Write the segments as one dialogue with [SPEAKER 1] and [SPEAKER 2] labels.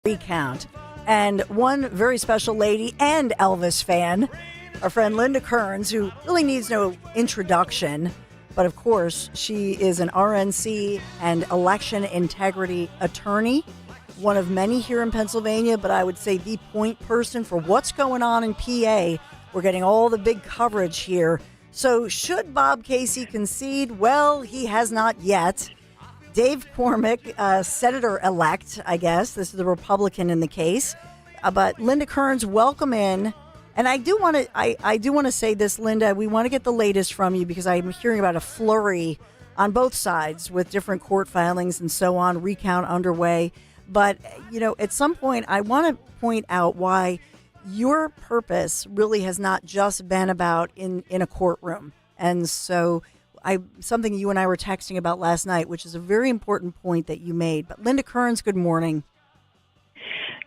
[SPEAKER 1] recount. And one very special lady and Elvis fan, our friend Linda Kearns, who really needs no introduction, but of course she is an RNC and election integrity attorney, one of many here in Pennsylvania, but I would say the point person for what's going on in PA. We're getting all the big coverage here. So should Bob Casey concede? Well, he has not yet. Dave Cormick, Senator-elect, I guess. This is the Republican in the case. But Linda Kearns, welcome in. And I do want to say this, Linda. We want to get the latest from you because I'm hearing about a flurry on both sides with different court filings and so on, recount underway. But, at some point, I want to point out why your purpose really has not just been about in a courtroom. And so something you and I were texting about last night, which is a very important point that you made. But Linda Kearns, good morning.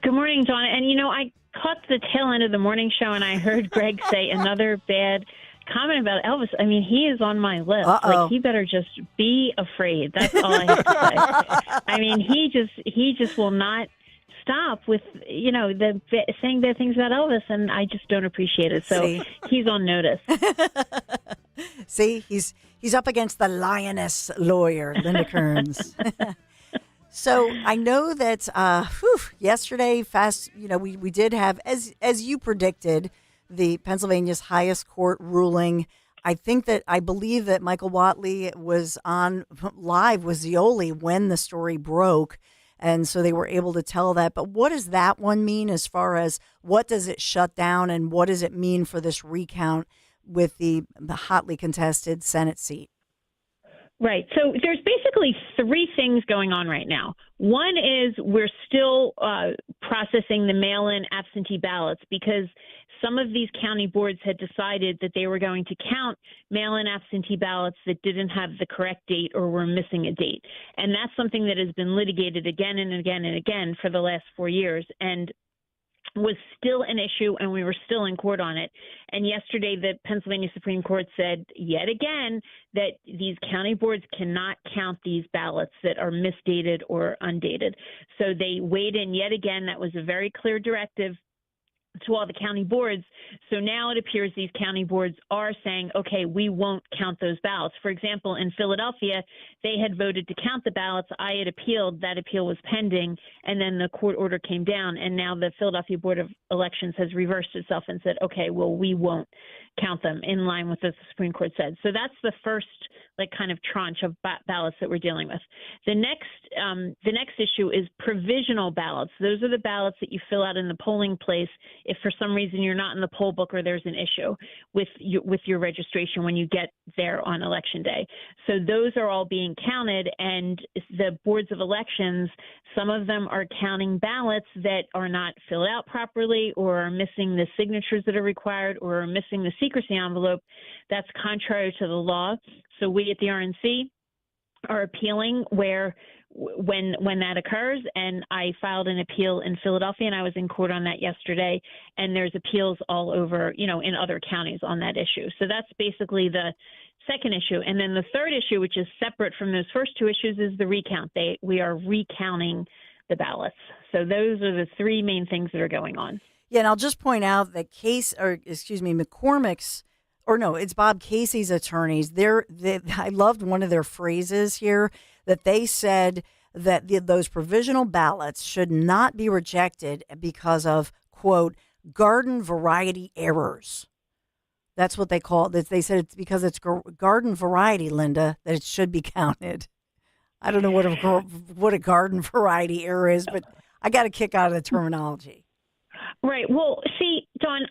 [SPEAKER 2] Good morning, Donna. And, I caught the tail end of the morning show and I heard Greg say another bad comment about Elvis. I mean, he is on my list.
[SPEAKER 1] Uh-oh.
[SPEAKER 2] Like, he better just be afraid. That's all I have to say. I mean, he just will not stop with, saying bad things about Elvis, and I just don't appreciate it. So he's on notice.
[SPEAKER 1] See, he's up against the lioness lawyer, Linda Kearns. So I know that yesterday, we did have, as you predicted, the Pennsylvania's highest court ruling. I believe that Michael Whatley was on live with Zioli when the story broke. And so they were able to tell that. But what does that one mean as far as what does it shut down and what does it mean for this recount with the hotly contested Senate seat?
[SPEAKER 2] Right. So there's basically three things going on right now. One is we're still processing the mail-in absentee ballots because some of these county boards had decided that they were going to count mail-in absentee ballots that didn't have the correct date or were missing a date. And that's something that has been litigated again and again and again for the last 4 years and was still an issue, and we were still in court on it. And yesterday, the Pennsylvania Supreme Court said yet again that these county boards cannot count these ballots that are misdated or undated. So they weighed in yet again. That was a very clear directive to all the county boards. So now it appears these county boards are saying, okay, we won't count those ballots. For example, in Philadelphia, they had voted to count the ballots. I had appealed. That appeal was pending. And then the court order came down. And now the Philadelphia Board of Elections has reversed itself and said, okay, well, we won't count them in line with what the Supreme Court said. So that's the first kind of tranche of ballots that we're dealing with. The next issue is provisional ballots. Those are the ballots that you fill out in the polling place if for some reason you're not in the poll book or there's an issue with your registration when you get there on election day. So those are all being counted, and the boards of elections, some of them are counting ballots that are not filled out properly or are missing the signatures that are required or are missing the secrecy envelope. That's contrary to the law. So we at the RNC are appealing when that occurs, and I filed an appeal in Philadelphia, and I was in court on that yesterday, and there's appeals all over, in other counties on that issue. So that's basically the second issue. And then the third issue, which is separate from those first two issues, is the recount. We are recounting the ballots. So those are the three main things that are going on.
[SPEAKER 1] Yeah, and I'll just point out that McCormick's, or no, it's Bob Casey's attorneys. I loved one of their phrases here that they said that those provisional ballots should not be rejected because of, quote, garden variety errors. That's what they call it. They said it's because it's garden variety, Linda, that it should be counted. I don't know what a garden variety error is, but I got a kick out of the terminology.
[SPEAKER 2] Right. Well, see, Dawn,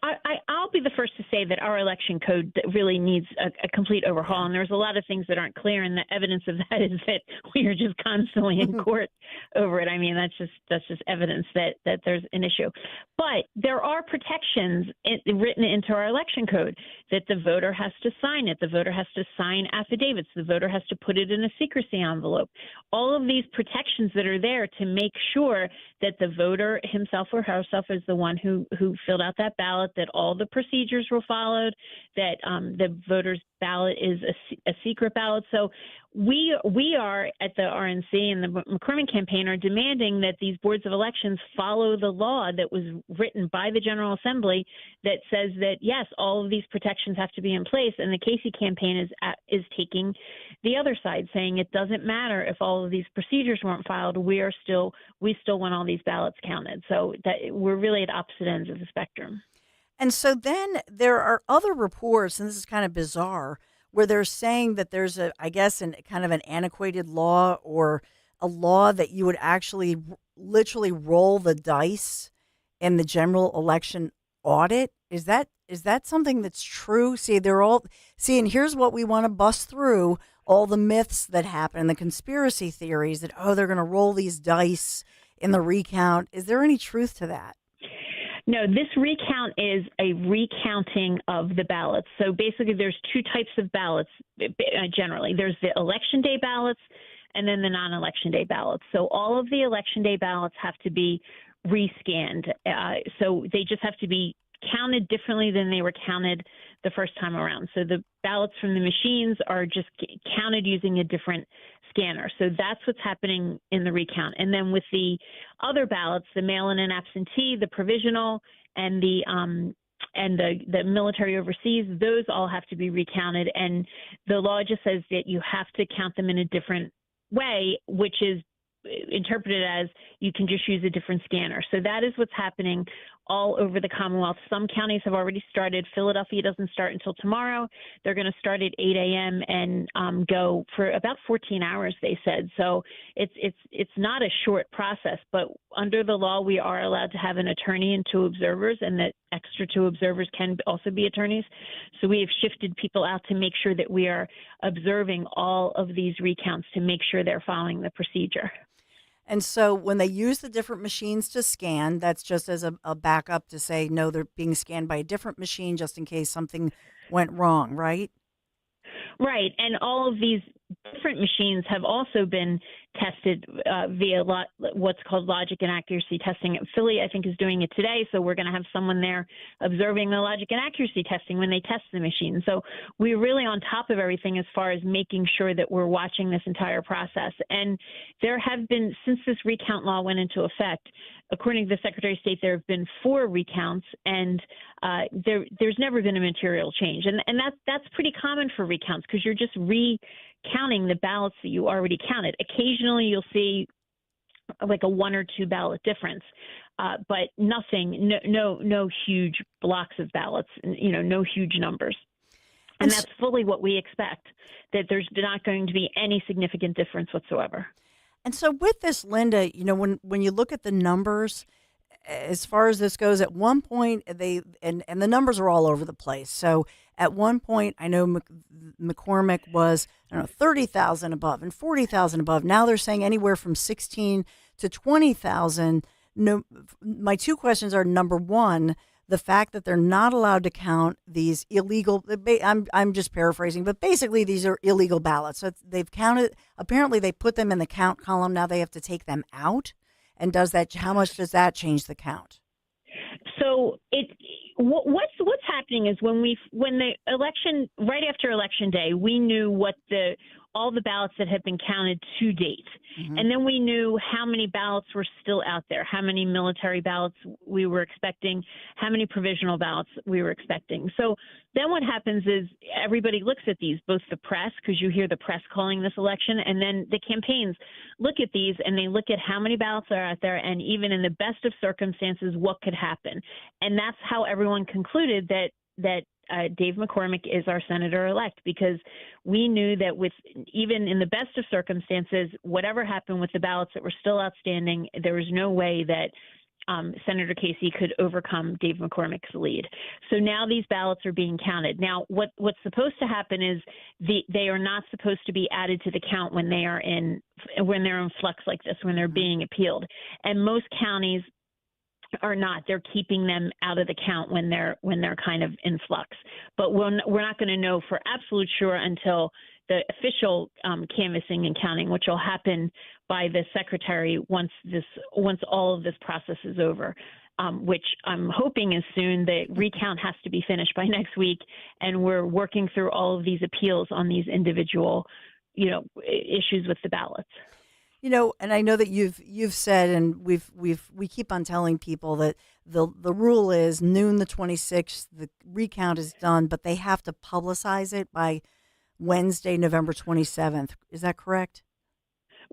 [SPEAKER 2] I'll be the first to say that our election code really needs a complete overhaul, and there's a lot of things that aren't clear, and the evidence of that is that we are just constantly in court over it. I mean, that's just evidence that there's an issue. But there are protections written into our election code that the voter has to sign it. The voter has to sign affidavits. The voter has to put it in a secrecy envelope. All of these protections that are there to make sure that the voter himself or herself is the one who filled out that ballot, that all the procedures were followed, that the voter's ballot is a secret ballot. So we are at the RNC and the McCormick campaign are demanding that these boards of elections follow the law that was written by the General Assembly that says that, yes, all of these protections have to be in place. And the Casey campaign is taking the other side, saying it doesn't matter if all of these procedures weren't filed. We still want all these ballots counted. So that we're really at opposite ends of the spectrum.
[SPEAKER 1] And so then there are other reports, and this is kind of bizarre, where they're saying that there's I guess, kind of an antiquated law or a law that you would actually literally roll the dice in the general election audit. Is that something that's true? And here's what we want to bust through all the myths that happen, the conspiracy theories that, they're going to roll these dice in the recount. Is there any truth to that?
[SPEAKER 2] No, this recount is a recounting of the ballots. So basically there's two types of ballots generally. There's the election day ballots and then the non-election day ballots. So all of the election day ballots have to be rescanned. So they just have to be counted differently than they were counted the first time around. So the ballots from the machines are just counted using a different scanner. So that's what's happening in the recount. And then with the other ballots, the mail-in and absentee, the provisional, and the military overseas, those all have to be recounted. And the law just says that you have to count them in a different way, which is interpreted as you can just use a different scanner. So that is what's happening all over the Commonwealth. Some counties have already started. Philadelphia doesn't start until tomorrow. They're going to start at 8 a.m. and go for about 14 hours, they said. So it's not a short process, but under the law, we are allowed to have an attorney and two observers, and that extra two observers can also be attorneys. So we have shifted people out to make sure that we are observing all of these recounts to make sure they're following the procedure.
[SPEAKER 1] And so when they use the different machines to scan, that's just as a backup to say, no, they're being scanned by a different machine just in case something went wrong, right?
[SPEAKER 2] Right. And all of these different machines have also been tested via what's called logic and accuracy testing. Philly, I think, is doing it today. So we're going to have someone there observing the logic and accuracy testing when they test the machine. So we're really on top of everything as far as making sure that we're watching this entire process. And there have been, since this recount law went into effect, according to the Secretary of State, there have been 4 recounts, and there's never been a material change. And that's pretty common for recounts because you're just recounting the ballots that you already counted. Occasionally you'll see like a 1 or 2 ballot difference, but nothing, no huge blocks of ballots, no huge numbers. And that's fully what we expect, that there's not going to be any significant difference whatsoever.
[SPEAKER 1] And so with this, Linda, when you look at the numbers, as far as this goes, at one point and the numbers are all over the place. So at one point, I know McCormick was 30,000 above and 40,000 above. Now they're saying anywhere from 16 to 20,000. No, my two questions are: number one, the fact that they're not allowed to count these illegal. I'm just paraphrasing, but basically these are illegal ballots. So they've counted. Apparently, they put them in the count column. Now they have to take them out. And how much does that change the count?
[SPEAKER 2] So what's happening is when the election, right after Election Day, we knew what all the ballots that had been counted to date. Mm-hmm. And then we knew how many ballots were still out there, how many military ballots we were expecting, how many provisional ballots we were expecting. So then what happens is everybody looks at these, both the press, because you hear the press calling this election, and then the campaigns look at these and they look at how many ballots are out there, and even in the best of circumstances, what could happen. And that's how everyone concluded that Dave McCormick is our senator-elect, because we knew that even in the best of circumstances, whatever happened with the ballots that were still outstanding, there was no way that Senator Casey could overcome Dave McCormick's lead. So now these ballots are being counted. Now, what's supposed to happen is they are not supposed to be added to the count when they're in flux like this, when they're being appealed. And most counties are not. They're keeping them out of the count when they're kind of in flux. But we're not going to know for absolute sure until the official canvassing and counting, which will happen by the secretary once all of this process is over, which I'm hoping is soon. The recount has to be finished by next week, and we're working through all of these appeals on these individual issues with the ballots.
[SPEAKER 1] And I know that you've said, and we keep on telling people that the rule is noon the 26th, the recount is done, but they have to publicize it by Wednesday, November 27th. Is that correct?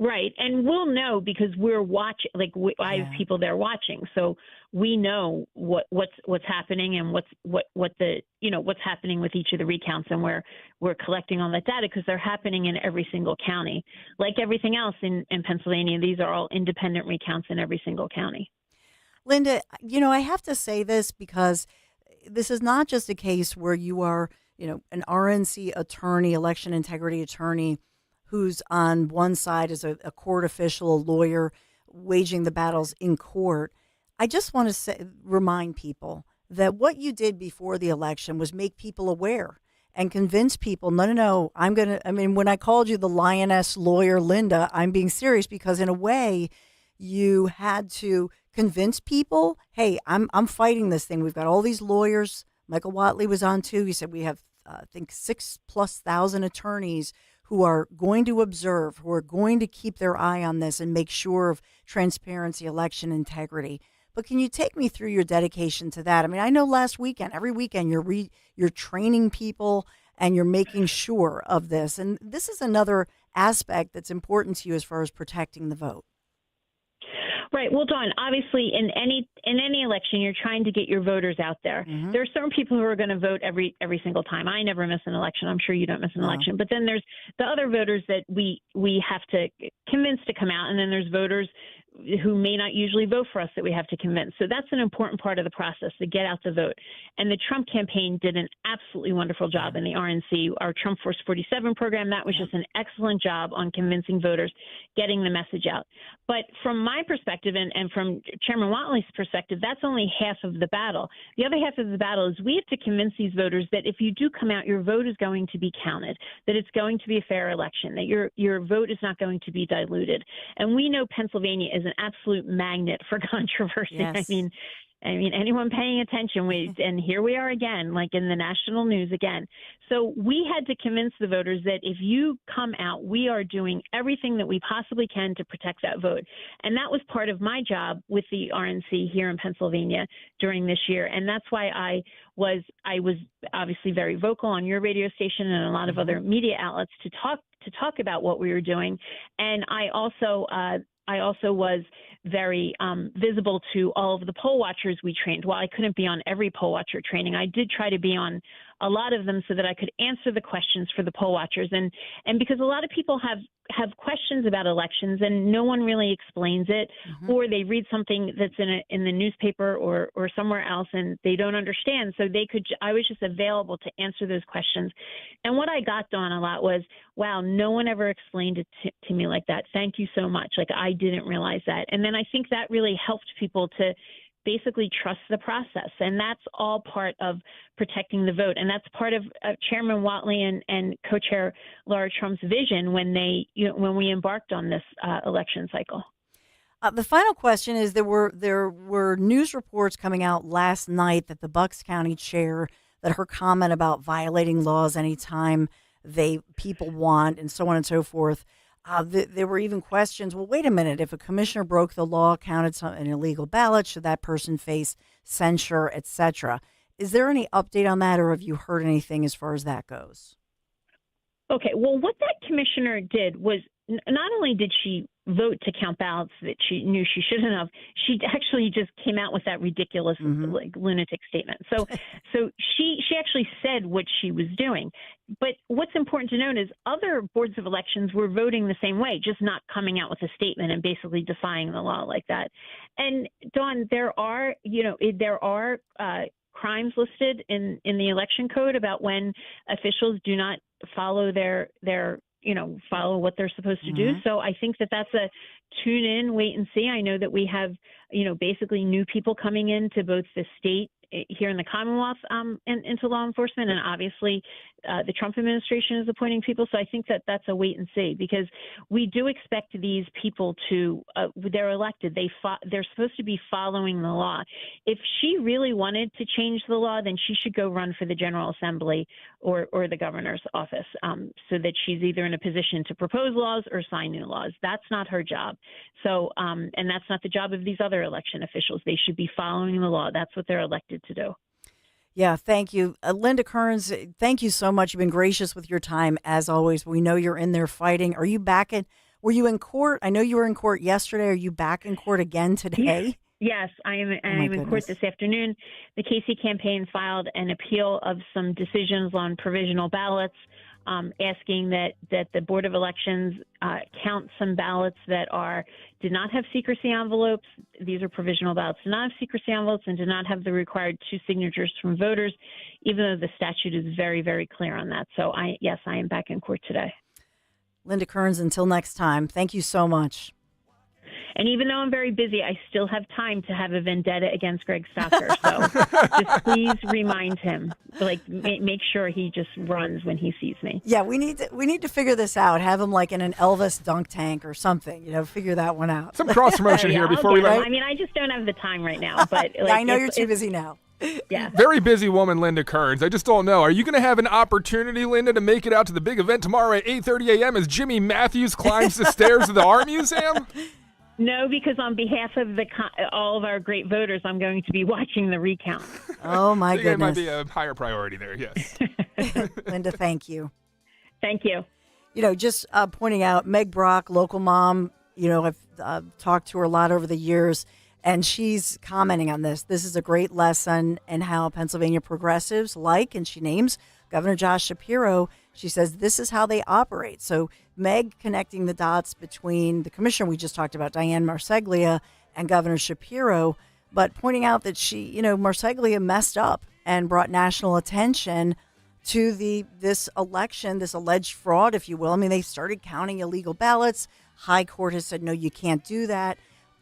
[SPEAKER 2] Right, and we'll know because we're watching. I have people there watching, so we know what's happening and what's happening with each of the recounts, and we're collecting all that data because they're happening in every single county. Like everything else in Pennsylvania, these are all independent recounts in every single county.
[SPEAKER 1] Linda, I have to say this because this is not just a case where you are, an RNC attorney, election integrity attorney, who's on one side as a court official, a lawyer, waging the battles in court. I just want to remind people that what you did before the election was make people aware and convince people, no, when I called you the lioness lawyer, Linda, I'm being serious because in a way you had to convince people, hey, I'm fighting this thing. We've got all these lawyers. Michael Watley was on too. He said we have, I think, 6,000+ attorneys who are going to observe, who are going to keep their eye on this and make sure of transparency, election integrity. But can you take me through your dedication to that? I mean, I know every weekend you're training people and you're making sure of this. And this is another aspect that's important to you as far as protecting the vote.
[SPEAKER 2] Right. Well, Dawn, obviously in any election, you're trying to get your voters out there. Mm-hmm. There are certain people who are going to vote every single time. I never miss an election. I'm sure you don't miss an election. But then there's the other voters that we have to convince to come out. And then there's voters who may not usually vote for us that we have to convince. So that's an important part of the process, to get out the vote. And the Trump campaign did an absolutely wonderful job in the RNC, our Trump Force 47 program. That was just an excellent job on convincing voters, getting the message out. But from my perspective and from Chairman Watley's perspective, that's only half of the battle. The other half of the battle is we have to convince these voters that if you do come out, your vote is going to be counted, that it's going to be a fair election, that your vote is not going to be diluted. And we know Pennsylvania is an absolute magnet for controversy.
[SPEAKER 1] Yes.
[SPEAKER 2] I mean, anyone paying attention, and here we are again, like in the national news again. So we had to convince the voters that if you come out, we are doing everything that we possibly can to protect that vote. And that was part of my job with the RNC here in Pennsylvania during this year. And that's why I was obviously very vocal on your radio station and a lot of other media outlets to talk about what we were doing. And I also was very visible to all of the poll watchers we trained. While I couldn't be on every poll watcher training, I did try to be on a lot of them so that I could answer the questions for the poll watchers. And because a lot of people have questions about elections and no one really explains it, or they read something that's in the newspaper or somewhere else and they don't understand. So I was just available to answer those questions. And what I got on a lot was, wow, no one ever explained it to me like that. Thank you so much. Like, I didn't realize that. And then I think that really helped people to basically trust the process. And that's all part of protecting the vote. And that's part of Chairman Watley and co-chair Laura Trump's vision when we embarked on this election cycle.
[SPEAKER 1] The final question is, there were news reports coming out last night that the Bucks County chair, that her comment about violating laws anytime people want and so on and so forth, there were even questions, well, wait a minute, if a commissioner broke the law, counted an illegal ballot, should that person face censure, etc.? Is there any update on that, or have you heard anything as far as that goes?
[SPEAKER 2] Okay, well, what that commissioner did was not only did she vote to count ballots that she knew she shouldn't have, she actually just came out with that ridiculous, lunatic statement. So she actually said what she was doing. But what's important to note is other boards of elections were voting the same way, just not coming out with a statement and basically defying the law like that. And Dawn, there are crimes listed in the election code about when officials do not follow follow what they're supposed to do. So I think that's a tune in, wait and see. I know that we have, basically new people coming into both the state here in the Commonwealth into law enforcement, and obviously the Trump administration is appointing people. So I think that that's a wait and see, because we do expect these people to they're elected. They're supposed to be following the law. If she really wanted to change the law, then she should go run for the General Assembly or the governor's office, so that she's either in a position to propose laws or sign new laws. That's not her job. So and that's not the job of these other election officials. They should be following the law. That's what they're elected to do.
[SPEAKER 1] Yeah, thank you. Linda Kearns, thank you so much. You've been gracious with your time, as always. We know you're in there fighting. Are you back were you in court? I know you were in court yesterday. Are you back in court again today?
[SPEAKER 2] Yes, I am in court this afternoon. The Casey campaign filed an appeal of some decisions on provisional ballots, asking that the Board of Elections count some ballots that did not have secrecy envelopes. These are provisional ballots, did not have secrecy envelopes, and did not have the required 2 signatures from voters, even though the statute is very, very clear on that. So I am back in court today.
[SPEAKER 1] Linda Kearns, until next time, thank you so much.
[SPEAKER 2] And even though I'm very busy, I still have time to have a vendetta against Greg Stocker. So just please remind him, make sure he just runs when he sees me.
[SPEAKER 1] Yeah, we need to figure this out. Have him like in an Elvis dunk tank or something. Figure that one out.
[SPEAKER 3] Some cross promotion here before we let.
[SPEAKER 2] I mean, I just don't have the time right now. But
[SPEAKER 1] I know you're too busy now.
[SPEAKER 2] Yeah.
[SPEAKER 3] Very busy woman, Linda Kearns. I just don't know. Are you going to have an opportunity, Linda, to make it out to the big event tomorrow at 8:30 a.m. as Jimmy Matthews climbs the stairs of the Art Museum?
[SPEAKER 2] No, because on behalf of all of our great voters, I'm going to be watching the recount.
[SPEAKER 1] Oh, my goodness.
[SPEAKER 3] It might be a higher priority there, yes.
[SPEAKER 1] Linda, thank you.
[SPEAKER 2] Thank you.
[SPEAKER 1] Just pointing out, Meg Brock, local mom, I've talked to her a lot over the years, and she's commenting on this. This is a great lesson in how Pennsylvania progressives and she names Governor Josh Shapiro. She says this is how they operate. So Meg connecting the dots between the commissioner we just talked about, Diane Marseglia, and Governor Shapiro, but pointing out that Marseglia messed up and brought national attention to this election, this alleged fraud, if you will. I mean, they started counting illegal ballots. High Court has said, no, you can't do that.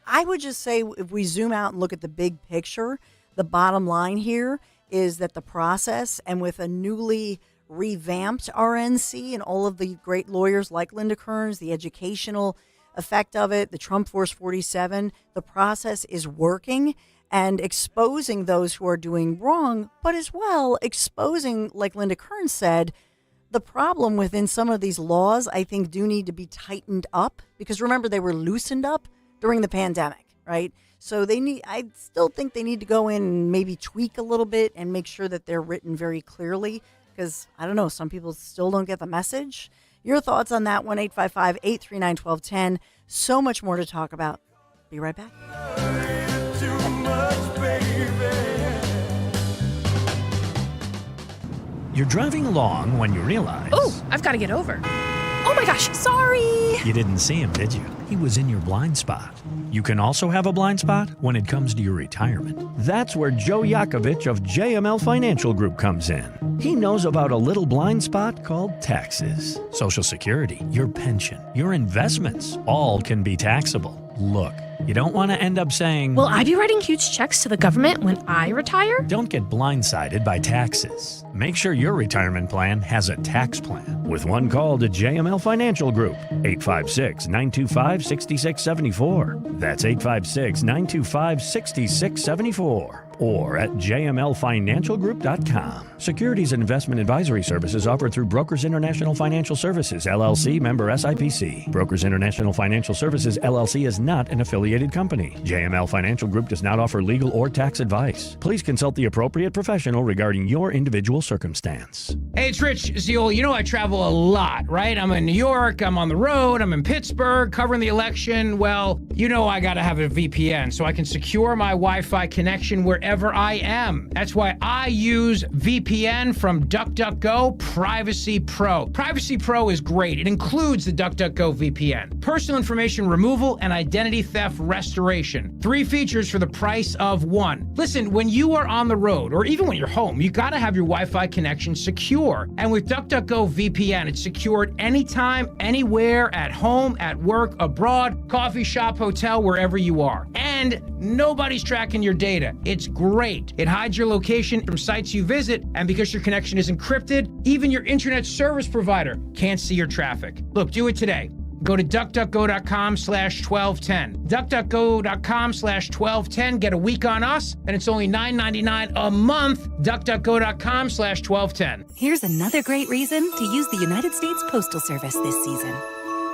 [SPEAKER 1] I would just say, if we zoom out and look at the big picture, the bottom line here is that the process, and with a newly revamped RNC and all of the great lawyers like Linda Kearns, the educational effect of it, the Trump Force 47, the process is working and exposing those who are doing wrong, but as well exposing, like Linda Kearns said, the problem within some of these laws, I think, do need to be tightened up, because remember, they were loosened up during the pandemic, right? So I still think they need to go in and maybe tweak a little bit and make sure that they're written very clearly, because I don't know, some people still don't get the message. Your thoughts on that? 1-855-839-1210. So much more to talk about. Be right back.
[SPEAKER 4] You're driving along when you realize...
[SPEAKER 5] Oh, I've got to get over. Oh my gosh, sorry.
[SPEAKER 4] You didn't see him, did you? He was in your blind spot. You can also have a blind spot when it comes to your retirement. That's where Joe Yakovich of JML Financial Group comes in. He knows about a little blind spot called taxes. Social Security, your pension, your investments, all can be taxable. Look, you don't want to end up saying,
[SPEAKER 5] will I be writing huge checks to the government when I retire?
[SPEAKER 4] Don't get blindsided by taxes. Make sure your retirement plan has a tax plan with one call to JML Financial Group, 856-925-6674. That's 856-925-6674. Or at jmlfinancialgroup.com. Securities and investment advisory services offered through Brokers International Financial Services, LLC, member SIPC. Brokers International Financial Services, LLC is not an affiliated company. JML Financial Group does not offer legal or tax advice. Please consult the appropriate professional regarding your individual circumstance.
[SPEAKER 6] Hey, it's Rich Zeol. You know I travel a lot, right? I'm in New York, I'm on the road, I'm in Pittsburgh, covering the election. Well, I got to have a VPN so I can secure my Wi-Fi connection wherever I am. That's why I use VPN from DuckDuckGo Privacy Pro. Privacy Pro is great. It includes the DuckDuckGo VPN, personal information removal, and identity theft restoration. 3 features for the price of 1. Listen, when you are on the road, or even when you're home, you got to have your Wi-Fi connection secure. And with DuckDuckGo VPN, it's secured anytime, anywhere, at home, at work, abroad, coffee shop, hotel, wherever you are. And Nobody's tracking your data. It's great. It hides your location from sites you visit, and because your connection is encrypted, even your internet service provider can't see your traffic. Look, do it today. Go to duckduckgo.com/1210. Duckduckgo.com/1210. Get a week on us, and it's only $9.99 a month. Duckduckgo.com/1210.
[SPEAKER 7] Here's another great reason to use the United States Postal Service this season.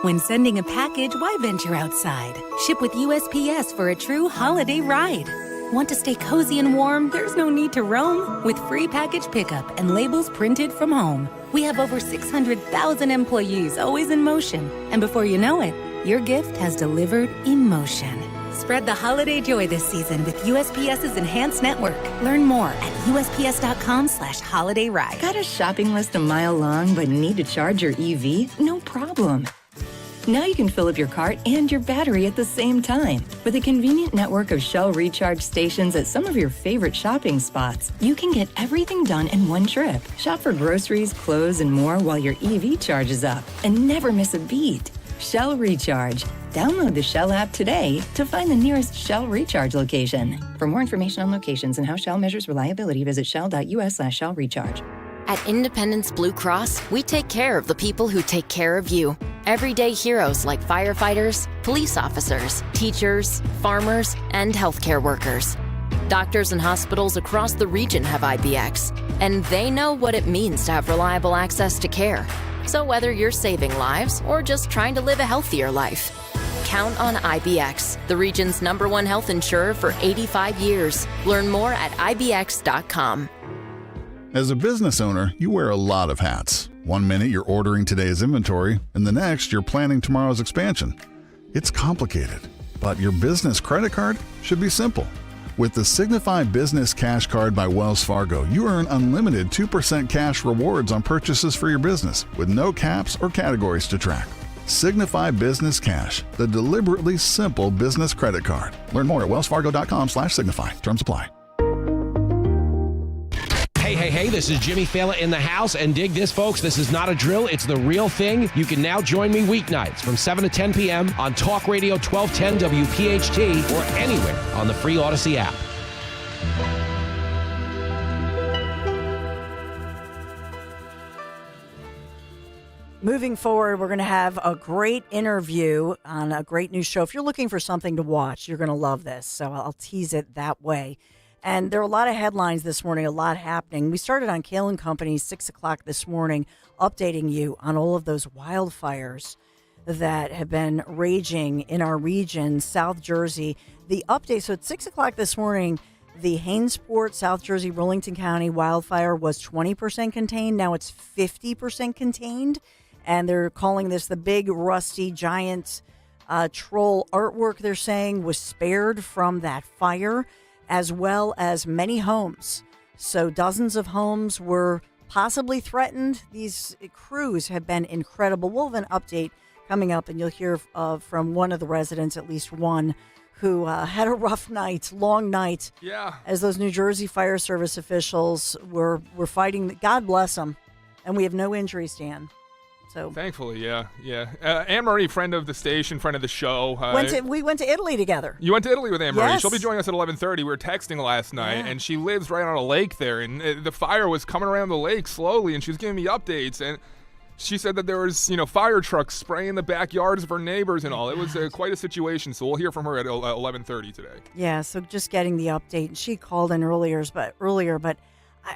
[SPEAKER 7] When sending a package, why venture outside? Ship with USPS for a true holiday ride. Want to stay cozy and warm? There's no need to roam. With free package pickup and labels printed from home. We have over 600,000 employees always in motion. And before you know it, your gift has delivered emotion. Spread the holiday joy this season with USPS's enhanced network. Learn more at USPS.com/holiday ride.
[SPEAKER 8] Got a shopping list a mile long but need to charge your EV? No problem. Now you can fill up your cart and your battery at the same time. With a convenient network of Shell recharge stations at some of your favorite shopping spots, you can get everything done in one trip. Shop for groceries, clothes, and more while your EV charges up. And never miss a beat. Shell Recharge. Download the Shell app today to find the nearest Shell Recharge location. For more information on locations and how Shell measures reliability, visit shell.us/Shell Recharge.
[SPEAKER 9] At Independence Blue Cross, we take care of the people who take care of you. Everyday heroes like firefighters, police officers, teachers, farmers, and healthcare workers. Doctors and hospitals across the region have IBX, and they know what it means to have reliable access to care. So whether you're saving lives or just trying to live a healthier life, count on IBX, the region's #1 health insurer for 85 years. Learn more at IBX.com.
[SPEAKER 10] As a business owner, you wear a lot of hats. One minute you're ordering today's inventory, and the next you're planning tomorrow's expansion. It's complicated, but your business credit card should be simple. With the Signify Business Cash Card by Wells Fargo, you earn unlimited 2% cash rewards on purchases for your business with no caps or categories to track. Signify Business Cash, the deliberately simple business credit card. Learn more at wellsfargo.com/signify. Terms apply.
[SPEAKER 11] Hey, this is Jimmy Fallon in the house, and dig this, folks. This is not a drill. It's the real thing. You can now join me weeknights from 7 to 10 p.m. on Talk Radio 1210 WPHT or anywhere on the free Odyssey app.
[SPEAKER 1] Moving forward, we're going to have a great interview on a great new show. If you're looking for something to watch, you're going to love this, so I'll tease it that way. And there are a lot of headlines this morning, a lot happening. We started on Kale & Company, 6 o'clock this morning, updating you on all of those wildfires that have been raging in our region, South Jersey. The update, so at 6 o'clock this morning, the Hainesport, South Jersey, Rollington County wildfire was 20% contained. Now it's 50% contained. And they're calling this the big, rusty, giant troll artwork, they're saying, was spared from that fire, as well as many homes. So dozens of homes were possibly threatened. These crews have been incredible. We'll have an update coming up, and you'll hear from one of the residents, at least one, who had a rough night, long night.
[SPEAKER 3] Yeah.
[SPEAKER 1] As those New Jersey Fire Service officials were fighting. God bless them. And we have no injuries, Dan. So
[SPEAKER 3] thankfully, yeah. Anne-Marie, friend of the station, friend of the show.
[SPEAKER 1] We went to Italy together.
[SPEAKER 3] You went to Italy with Anne-Marie.
[SPEAKER 1] Yes.
[SPEAKER 3] She'll be joining us at 11:30. We were texting last night, and she lives right on a lake there. And the fire was coming around the lake slowly, and she was giving me updates. And she said that there was, fire trucks spraying the backyards of her neighbors and all. It was quite a situation. So we'll hear from her at 11:30 today. Yeah,
[SPEAKER 1] so just getting the update. She called in earlier, but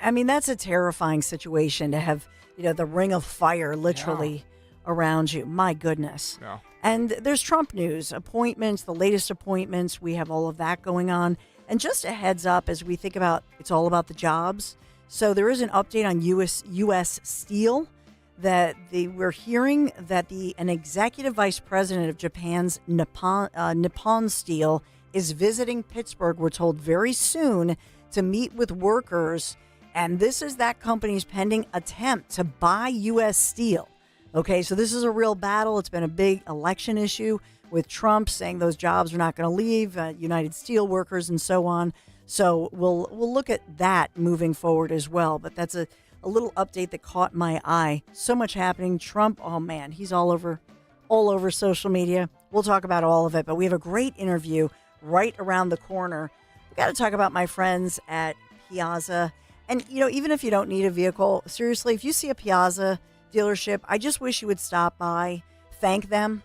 [SPEAKER 1] I mean, that's a terrifying situation to have, the ring of fire literally around you. My goodness.
[SPEAKER 3] Yeah.
[SPEAKER 1] And there's Trump news, appointments, the latest appointments. We have all of that going on. And just a heads up as we think about, it's all about the jobs. So there is an update on U.S. Steel that we're hearing that an executive vice president of Japan's Nippon Steel is visiting Pittsburgh, we're told, very soon to meet with workers. And this is that company's pending attempt to buy U.S. Steel. Okay, so this is a real battle. It's been a big election issue with Trump saying those jobs are not going to leave, United Steel workers and so on. So we'll look at that moving forward as well. But that's a little update that caught my eye. So much happening. Trump, oh man, he's all over social media. We'll talk about all of it. But we have a great interview right around the corner. We've got to talk about my friends at Piazza. And, even if you don't need a vehicle, seriously, if you see a Piazza dealership, I just wish you would stop by, thank them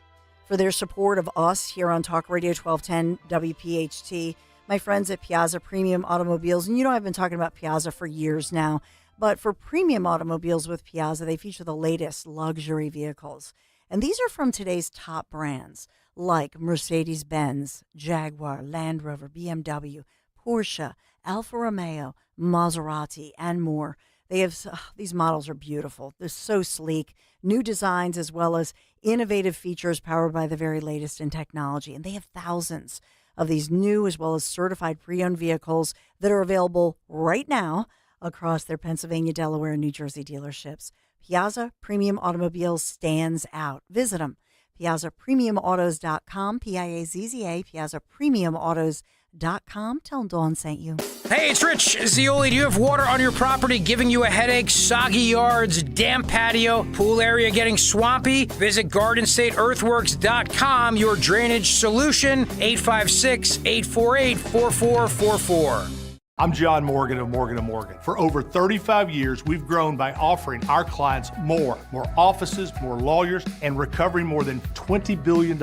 [SPEAKER 1] for their support of us here on Talk Radio 1210 WPHT. My friends at Piazza Premium Automobiles, and I've been talking about Piazza for years now, but for premium automobiles with Piazza, they feature the latest luxury vehicles. And these are from today's top brands like Mercedes-Benz, Jaguar, Land Rover, BMW, Porsche, Alfa Romeo, Maserati, and more. They have these models are beautiful. They're so sleek, new designs as well as innovative features powered by the very latest in technology. And they have thousands of these new as well as certified pre-owned vehicles that are available right now across their Pennsylvania, Delaware, and New Jersey dealerships. Piazza Premium Automobiles stands out. Visit them. PiazzaPremiumAutos.com, Piazza, PiazzaPremiumAutos.com. Tell them Dawn sent you.
[SPEAKER 6] Hey, it's Rich Zioli. Do you have water on your property giving you a headache, soggy yards, damp patio, pool area getting swampy? Visit GardenStateEarthworks.com, your drainage solution, 856-848-4444.
[SPEAKER 12] I'm John Morgan of Morgan & Morgan. For over 35 years, we've grown by offering our clients more offices, more lawyers, and recovering more than $20 billion.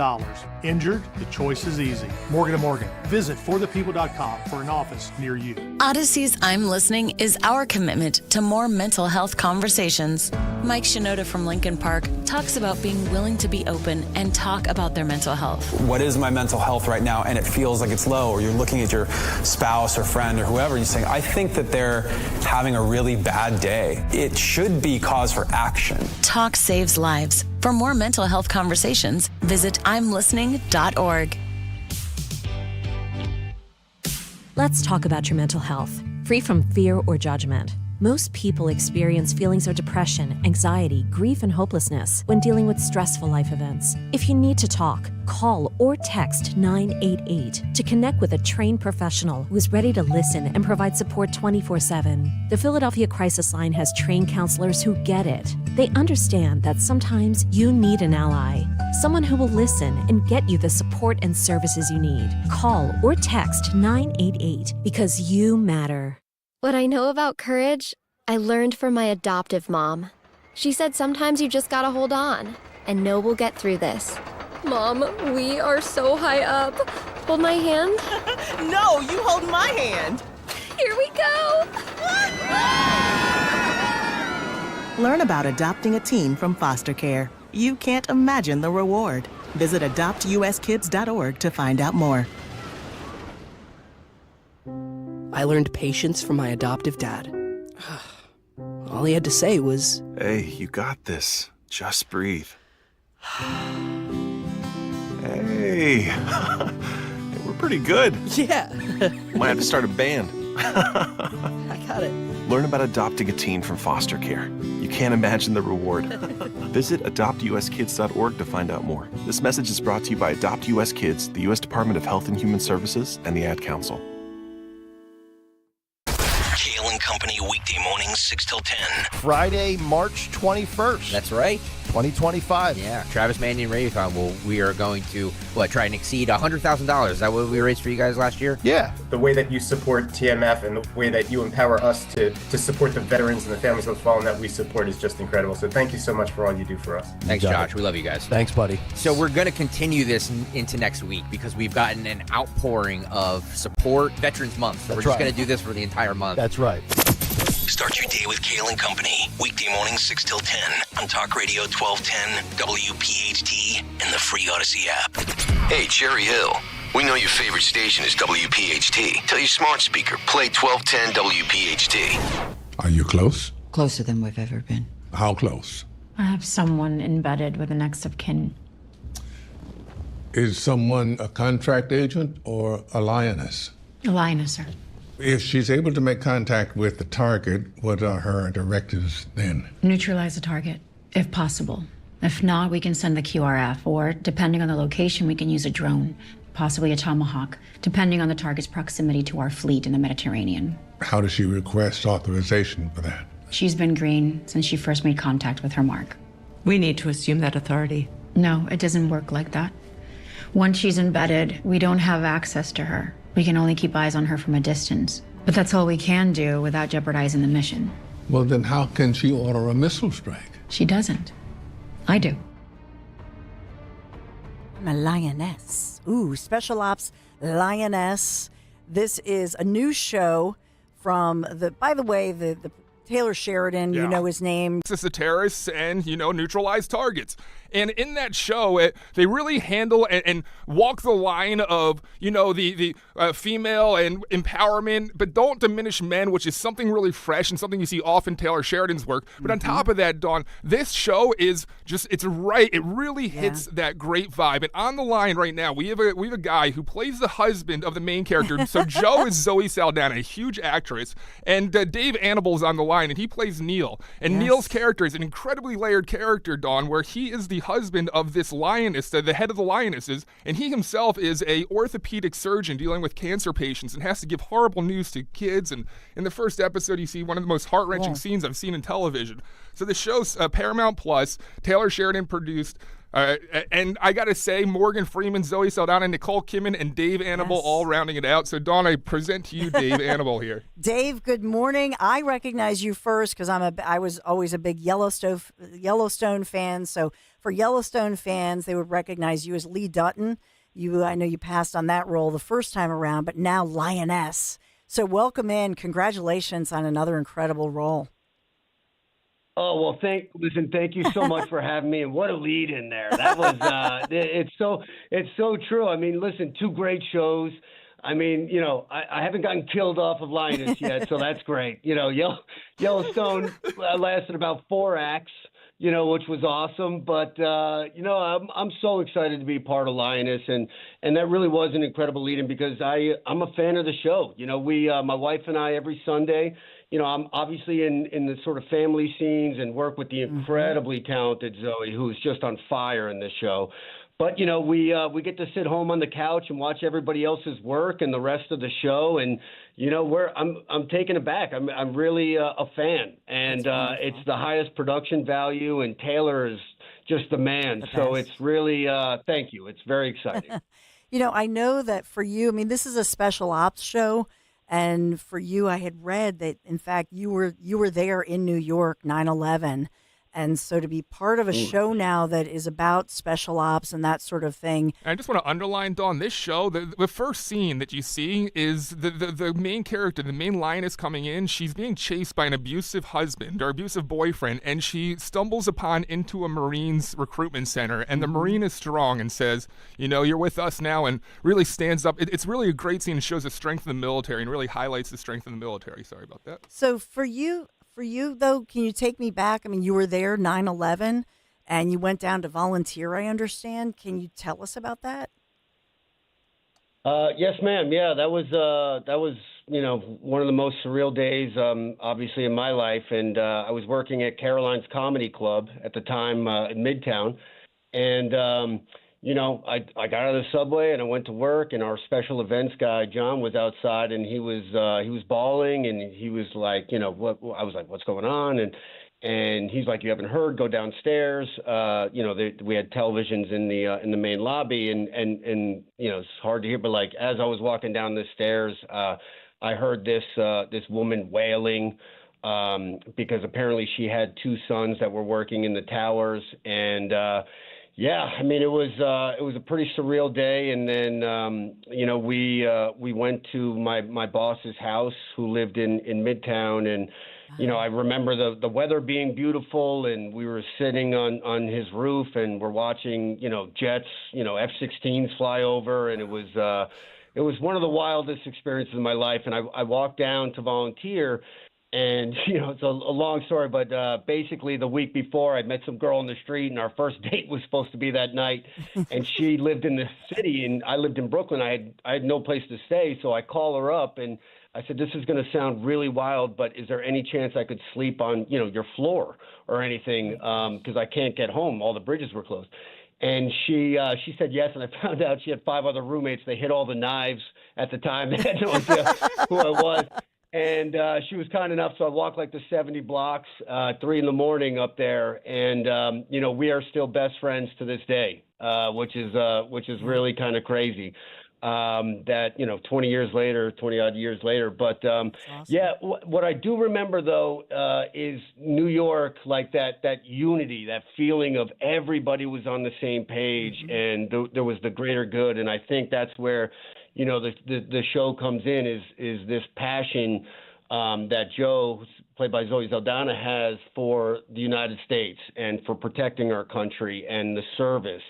[SPEAKER 12] Injured? The choice is easy. Morgan & Morgan. Visit forthepeople.com for an office near you.
[SPEAKER 13] Odyssey's I'm Listening is our commitment to more mental health conversations. Mike Shinoda from Lincoln Park talks about being willing to be open and talk about their mental health.
[SPEAKER 14] What is my mental health right now? And it feels like it's low, or you're looking at your spouse or friend or whoever, and you're saying, I think that they're having a really bad day. It should be cause for action.
[SPEAKER 13] Talk saves lives. For more mental health conversations, visit imlistening.org.
[SPEAKER 15] Let's talk about your mental health, free from fear or judgment. Most people experience feelings of depression, anxiety, grief, and hopelessness when dealing with stressful life events. If you need to talk, call or text 988 to connect with a trained professional who is ready to listen and provide support 24/7. The Philadelphia Crisis Line has trained counselors who get it. They understand that sometimes you need an ally, someone who will listen and get you the support and services you need. Call or text 988 because you matter.
[SPEAKER 16] What I know about courage, I learned from my adoptive mom. She said sometimes you just gotta hold on and know we'll get through this. Mom, we are so high up. Hold my hand.
[SPEAKER 17] No, you hold my hand.
[SPEAKER 16] Here we go.
[SPEAKER 17] Learn about adopting a teen from foster care. You can't imagine the reward. Visit adoptuskids.org to find out more.
[SPEAKER 18] I learned patience from my adoptive dad. All he had to say was,
[SPEAKER 19] "Hey, you got this. Just breathe." Hey, we're pretty good.
[SPEAKER 18] Yeah.
[SPEAKER 19] Might have to start a band.
[SPEAKER 18] I got it.
[SPEAKER 19] Learn about adopting a teen from foster care. You can't imagine the reward. Visit adoptuskids.org to find out more. This message is brought to you by Adopt US Kids, the U.S. Department of Health and Human Services, and the Ad Council.
[SPEAKER 20] Kale and Company weekday mornings 6 till 10.
[SPEAKER 21] Friday, March 21st.
[SPEAKER 22] That's right.
[SPEAKER 21] 2025.
[SPEAKER 22] Yeah, Travis Manion Radiothon. Well, we are going to, try and exceed $100,000. Is that what we raised for you guys last year?
[SPEAKER 21] Yeah.
[SPEAKER 23] The way that you support TMF and the way that you empower us to support the veterans and the families of the fallen that we support is just incredible. So thank you so much for all you do for us.
[SPEAKER 22] Thanks, Josh. We love you guys.
[SPEAKER 21] Thanks, buddy.
[SPEAKER 22] So we're going to continue this into next week because we've gotten an outpouring of support. Veterans Month. So we're just going to do this for the entire month.
[SPEAKER 21] That's right.
[SPEAKER 20] Start your day with Kale and Company. Weekday mornings 6 till 10 on Talk Radio 1210, WPHT, and the free Odyssey app. Hey, Cherry Hill. We know your favorite station is WPHT. Tell your smart speaker, play 1210 WPHT.
[SPEAKER 24] Are you close?
[SPEAKER 25] Closer than we've ever been.
[SPEAKER 24] How close?
[SPEAKER 25] I have someone embedded with the next of kin.
[SPEAKER 24] Is someone a contract agent or a lioness?
[SPEAKER 25] A lioness, sir.
[SPEAKER 24] If she's able to make contact with the target, what are her directives then?
[SPEAKER 25] Neutralize the target, if possible. If not, we can send the QRF, or depending on the location, we can use a drone, possibly a Tomahawk, depending on the target's proximity to our fleet in the Mediterranean.
[SPEAKER 24] How does she request authorization for that?
[SPEAKER 25] She's been green since she first made contact with her mark.
[SPEAKER 26] We need to assume that authority.
[SPEAKER 25] No, it doesn't work like that. Once she's embedded, we don't have access to her. We can only keep eyes on her from a distance. But that's all we can do without jeopardizing the mission.
[SPEAKER 24] Well, then how can she order a missile strike?
[SPEAKER 25] She doesn't. I do.
[SPEAKER 1] I'm a lioness. Ooh, Special Ops Lioness. This is a new show from by the way, the Taylor Sheridan, you know his name.
[SPEAKER 3] It's the terrorists and, neutralize targets. And in that show, they really handle and walk the line of, the female and empowerment, but don't diminish men, which is something really fresh and something you see often in Taylor Sheridan's work. But on top of that, Dawn, this show is it really hits that great vibe. And on the line right now, we have a guy who plays the husband of the main character. So Joe is Zoe Saldana, a huge actress, and Dave Annabelle's on the line, and he plays Neil. And Neil's character is an incredibly layered character, Dawn, where he is the husband of this lioness, the head of the lionesses, and he himself is a orthopedic surgeon dealing with cancer patients and has to give horrible news to kids. And in the first episode, you see one of the most heart-wrenching scenes I've seen in television. So the show's Paramount Plus, Taylor Sheridan produced, and I got to say, Morgan Freeman, Zoe Saldana, Nicole Kidman, and Dave Annabelle all rounding it out. So, Dawn, I present to you Dave Annabelle here.
[SPEAKER 1] Dave, good morning. I recognize you first because I was always a big Yellowstone fan. So, for Yellowstone fans, they would recognize you as Lee Dutton. I know you passed on that role the first time around, but now Lioness. So, welcome in. Congratulations on another incredible role.
[SPEAKER 2] Oh, well, thank you so much for having me. And what a lead in there. That was, it's so true. I mean, listen, two great shows. I mean, I haven't gotten killed off of Lioness yet, so that's great. Yellowstone lasted about 4 acts, which was awesome. But, I'm so excited to be part of Lioness. And that really was an incredible lead in because I'm a fan of the show. My wife and I, every Sunday, I'm obviously in the sort of family scenes and work with the incredibly talented Zoe, who's just on fire in this show. But, we get to sit home on the couch and watch everybody else's work and the rest of the show. And, I'm taken aback. I'm really a fan. And it's the highest production value. And Taylor is just the man. So it's really, thank you. It's very exciting.
[SPEAKER 1] I know that for you, this is a special ops show. And for you, I had read that, in fact, you were there in New York, 9/11. And so to be part of a show now that is about special ops and that sort of thing.
[SPEAKER 3] I just want to underline, Dawn, this show, the first scene that you see is the main character, the main lioness coming in. She's being chased by an abusive husband or abusive boyfriend, and she stumbles into a Marines recruitment center. And the Marine is strong and says, you're with us now, and really stands up. It's really a great scene and shows the strength of the military and really highlights the strength of the military. Sorry about that.
[SPEAKER 1] So for you, though, can you take me back? You were there 9/11 and you went down to volunteer, I understand. Can you tell us about that?
[SPEAKER 2] Yes, ma'am. Yeah, that was one of the most surreal days, obviously, in my life. And I was working at Caroline's Comedy Club at the time in Midtown. And, I got out of the subway and I went to work, and our special events guy, John, was outside, and he was bawling, and he was like, what? I was like, what's going on? And he's like, you haven't heard? Go downstairs. We had televisions in the main lobby, and it's hard to hear, but like as I was walking down the stairs, I heard this woman wailing because apparently she had 2 sons that were working in the towers, and it was a pretty surreal day. And then we went to my boss's house, who lived in Midtown, and I remember the weather being beautiful, and we were sitting on his roof, and we're watching jets, F-16s fly over, and it was one of the wildest experiences of my life. And I walked down to volunteer. And, it's a long story, but basically the week before I met some girl in the street, and our first date was supposed to be that night. And she lived in the city and I lived in Brooklyn. I had no place to stay. So I call her up and I said, this is going to sound really wild, but is there any chance I could sleep on, your floor or anything? Because I can't get home. All the bridges were closed. And she said yes, and I found out she had 5 other roommates. They hid all the knives at the time. They had no idea who I was. And she was kind enough, so I walked like the 70 blocks, 3 a.m. up there, and we are still best friends to this day, which is really kind of crazy. That 20 years later, 20 odd years later, but yeah, what I do remember though is New York, like that unity, that feeling of everybody was on the same page, and there was the greater good, and I think that's where the show comes in is this passion that Joe, played by Zoe Saldana, has for the United States and for protecting our country and the service.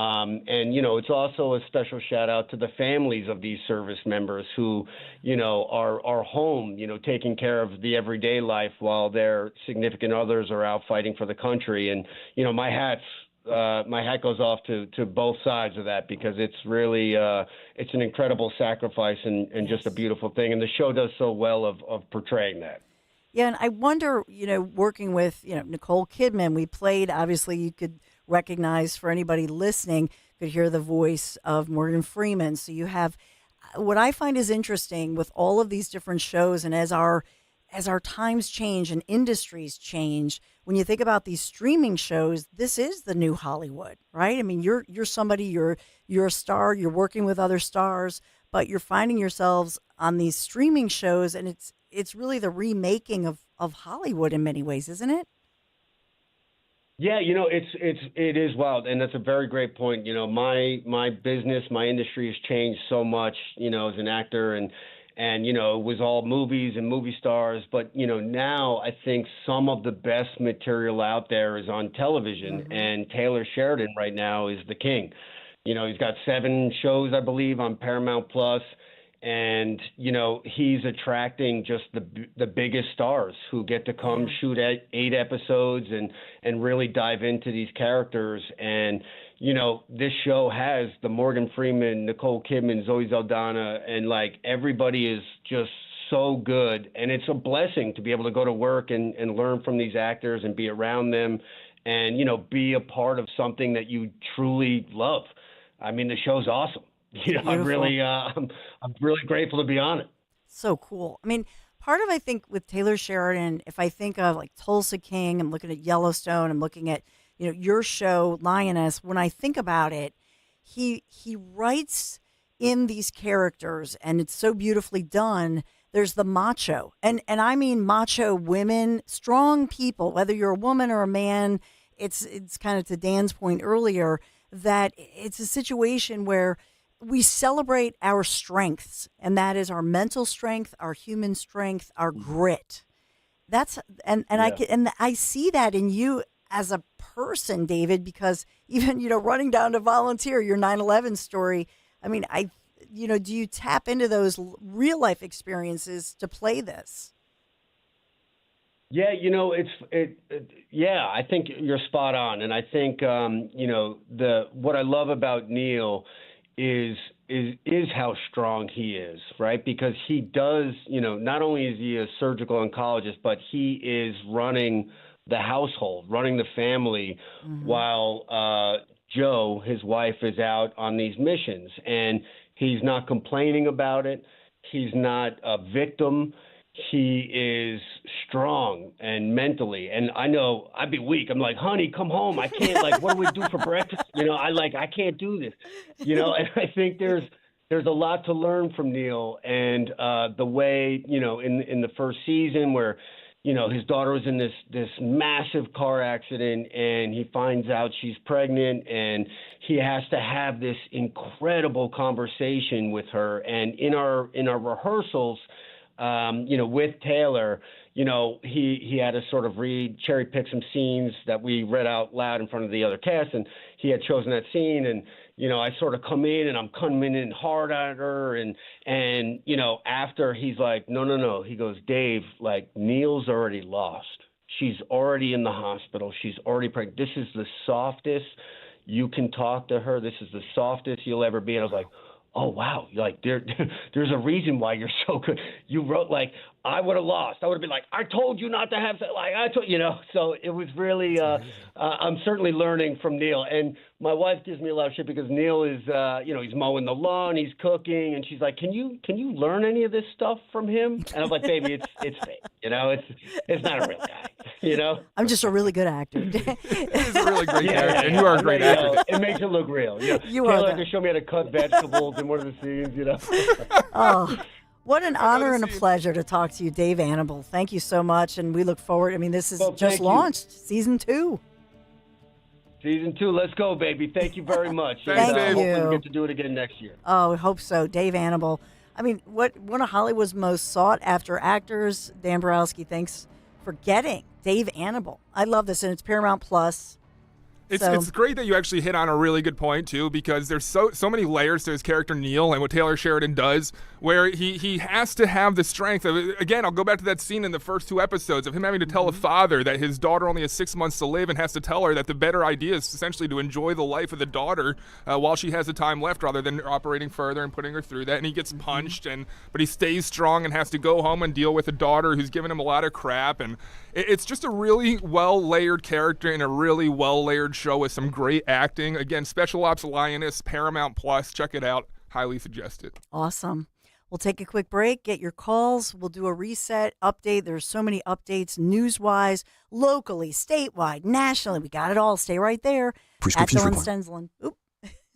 [SPEAKER 2] It's also a special shout out to the families of these service members who, are home, taking care of the everyday life while their significant others are out fighting for the country. And, my hat goes off to both sides of that, because it's really it's an incredible sacrifice and just a beautiful thing. And the show does so well of portraying that.
[SPEAKER 1] Yeah, and I wonder, working with, Nicole Kidman, we played, obviously you could recognize, for anybody listening, could hear the voice of Morgan Freeman. So you have, what I find is interesting with all of these different shows, and as our times change and industries change, when you think about these streaming shows, this is the new Hollywood, right? I mean, you're somebody, you're a star, you're working with other stars, but you're finding yourselves on these streaming shows, and it's really the remaking of Hollywood in many ways, isn't it?
[SPEAKER 2] Yeah, it is wild, and that's a very great point. My business, my industry has changed so much, as an actor, and it was all movies and movie stars. But now I think some of the best material out there is on television, and Taylor Sheridan right now is the king. He's got 7 shows, I believe, on Paramount Plus. And, he's attracting just the biggest stars who get to come shoot 8 episodes and really dive into these characters. And, this show has the Morgan Freeman, Nicole Kidman, Zoe Saldana, and everybody is just so good. And it's a blessing to be able to go to work and learn from these actors and be around them and, be a part of something that you truly love. I mean, the show's awesome. I'm really grateful to be on it.
[SPEAKER 1] So cool. I mean, part of, I think, with Taylor Sheridan, if I think of Tulsa King, I'm looking at Yellowstone, I'm looking at, your show, Lioness. When I think about it, he writes in these characters, and it's so beautifully done. There's the macho, and I mean macho women, strong people, whether you're a woman or a man. It's kind of to Dan's point earlier that it's a situation where we celebrate our strengths, and that is our mental strength, our human strength, our grit. That's I see that in you as a person, David, because even running down to volunteer, your 9/11 story. I mean, do you tap into those real life experiences to play this?
[SPEAKER 2] Yeah, I think you're spot on, and I think what I love about Neil is how strong he is, right? Because he does, not only is he a surgical oncologist, but he is running the household, running the family, while Joe, his wife, is out on these missions, and he's not complaining about it. He's not a victim. He is strong and mentally. And I know I'd be weak. I'm like, honey, come home. I can't, what do we do for breakfast? I can't do this, and I think there's a lot to learn from Neil, and the way, in the first season where, his daughter was in this massive car accident, and he finds out she's pregnant, and he has to have this incredible conversation with her. And in our rehearsals, with Taylor, he had to sort of cherry pick some scenes that we read out loud in front of the other cast, and he had chosen that scene, and I sort of come in and I'm coming in hard at her, and after he's like, no, he goes, Dave, Neil's already lost. She's already in the hospital. She's already pregnant. This is the softest you can talk to her. This is the softest you'll ever be. And I was like, oh wow, like there's a reason why you're so good. You wrote like, I would have lost. I would have been like, I told you not to have that. Like I told So it was really. I'm certainly learning from Neil, and my wife gives me a lot of shit because Neil is, he's mowing the lawn, he's cooking, and she's like, can you learn any of this stuff from him? And I'm like, baby, it's fake. It's not a real guy.
[SPEAKER 1] I'm just a really good actor.
[SPEAKER 3] He's a really great character, and you are a great actor.
[SPEAKER 2] It makes it look real.
[SPEAKER 1] You
[SPEAKER 2] Taylor
[SPEAKER 1] are.
[SPEAKER 2] had to show me how to cut vegetables in one of the scenes.
[SPEAKER 1] Oh. What an honor and a pleasure to talk to you, Dave Annable. Thank you so much, and we look forward. I mean, this is just launched, season 2.
[SPEAKER 2] Season 2, let's go, baby. Thank you very much.
[SPEAKER 1] Thank you.
[SPEAKER 2] Hopefully we get to do it again next year.
[SPEAKER 1] Oh, I hope so. Dave Annable. I mean, one of Hollywood's most sought-after actors, Dan Borowski, thanks for getting Dave Annable. I love this, and it's Paramount Plus.
[SPEAKER 3] It's great that you actually hit on a really good point, too, because there's so many layers to his character, Neil, and what Taylor Sheridan does, where he has to have the strength of, again, I'll go back to that scene in the first 2 episodes of him having to tell a father that his daughter only has 6 months to live and has to tell her that the better idea is essentially to enjoy the life of the daughter while she has the time left rather than operating further and putting her through that. And he gets punched, but he stays strong and has to go home and deal with a daughter who's giving him a lot of crap. And it's just a really well-layered character and a really well-layered show with some great acting. Again, Special Ops Lioness, Paramount Plus. Check it out. Highly suggest it.
[SPEAKER 1] Awesome. We'll take a quick break, get your calls. We'll do a reset update. There's so many updates news-wise, locally, statewide, nationally. We got it all. Stay right there.
[SPEAKER 4] Prescriptions
[SPEAKER 1] at Dylan
[SPEAKER 4] required.
[SPEAKER 1] Stensland. Oop.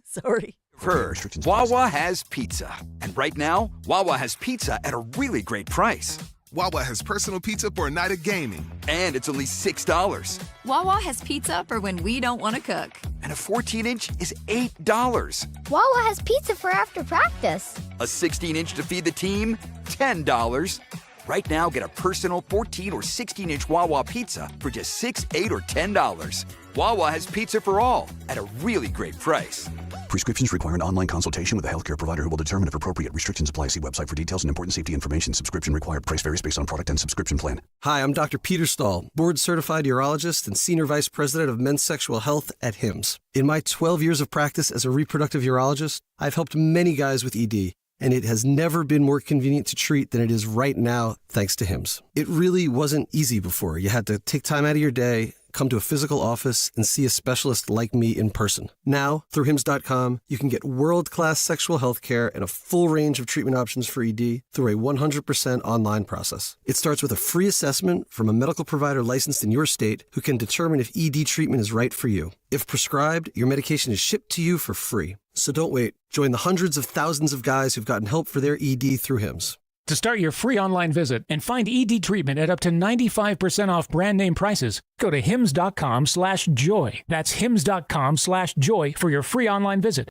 [SPEAKER 1] Sorry.
[SPEAKER 4] First, Wawa has pizza. And right now, Wawa has pizza at a really great price.
[SPEAKER 5] Wawa has personal pizza for a night of gaming.
[SPEAKER 4] And it's only $6.
[SPEAKER 7] Wawa has pizza for when we don't want to cook.
[SPEAKER 4] And a 14-inch is $8.
[SPEAKER 8] Wawa has pizza for after practice.
[SPEAKER 4] A 16-inch to feed the team, $10. Right now, get a personal 14 or 16-inch Wawa pizza for just $6, $8, or $10. Wawa has pizza for all at a really great price.
[SPEAKER 9] Prescriptions require an online consultation with a healthcare provider who will determine if appropriate. Restrictions apply. See website for details and important safety information. Subscription required. Price varies based on product and subscription plan.
[SPEAKER 26] Hi, I'm Dr. Peter Stahl, board-certified urologist and senior vice president of men's sexual health at HIMSS. In my 12 years of practice as a reproductive urologist, I've helped many guys with ED, and it has never been more convenient to treat than it is right now, thanks to HIMSS. It really wasn't easy before. You had to take time out of your day, come to a physical office, and see a specialist like me in person. Now, through HIMSS.com, you can get world-class sexual health care and a full range of treatment options for ED through a 100% online process. It starts with a free assessment from a medical provider licensed in your state who can determine if ED treatment is right for you. If prescribed, your medication is shipped to you for free. So don't wait. Join the hundreds of thousands of guys who've gotten help for their ED through HIMSS.
[SPEAKER 27] To start your free online visit and find ED treatment at up to 95% off brand name prices, go to hims.com/joy. That's hims.com/joy for your free online visit.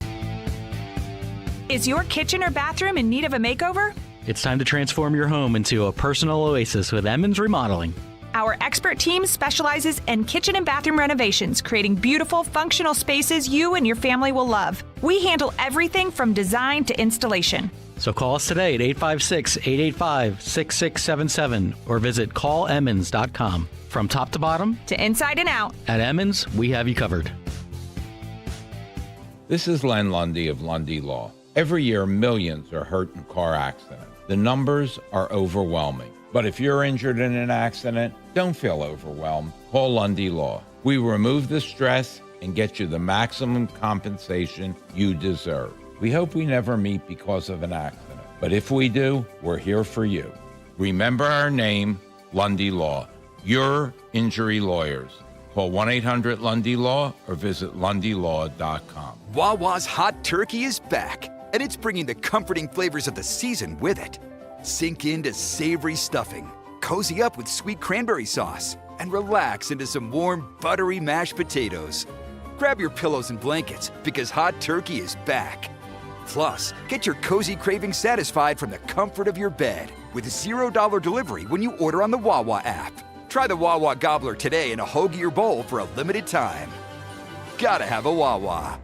[SPEAKER 28] Is your kitchen or bathroom in need of a makeover?
[SPEAKER 29] It's time to transform your home into a personal oasis with Emmons Remodeling.
[SPEAKER 28] Our expert team specializes in kitchen and bathroom renovations, creating beautiful, functional spaces you and your family will love. We handle everything from design to installation.
[SPEAKER 29] So call us today at 856-885-6677 or visit callemmons.com. From top to bottom,
[SPEAKER 28] to inside and out,
[SPEAKER 29] at Emmons, we have you covered.
[SPEAKER 30] This is Len Lundy of Lundy Law. Every year, millions are hurt in car accidents. The numbers are overwhelming. But if you're injured in an accident, don't feel overwhelmed. Call Lundy Law. We remove the stress and get you the maximum compensation you deserve. We hope we never meet because of an accident, but if we do, we're here for you. Remember our name, Lundy Law. Your injury lawyers. Call 1-800-LUNDY-LAW or visit LundyLaw.com.
[SPEAKER 4] Wawa's hot turkey is back, and it's bringing the comforting flavors of the season with it. Sink into savory stuffing, cozy up with sweet cranberry sauce, and relax into some warm, buttery mashed potatoes. Grab your pillows and blankets because hot turkey is back. Plus, get your cozy cravings satisfied from the comfort of your bed with $0 delivery when you order on the Wawa app. Try the Wawa Gobbler today in a hoagie or bowl for a limited time. Gotta have a Wawa.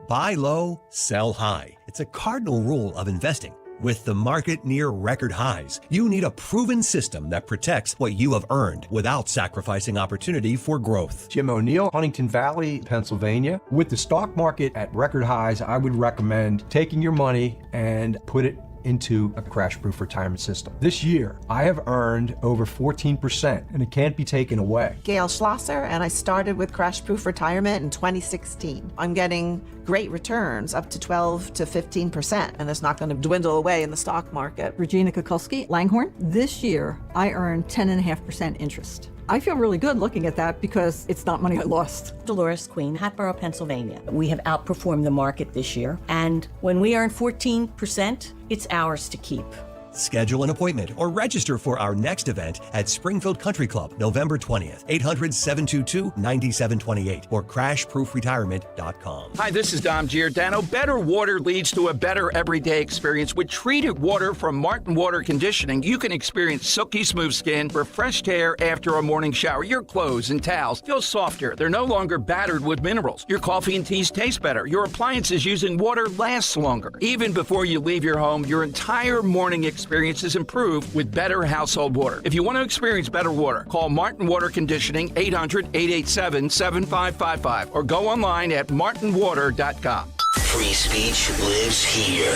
[SPEAKER 31] Buy low, sell high. It's a cardinal rule of investing.
[SPEAKER 6] With the market near record highs, you need a proven system that protects what you have earned without sacrificing opportunity for growth.
[SPEAKER 10] Jim O'Neill, Huntington Valley, Pennsylvania. With the stock market at record highs, I would recommend taking your money and put it into a crash-proof retirement system. This year, I have earned over 14%, and it can't be taken away.
[SPEAKER 11] Gail Schlosser, and I started with Crash-Proof Retirement in 2016. I'm getting great returns, up to 12 to 15%, and it's not going to dwindle away in the stock market.
[SPEAKER 12] Regina Kukulski, Langhorne. This year, I earned 10.5% interest. I feel really good looking at that because it's not money I lost.
[SPEAKER 13] Dolores Queen, Hatboro, Pennsylvania. We have outperformed the market this year, and when we earn 14%, it's ours to keep.
[SPEAKER 6] Schedule an appointment or register for our next event at Springfield Country Club, November 20th, 800-722-9728 or crashproofretirement.com.
[SPEAKER 14] Hi, this is Dom Giordano. Better water leads to a better everyday experience. With treated water from Martin Water Conditioning, you can experience silky smooth skin, refreshed hair after a morning shower. Your clothes and towels feel softer. They're no longer battered with minerals. Your coffee and teas taste better. Your appliances using water lasts longer. Even before you leave your home, your entire morning experience is improved with better household water. If you want to experience better water, call Martin Water Conditioning 800-887-7555 or go online at martinwater.com.
[SPEAKER 20] Free speech lives here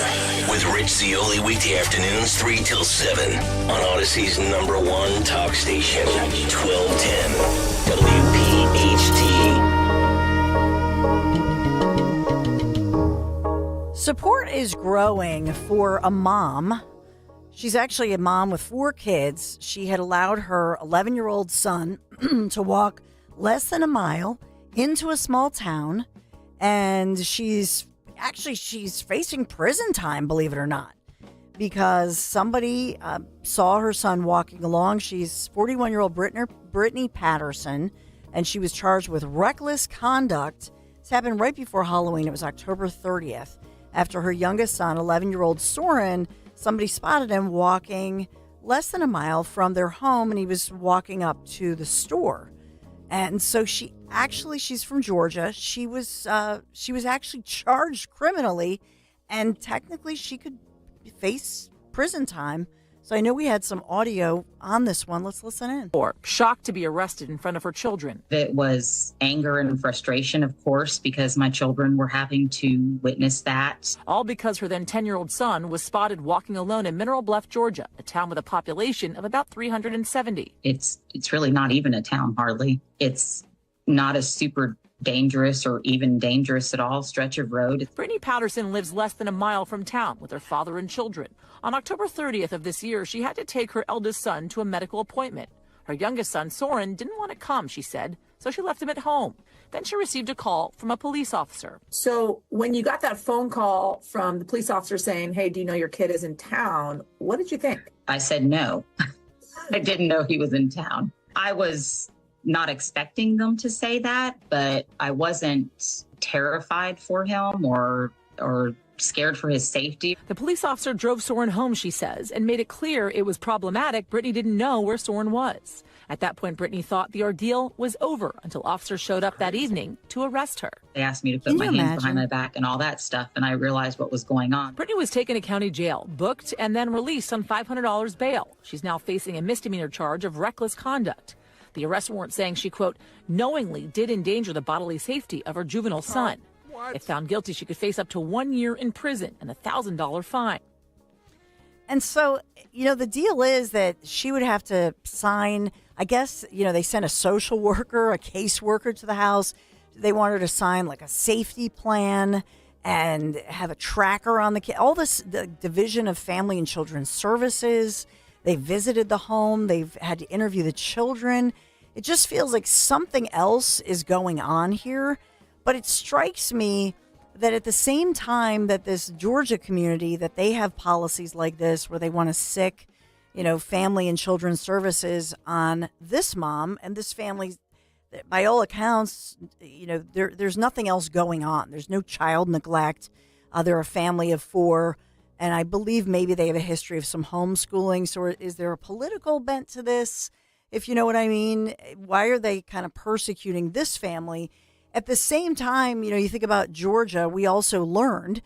[SPEAKER 20] with Rich Zioli weekday afternoons 3 till 7 on Odyssey's #1 talk station, 1210 WPHT.
[SPEAKER 1] Support is growing for a mom. She's actually a mom with 4 kids. She had allowed her 11-year-old son to walk less than a mile into a small town, and she's facing prison time, believe it or not, because somebody saw her son walking along. She's 41-year-old Brittany Patterson, and she was charged with reckless conduct. This happened right before Halloween. It was October 30th, after her youngest son, 11-year-old Soren, somebody spotted him walking less than a mile from their home, and he was walking up to the store. And so she's from Georgia. She was actually charged criminally, and technically she could face prison time. So I know we had some audio on this one. Let's listen in.
[SPEAKER 15] Shocked to be arrested in front of her children.
[SPEAKER 16] It was anger and frustration, of course, because my children were having to witness that.
[SPEAKER 15] All because her then 10-year-old son was spotted walking alone in Mineral Bluff, Georgia, a town with a population of about 370.
[SPEAKER 16] It's really not even a town, hardly. It's not a super dangerous or even dangerous at all stretch of road.
[SPEAKER 15] Brittany Patterson lives less than a mile from town with her father and children. On October 30th of this year, she had to take her eldest son to a medical appointment. Her youngest son, Soren, didn't want to come, she said, so she left him at home. Then she received a call from a police officer.
[SPEAKER 12] So when you got that phone call from the police officer saying, hey, do you know your kid is in town? What did you think?
[SPEAKER 16] I said no. I didn't know he was in town. I was not expecting them to say that, but I wasn't terrified for him or scared for his safety.
[SPEAKER 15] The police officer drove Soren home, she says, and made it clear it was problematic. Brittany didn't know where Soren was. At that point, Brittany thought the ordeal was over until officers showed up that evening to arrest her.
[SPEAKER 16] They asked me to put my hands behind my back and all that stuff, and I realized what was going on.
[SPEAKER 15] Brittany was taken to county jail, booked, and then released on $500 bail. She's now facing a misdemeanor charge of reckless conduct. The arrest warrant saying she, quote, knowingly did endanger the bodily safety of her juvenile son. If found guilty, she could face up to 1 year in prison and a $1,000 fine.
[SPEAKER 1] And so, the deal is that she would have to sign, I guess, they sent a social worker, a caseworker to the house. They want her to sign like a safety plan and have a tracker on the kid. All this, the Division of Family and Children's Services. They visited the home. They've had to interview the children. It just feels like something else is going on here. But it strikes me that at the same time that this Georgia community, that they have policies like this where they want to sick, Family and Children's Services on this mom and this family, by all accounts, there's nothing else going on. There's no child neglect. They're a family of 4. And I believe maybe they have a history of some homeschooling. So is there a political bent to this? If you know what I mean, why are they kind of persecuting this family? At the same time, you think about Georgia, we also learned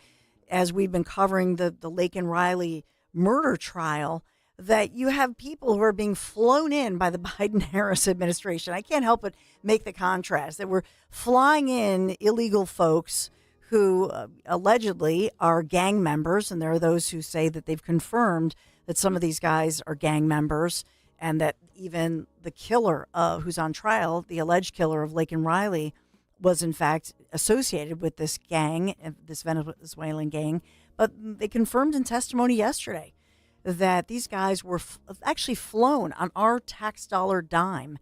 [SPEAKER 1] as we've been covering the Laken Riley murder trial, that you have people who are being flown in by the Biden-Harris administration. I can't help but make the contrast that we're flying in illegal folks who allegedly are gang members, and there are those who say that they've confirmed that some of these guys are gang members, and that even the killer who's on trial, the alleged killer of Laken Riley, was in fact associated with this gang, this Venezuelan gang. But they confirmed in testimony yesterday that these guys were actually flown on our tax dollar dime.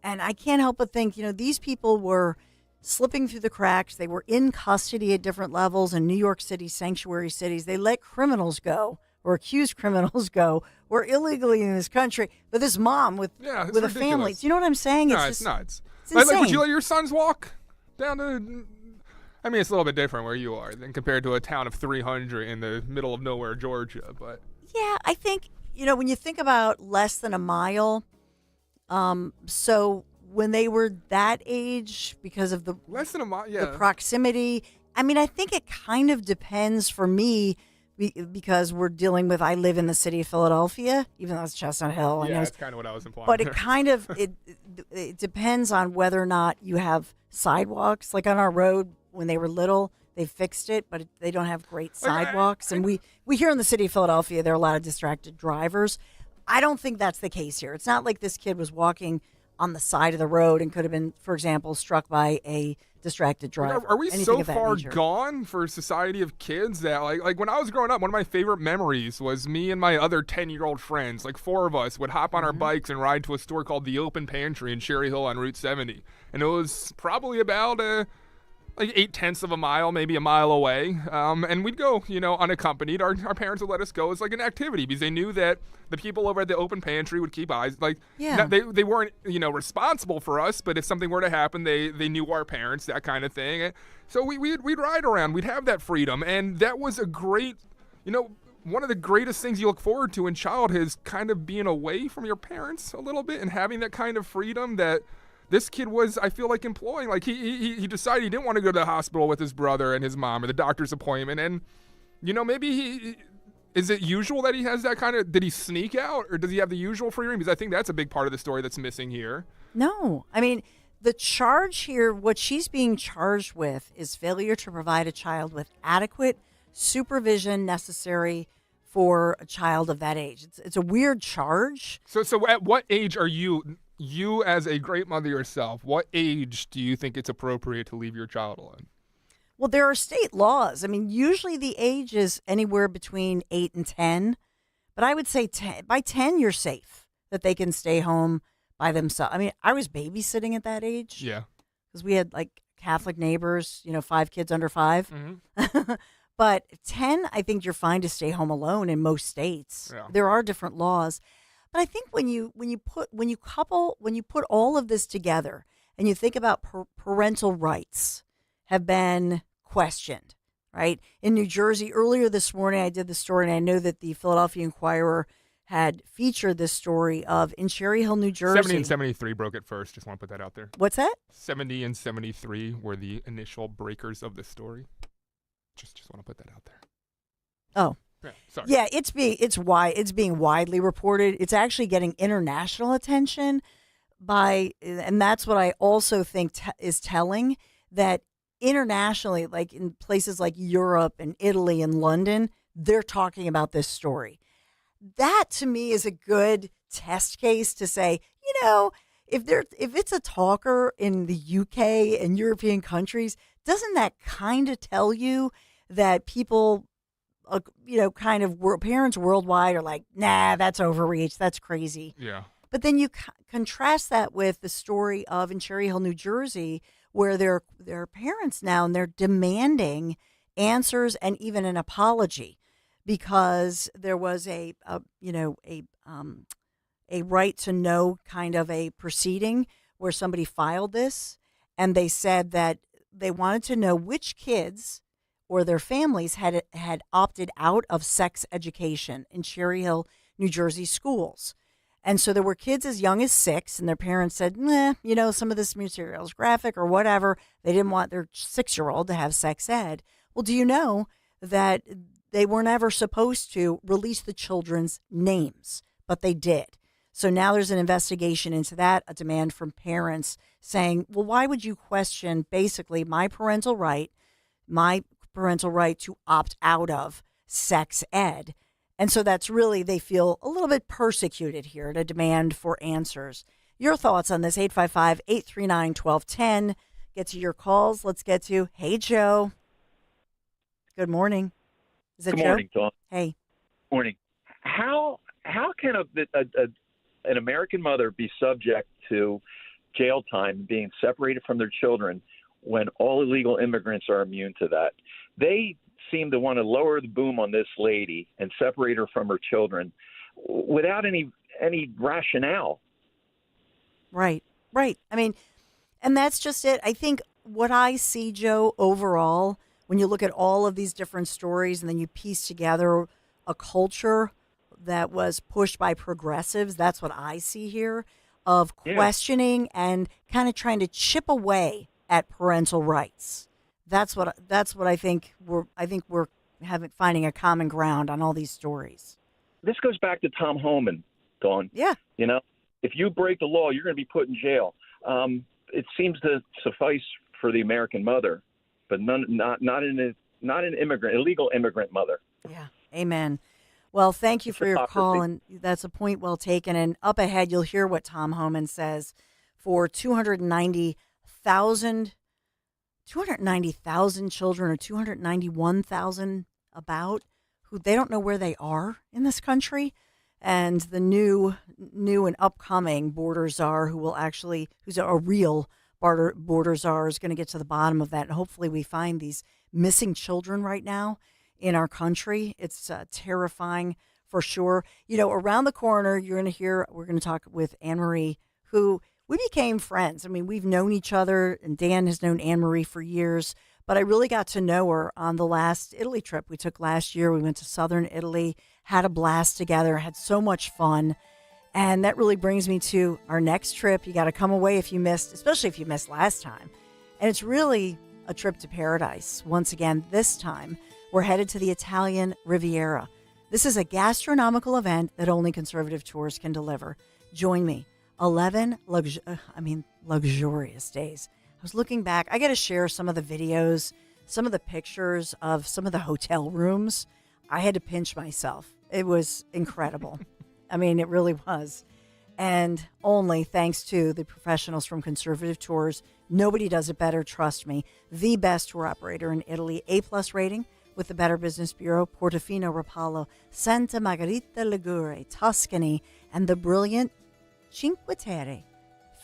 [SPEAKER 1] And I can't help but think, these people were slipping through the cracks. They were in custody at different levels in New York City, sanctuary cities. They let criminals go, or accused criminals go, or illegally in this country. But this mom with a family, do you know what I'm saying?
[SPEAKER 2] No, it's nuts.
[SPEAKER 1] It's insane.
[SPEAKER 2] Like, would you let your sons walk down to... I mean, it's a little bit different where you are than compared to a town of 300 in the middle of nowhere, Georgia, but...
[SPEAKER 1] Yeah, I think, when you think about less than a mile, so when they were that age, because of the
[SPEAKER 2] less than a mile,
[SPEAKER 1] the proximity, I mean, I think it kind of depends for me because we're dealing with, I live in the city of Philadelphia, even though it's Chestnut Hill.
[SPEAKER 2] Yeah, that's kind of what I was implying.
[SPEAKER 1] But it kind of, it depends on whether or not you have sidewalks. Like on our road, when they were little, they fixed it, but they don't have great sidewalks. And we here in the city of Philadelphia, there are a lot of distracted drivers. I don't think that's the case here. It's not like this kid was walking on the side of the road and could have been, for example, struck by a distracted driver.
[SPEAKER 2] Are we so far gone for a society of kids that, like when I was growing up, one of my favorite memories was me and my other 10-year-old friends, like 4 of us, would hop on our bikes and ride to a store called the Open Pantry in Cherry Hill on Route 70. And it was probably about like 0.8 of a mile, maybe a mile away. And we'd go, unaccompanied. Our parents would let us go as like an activity because they knew that the people over at the Open Pantry would keep eyes. They weren't, responsible for us, but if something were to happen, they knew our parents, that kind of thing. And so we'd ride around. We'd have that freedom. And that was a great, one of the greatest things you look forward to in childhood is kind of being away from your parents a little bit and having that kind of freedom that this kid was, I feel like, employing. Like, he decided he didn't want to go to the hospital with his brother and his mom or the doctor's appointment. And, maybe is it usual that he has that kind of, did he sneak out or does he have the usual freedom? Because I think that's a big part of the story that's missing here.
[SPEAKER 1] No. I mean, the charge here, what she's being charged with is failure to provide a child with adequate supervision necessary for a child of that age. It's a weird charge.
[SPEAKER 2] So at what age are you as a great mother yourself, what age do you think it's appropriate to leave your child alone?
[SPEAKER 1] Well, there are state laws. I mean, usually the age is anywhere between 8 and 10. But I would say by 10, you're safe that they can stay home by themselves. I mean, I was babysitting at that age.
[SPEAKER 2] Yeah.
[SPEAKER 1] Because we had like Catholic neighbors, 5 kids under 5. Mm-hmm. But 10, I think you're fine to stay home alone in most states. Yeah. There are different laws. But I think when you put all of this together and you think about parental rights have been questioned, right? In New Jersey, earlier this morning, I did the story, and I know that the Philadelphia Inquirer had featured this story of in Cherry Hill, New Jersey.
[SPEAKER 2] 70 and 73 broke it first. Just want to put that out there.
[SPEAKER 1] What's that?
[SPEAKER 2] 70 and 73 were the initial breakers of the story. Just want to put that out there.
[SPEAKER 1] Oh.
[SPEAKER 2] Yeah, sorry.
[SPEAKER 1] Yeah, it's being widely reported. It's actually getting international attention and that's what I also think is telling, that internationally, like in places like Europe and Italy and London, they're talking about this story. That to me is a good test case to say, if it's a talker in the UK and European countries, doesn't that kind of tell you that people, parents worldwide are like, nah, that's overreach. That's crazy.
[SPEAKER 2] Yeah.
[SPEAKER 1] But then you contrast that with the story of in Cherry Hill, New Jersey, where there are parents now and they're demanding answers and even an apology because there was a right to know kind of a proceeding where somebody filed this, and they said that they wanted to know which kids or their families had opted out of sex education in Cherry Hill, New Jersey schools. And so there were kids as young as 6, and their parents said, some of this material is graphic or whatever. They didn't want their 6-year-old to have sex ed. Well, do you know that they weren't ever supposed to release the children's names, but they did. So now there's an investigation into that, a demand from parents saying, well, why would you question basically my parental right to opt out of sex ed? And so that's really, they feel a little bit persecuted here, to demand for answers. Your thoughts on this, 855-839-1210. Get to your calls. Let's get to, hey, Joe. Good morning. Is it
[SPEAKER 3] Good
[SPEAKER 1] Joe?
[SPEAKER 3] morning, Dawn.
[SPEAKER 1] Hey.
[SPEAKER 3] Morning. How can an American mother be subject to jail time, being separated from their children, when all illegal immigrants are immune to that? They seem to want to lower the boom on this lady and separate her from her children without any rationale.
[SPEAKER 1] Right. I mean, and that's just it. I think what I see, Joe, overall, when you look at all of these different stories and then you piece together a culture that was pushed by progressives, that's what I see here, of questioning and kind of trying to chip away at parental rights. That's what I think we're finding a common ground on all these stories.
[SPEAKER 3] This goes back to Tom Homan, Dawn.
[SPEAKER 1] Yeah.
[SPEAKER 3] You know, if you break the law, you're going to be put in jail. It seems to suffice for the American mother, but not an illegal immigrant mother.
[SPEAKER 1] Yeah. Amen. Well, thank you for your call, and that's a point well taken. And up ahead, you'll hear what Tom Homan says for 290,000 children, or 291,000 about, who they don't know where they are in this country. And the new and upcoming border czar, who's a real border czar, is going to get to the bottom of that. And hopefully we find these missing children right now in our country. It's terrifying for sure. You know, around the corner, we're going to talk with Anne-Marie, who we became friends. I mean, we've known each other, and Dan has known Anne-Marie for years, but I really got to know her on the last Italy trip we took last year. We went to southern Italy, had a blast together, had so much fun. And that really brings me to our next trip. You got to come away especially if you missed last time. And it's really a trip to paradise. Once again, this time, we're headed to the Italian Riviera. This is a gastronomical event that only Conservative Tours can deliver. Join me. 11 luxurious days. I was looking back. I got to share some of the videos, some of the pictures of some of the hotel rooms. I had to pinch myself. It was incredible. I mean, it really was. And only thanks to the professionals from Conservative Tours. Nobody does it better, trust me. The best tour operator in Italy, A+ rating with the Better Business Bureau, Portofino, Rapallo, Santa Margherita Ligure, Tuscany, and the brilliant Cinque Terre,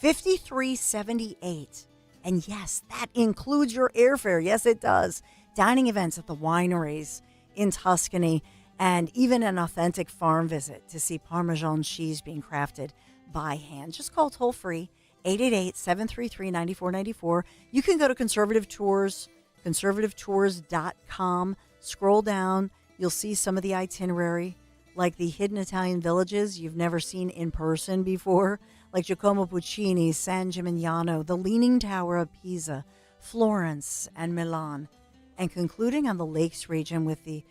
[SPEAKER 1] $53.78. And yes, that includes your airfare. Yes, it does. Dining events at the wineries in Tuscany, and even an authentic farm visit to see Parmesan cheese being crafted by hand. Just call toll-free, 888-733-9494. You can go to Conservative Tours, conservativetours.com. Scroll down. You'll see some of the itinerary, like the hidden Italian villages you've never seen in person before, like Giacomo Puccini's San Gimignano, the Leaning Tower of Pisa, Florence, and Milan. And concluding on the Lakes region with the,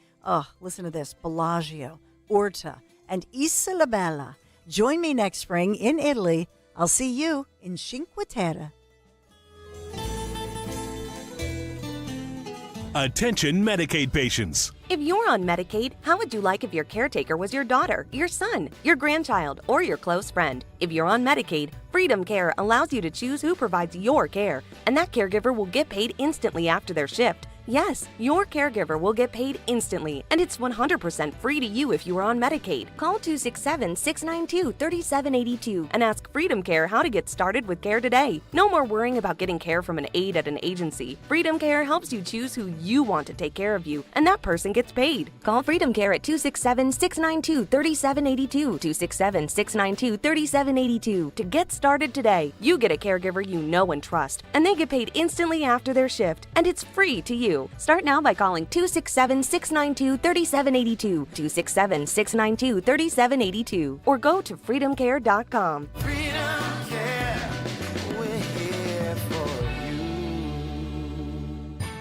[SPEAKER 1] listen to this, Bellagio, Orta, and Isola Bella. Join me next spring in Italy. I'll see you in Cinque Terre.
[SPEAKER 5] Attention Medicaid patients.
[SPEAKER 17] If you're on Medicaid, how would you like if your caretaker was your daughter, your son, your grandchild, or your close friend? If you're on Medicaid, Freedom Care allows you to choose who provides your care, and that caregiver will get paid instantly after their shift. Yes, your caregiver will get paid instantly, and it's 100% free to you if you are on Medicaid. Call 267-692-3782 and ask Freedom Care how to get started with care today. No more worrying about getting care from an aide at an agency. Freedom Care helps you choose who you want to take care of you, and that person gets paid. Call Freedom Care at 267-692-3782, 267-692-3782 to get started today. You get a caregiver you know and trust, and they get paid instantly after their shift, and it's free to you. Start now by calling 267-692-3782, 267-692-3782, or go to freedomcare.com.
[SPEAKER 18] Freedom Care, we're here for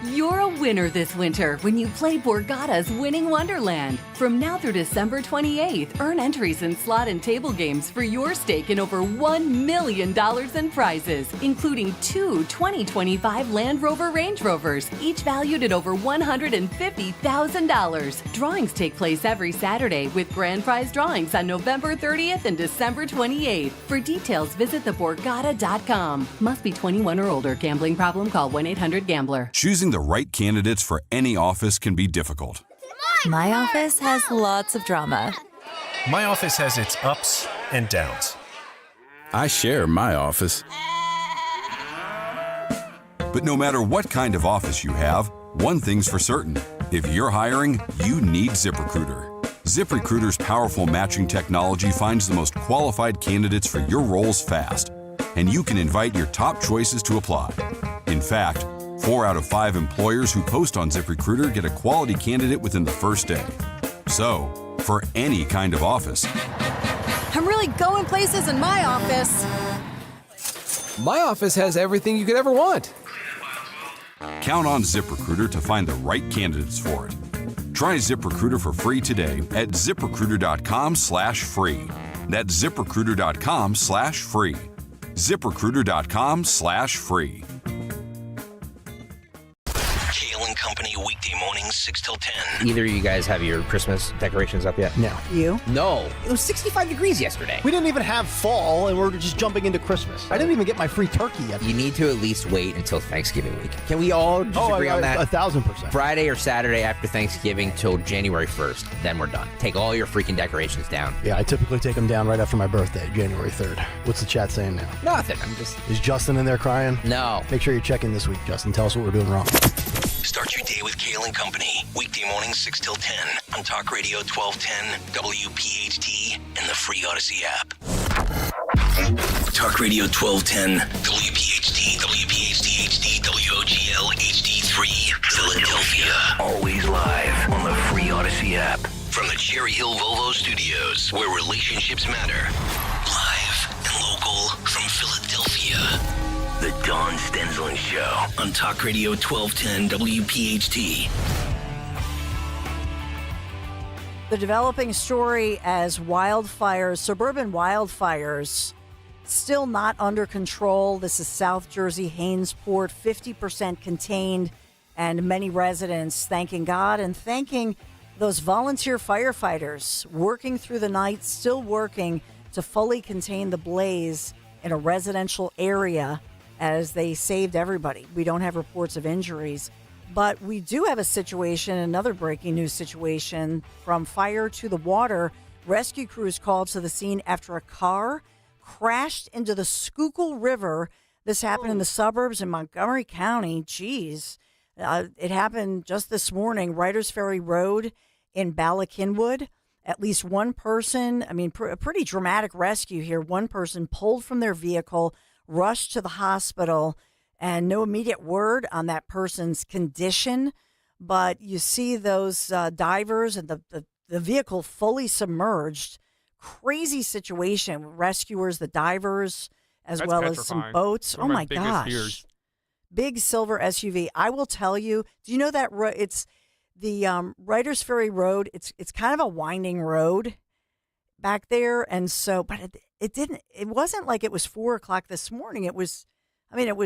[SPEAKER 18] you.
[SPEAKER 7] You're a winner this winter when you play Borgata's Winning Wonderland. From now through December 28th, earn entries in slot and table games for your stake in over $1 million in prizes, including 2 2025 Land Rover Range Rovers, each valued at over $150,000. Drawings take place every Saturday with grand prize drawings on November 30th and December 28th. For details, visit theborgata.com. Must be 21 or older. Gambling problem? Call 1-800-GAMBLER.
[SPEAKER 8] Choosing the right candidates for any office can be difficult.
[SPEAKER 9] My office has lots of drama.
[SPEAKER 18] My office has its ups and downs.
[SPEAKER 8] I share my office. But no matter what kind of office you have, one thing's for certain. If you're hiring, you need ZipRecruiter. ZipRecruiter's powerful matching technology finds the most qualified candidates for your roles fast, and you can invite your top choices to apply. In fact, 4 out of 5 employers who post on ZipRecruiter get a quality candidate within the first day. So, for any kind of office,
[SPEAKER 9] I'm really going places in my office.
[SPEAKER 19] My office has everything you could ever want.
[SPEAKER 8] count on ZipRecruiter to find the right candidates for it. Try ZipRecruiter for free today at ZipRecruiter.com/free. That's ZipRecruiter.com/free. ZipRecruiter.com/free.
[SPEAKER 20] Kale and Company weekday mornings 6 till 10.
[SPEAKER 21] Either of you guys have your Christmas decorations up yet?
[SPEAKER 22] No.
[SPEAKER 1] You?
[SPEAKER 21] No. It was 65 degrees yesterday.
[SPEAKER 22] We didn't even have fall, and we're just jumping into Christmas. I didn't even get my free turkey yet.
[SPEAKER 21] You need to at least wait until Thanksgiving week. Can we all just agree on that?
[SPEAKER 22] 1,000%.
[SPEAKER 21] Friday or Saturday after Thanksgiving till January 1st. Then we're done. Take all your freaking decorations down.
[SPEAKER 22] Yeah, I typically take them down right after my birthday, January 3rd. What's the chat saying now?
[SPEAKER 21] Nothing. I'm just...
[SPEAKER 22] Is Justin in there crying?
[SPEAKER 21] No.
[SPEAKER 22] Make sure you check in this week, Justin. Tell us what we're doing wrong.
[SPEAKER 20] Start your day with Kale and Company. Weekday mornings 6 till 10 on Talk Radio 1210, WPHT, and the free Odyssey app. Talk Radio 1210, WPHT, WPHT HD, WOGL HD3, Philadelphia. Always live on the free Odyssey app. From the Cherry Hill Volvo Studios, where relationships matter. Live and local from Philadelphia. The Dawn Stensland Show on Talk Radio 1210 WPHT.
[SPEAKER 1] The developing story as wildfires, suburban wildfires, still not under control. This is South Jersey, Hainesport, 50% contained, and many residents thanking God and thanking those volunteer firefighters working through the night, still working to fully contain the blaze in a residential area as they saved everybody. We don't have reports of injuries, but we do have a situation, another breaking news situation, from fire to the water. Rescue crews called to the scene after a car crashed into the Schuylkill River. This happened in the suburbs in Montgomery County. Geez. It happened just this morning, Writers Ferry Road in Ballackinwood. At least one person, a pretty dramatic rescue here. One person pulled from their vehicle, rushed to the hospital, and no immediate word on that person's condition. But you see those divers and the vehicle fully submerged. Crazy situation. Rescuers, the divers, as
[SPEAKER 2] That's
[SPEAKER 1] well
[SPEAKER 2] petrifying.
[SPEAKER 1] as some boats.
[SPEAKER 2] One
[SPEAKER 1] Oh
[SPEAKER 2] of
[SPEAKER 1] my
[SPEAKER 2] biggest
[SPEAKER 1] gosh.
[SPEAKER 2] fears.
[SPEAKER 1] Big silver SUV. I will tell you, do you know that it's the Writers Ferry Road? It's kind of a winding road back there. And so, but it wasn't like it was 4:00 this morning. It was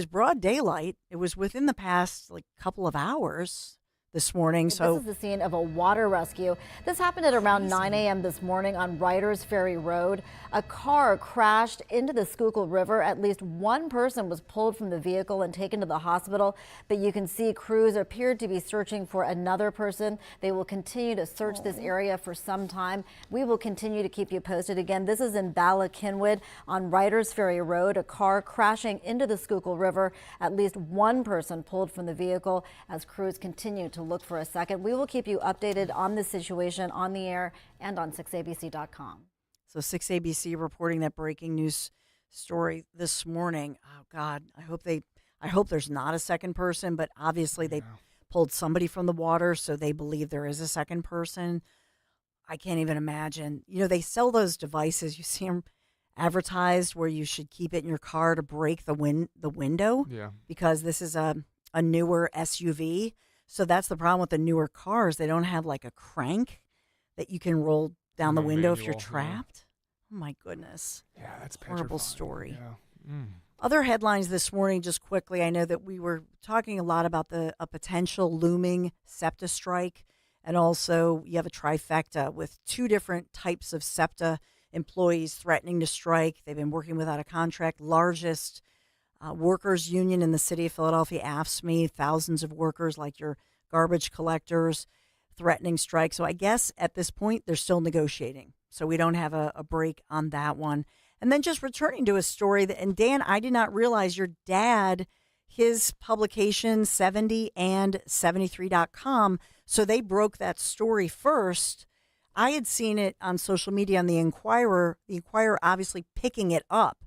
[SPEAKER 1] broad daylight. It was within the past couple of hours this morning. So
[SPEAKER 23] this is the scene of a water rescue. This happened at around 9 a.m. this morning on Writers Ferry Road. A car crashed into the Schuylkill River. At least one person was pulled from the vehicle and taken to the hospital, but you can see crews appeared to be searching for another person. They will continue to search this area for some time. We will continue to keep you posted. Again, this is in Ballackinwood on Writers Ferry Road. A car crashing into the Schuylkill River. At least one person pulled from the vehicle as crews continue to look for a second. We will keep you updated on this situation on the air and on 6abc.com.
[SPEAKER 1] So 6ABC reporting that breaking news story this morning. Oh God, I hope there's not a second person, but obviously they pulled somebody from the water, so they believe there is a second person. I can't even imagine. They sell those devices. You see them advertised where you should keep it in your car to break the window.
[SPEAKER 2] Yeah.
[SPEAKER 1] Because this is a newer SUV. So that's the problem with the newer cars. They don't have like a crank that you can roll down the window if you're
[SPEAKER 2] manual,
[SPEAKER 1] trapped. Oh my goodness.
[SPEAKER 2] Yeah, that's
[SPEAKER 1] horrible
[SPEAKER 2] petrifying.
[SPEAKER 1] story.
[SPEAKER 2] Yeah.
[SPEAKER 1] Other headlines this morning, just quickly. I know that we were talking a lot about a potential looming SEPTA strike, and also you have a trifecta with two different types of SEPTA employees threatening to strike. They've been working without a contract. Largest workers union in the city of Philadelphia, AFSCME, thousands of workers like your garbage collectors threatening strike. So I guess at this point they're still negotiating. So we don't have a break on that one. And then just returning to a story that, and Dan, I did not realize your dad, his publication 70 and 73.com. So they broke that story first. I had seen it on social media on the Inquirer obviously picking it up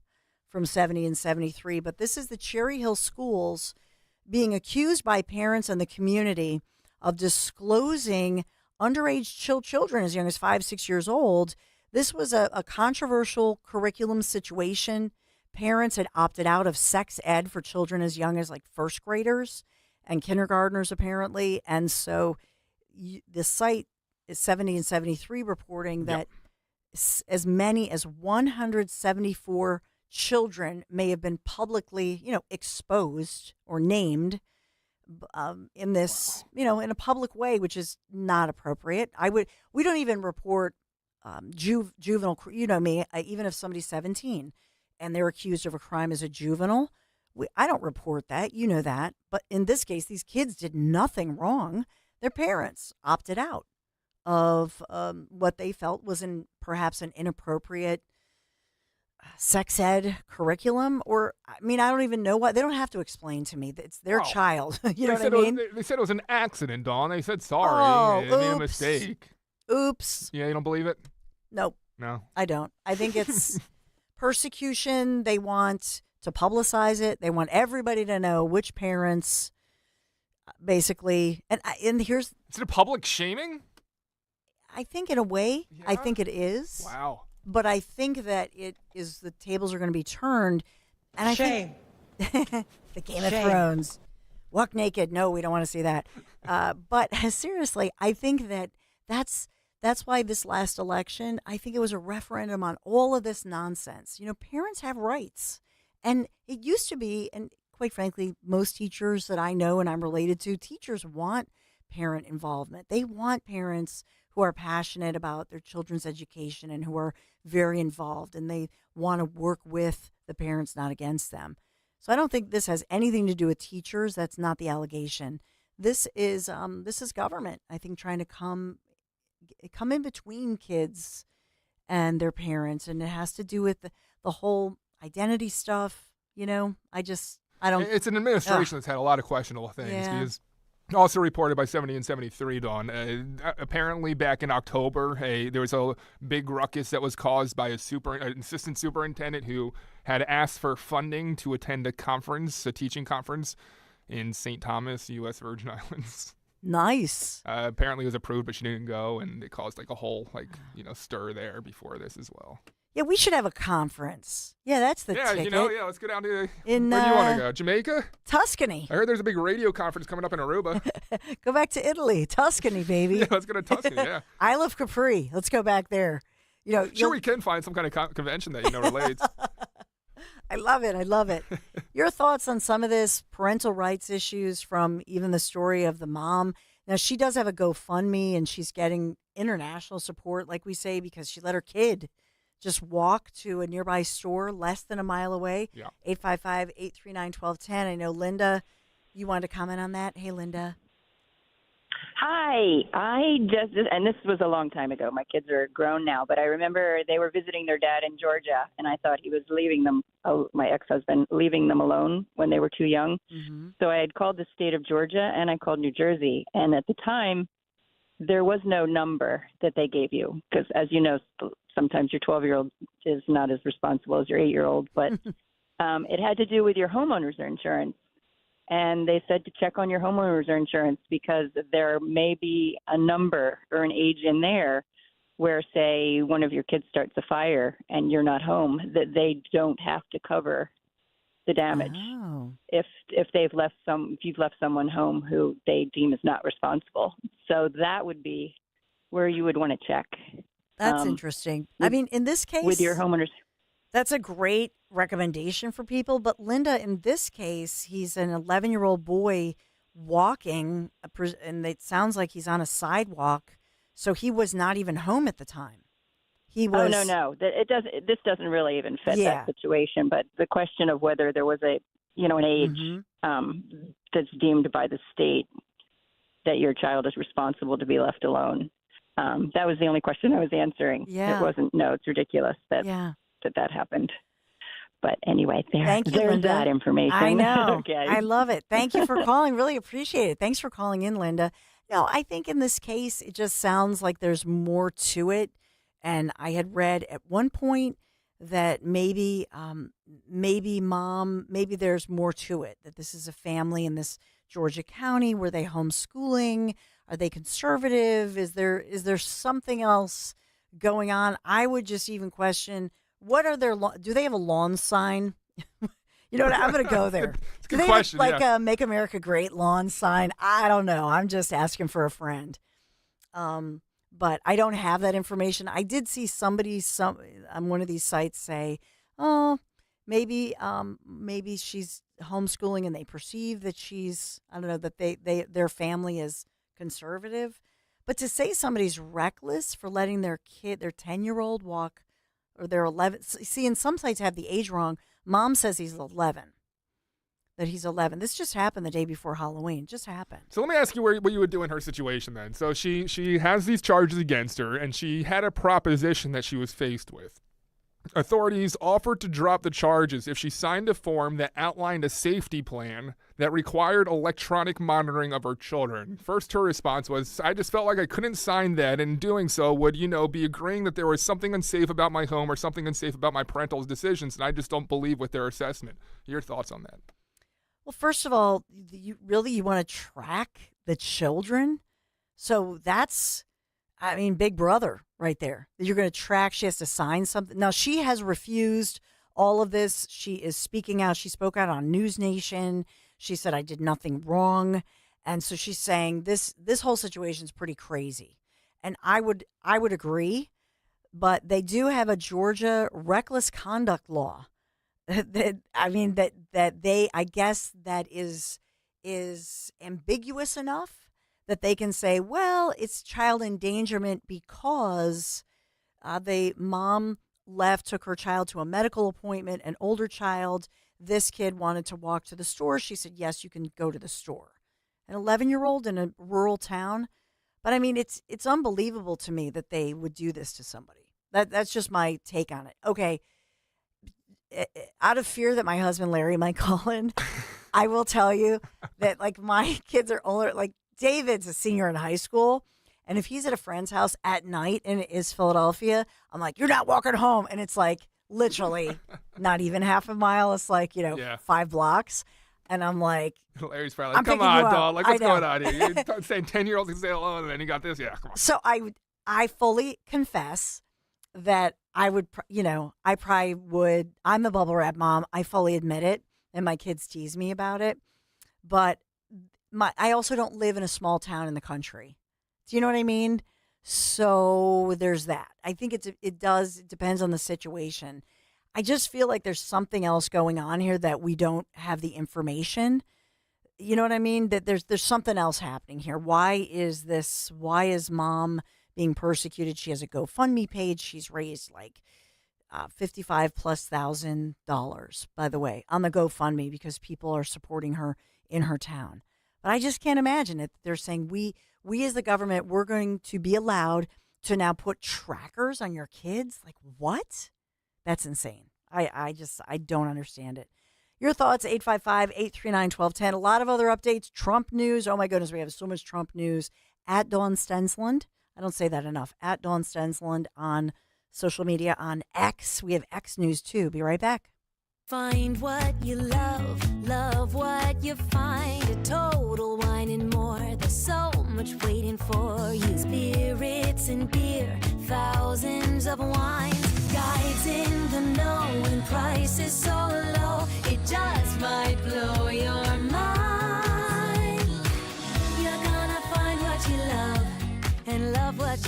[SPEAKER 1] from 70 and 73. But this is the Cherry Hill schools being accused by parents and the community of disclosing underage children as young as 5, 6 years old. This was a controversial curriculum situation. Parents had opted out of sex ed for children as young as like first graders and kindergartners, apparently. And so the site is 70 and 73 reporting that as many as 174 children may have been publicly, exposed or named in this, in a public way, which is not appropriate. We don't even report juvenile, me, even if somebody's 17 and they're accused of a crime as a juvenile, I don't report that, that. But in this case, these kids did nothing wrong. Their parents opted out of what they felt was perhaps an inappropriate sex ed curriculum, or I don't even know what. They don't have to explain to me. It's their child. You know what I mean?
[SPEAKER 2] They said it was an accident, Dawn. They said sorry. They made a
[SPEAKER 1] oops.
[SPEAKER 2] mistake.
[SPEAKER 1] Oops.
[SPEAKER 2] Yeah, you don't believe it?
[SPEAKER 1] Nope.
[SPEAKER 2] No.
[SPEAKER 1] I don't. I think it's persecution. They want to publicize it. They want everybody to know which parents basically, and here's...
[SPEAKER 2] Is it a public shaming?
[SPEAKER 1] I think in a way,
[SPEAKER 2] Yeah?
[SPEAKER 1] I think it is.
[SPEAKER 2] Wow.
[SPEAKER 1] But I think that it is, the tables are going to be turned. And I think the Game of Thrones. Walk naked. No, we don't want to see that. But seriously, I think that's why this last election, I think it was a referendum on all of this nonsense. Parents have rights. And it used to be, and quite frankly, most teachers that I know and I'm related to, teachers want parent involvement. They want parents who are passionate about their children's education and who are very involved, and they want to work with the parents, not against them. So I don't think this has anything to do with teachers. That's not the allegation. This is government, I think, trying to come in between kids and their parents, and it has to do with the whole identity stuff. I don't.
[SPEAKER 2] It's an administration that's had a lot of questionable things because. Also reported by 70 and 73, Dawn. Apparently, back in October, there was a big ruckus that was caused by an assistant superintendent who had asked for funding to attend a teaching conference in St. Thomas, U.S. Virgin Islands.
[SPEAKER 1] Nice.
[SPEAKER 2] Apparently, it was approved, but she didn't go, and it caused a whole stir there before this as well.
[SPEAKER 1] Yeah, we should have a conference. Yeah, that's the ticket.
[SPEAKER 2] Let's go down to where do you want to go? Jamaica?
[SPEAKER 1] Tuscany.
[SPEAKER 2] I heard there's a big radio conference coming up in Aruba.
[SPEAKER 1] Go back to Italy. Tuscany, baby.
[SPEAKER 2] Yeah, let's go to Tuscany, yeah.
[SPEAKER 1] Isle of Capri. Let's go back there.
[SPEAKER 2] Sure, we can find some kind of convention that relates.
[SPEAKER 1] I love it. Your thoughts on some of this parental rights issues from even the story of the mom? Now, she does have a GoFundMe, and she's getting international support, like we say, because she let her kid just walk to a nearby store less than a mile away.
[SPEAKER 2] Yeah.
[SPEAKER 1] 855-839-1210. I know, Linda, you wanted to comment on that. Hey, Linda.
[SPEAKER 4] Hi. And this was a long time ago. My kids are grown now, but I remember they were visiting their dad in Georgia, and I thought he was leaving them, my ex-husband, leaving them alone when they were too young. Mm-hmm. So I had called the state of Georgia, and I called New Jersey. And at the time, there was no number that they gave you because, as you know, sometimes your 12-year-old is not as responsible as your 8-year-old, but it had to do with your homeowner's insurance. And they said to check on your homeowner's insurance because there may be a number or an age in there where, say, one of your kids starts a fire and you're not home, that they don't have to cover the damage. If you've left someone home who they deem is not responsible. So that would be where you would want to check.
[SPEAKER 1] That's interesting. I mean, in this case,
[SPEAKER 4] with your homeowners,
[SPEAKER 1] that's a great recommendation for people. But Linda, in this case, he's an 11-year-old boy walking, and it sounds like he's on a sidewalk. So he was not even home at the time. He was.
[SPEAKER 4] Oh no, this doesn't really even fit that situation. But the question of whether there was an age that's deemed by the state that your child is responsible to be left alone. That was the only question I was answering.
[SPEAKER 1] Yeah.
[SPEAKER 4] It wasn't. No, it's ridiculous that happened. But anyway,
[SPEAKER 1] Thank you,
[SPEAKER 4] there's
[SPEAKER 1] Linda.
[SPEAKER 4] that information.
[SPEAKER 1] I know.
[SPEAKER 4] Okay.
[SPEAKER 1] I love it. Thank you for calling. Really appreciate it. Thanks for calling in, Linda. No, I think in this case, it just sounds like there's more to it. And I had read at one point that maybe there's more to it, that this is a family in this Georgia county. Were they homeschooling? Are they conservative? Is there something else going on? I would just even question, what are their do they have a lawn sign? You know what? I'm going to go there.
[SPEAKER 2] It's a good question.
[SPEAKER 1] Do they have a Make America Great lawn sign? I don't know. I'm just asking for a friend. But I don't have that information. I did see somebody on one of these sites say, "Oh, maybe she's homeschooling and they perceive that she's, I don't know, that their family is conservative." But to say somebody's reckless for letting their 10-year-old walk, or their 11, see, and some sites have the age wrong. Mom says he's 11. That he's 11. This just happened the day before Halloween. Just happened.
[SPEAKER 2] So let me ask you what you would do in her situation then. So she has these charges against her, and she had a proposition that she was faced with. Authorities offered to drop the charges if she signed a form that outlined a safety plan that required electronic monitoring of her children. First, her response was, "I just felt like I couldn't sign that, and in doing so would, be agreeing that there was something unsafe about my home or something unsafe about my parental decisions, and I just don't believe with their assessment." Your thoughts on that?
[SPEAKER 1] Well, first of all, you want to track the children? So that's, Big Brother right there. You're going to track. She has to sign something. Now, she has refused all of this. She is speaking out. She spoke out on News Nation. She said, "I did nothing wrong." And so she's saying this whole situation is pretty crazy. And I would agree, but they do have a Georgia reckless conduct law. That I guess that is ambiguous enough that they can say, well, it's child endangerment because the mom took her child to a medical appointment, an older child. This kid wanted to walk to the store. She said, yes, you can go to the store. An 11-year-old in a rural town. But it's unbelievable to me that they would do this to somebody. That's just my take on it. Okay. Out of fear that my husband Larry might call in, I will tell you that my kids are older. David's a senior in high school, and if he's at a friend's house at night and it is Philadelphia, I'm like, "You're not walking home," and it's literally not even half a mile. It's 5 blocks, and I'm like,
[SPEAKER 2] Larry's probably like, "Come on, dog! What's going on here? You're saying 10-year-olds can stay alone, and then you got this? Yeah, come on."
[SPEAKER 1] So I fully confess that I would, I probably would. I'm the bubble wrap mom. I fully admit it, and my kids tease me about it. But I also don't live in a small town in the country. Do you know what I mean? So there's that. I think it depends on the situation. I just feel like there's something else going on here that we don't have the information. You know what I mean? That there's something else happening here. Why is mom being persecuted? She has a GoFundMe page. She's raised $55,000+, by the way, on the GoFundMe because people are supporting her in her town. But I just can't imagine it. They're saying we as the government, we're going to be allowed to now put trackers on your kids. What? That's insane. I don't understand it. Your thoughts, 855-839-1210. A lot of other updates. Trump news. Oh, my goodness, we have so much Trump news. At Dawn Stensland. I don't say that enough. At Dawn Stensland on social media, on X. We have X News, too. Be right back.
[SPEAKER 10] Find what you love, love what you find. A Total Wine and More. There's so much waiting for you. Spirits and beer, thousands of wines. Guides in the know and prices so low. It just